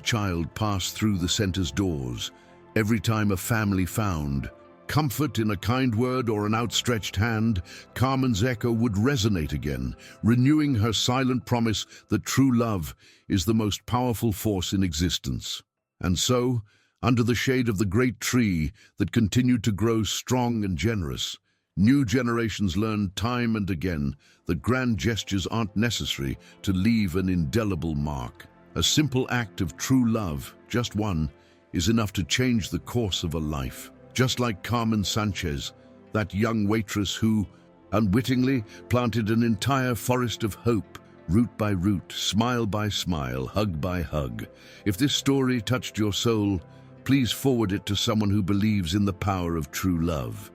child passed through the center's doors, every time a family found comfort in a kind word or an outstretched hand, Carmen's echo would resonate again, renewing her silent promise that true love is the most powerful force in existence. And so, under the shade of the great tree that continued to grow strong and generous, New generations learn time and again that grand gestures aren't necessary to leave an indelible mark. A simple act of true love, just one, is enough to change the course of a life. Just like Carmen Sanchez, that young waitress who, unwittingly, planted an entire forest of hope, root by root, smile by smile, hug by hug. If this story touched your soul, please forward it to someone who believes in the power of true love.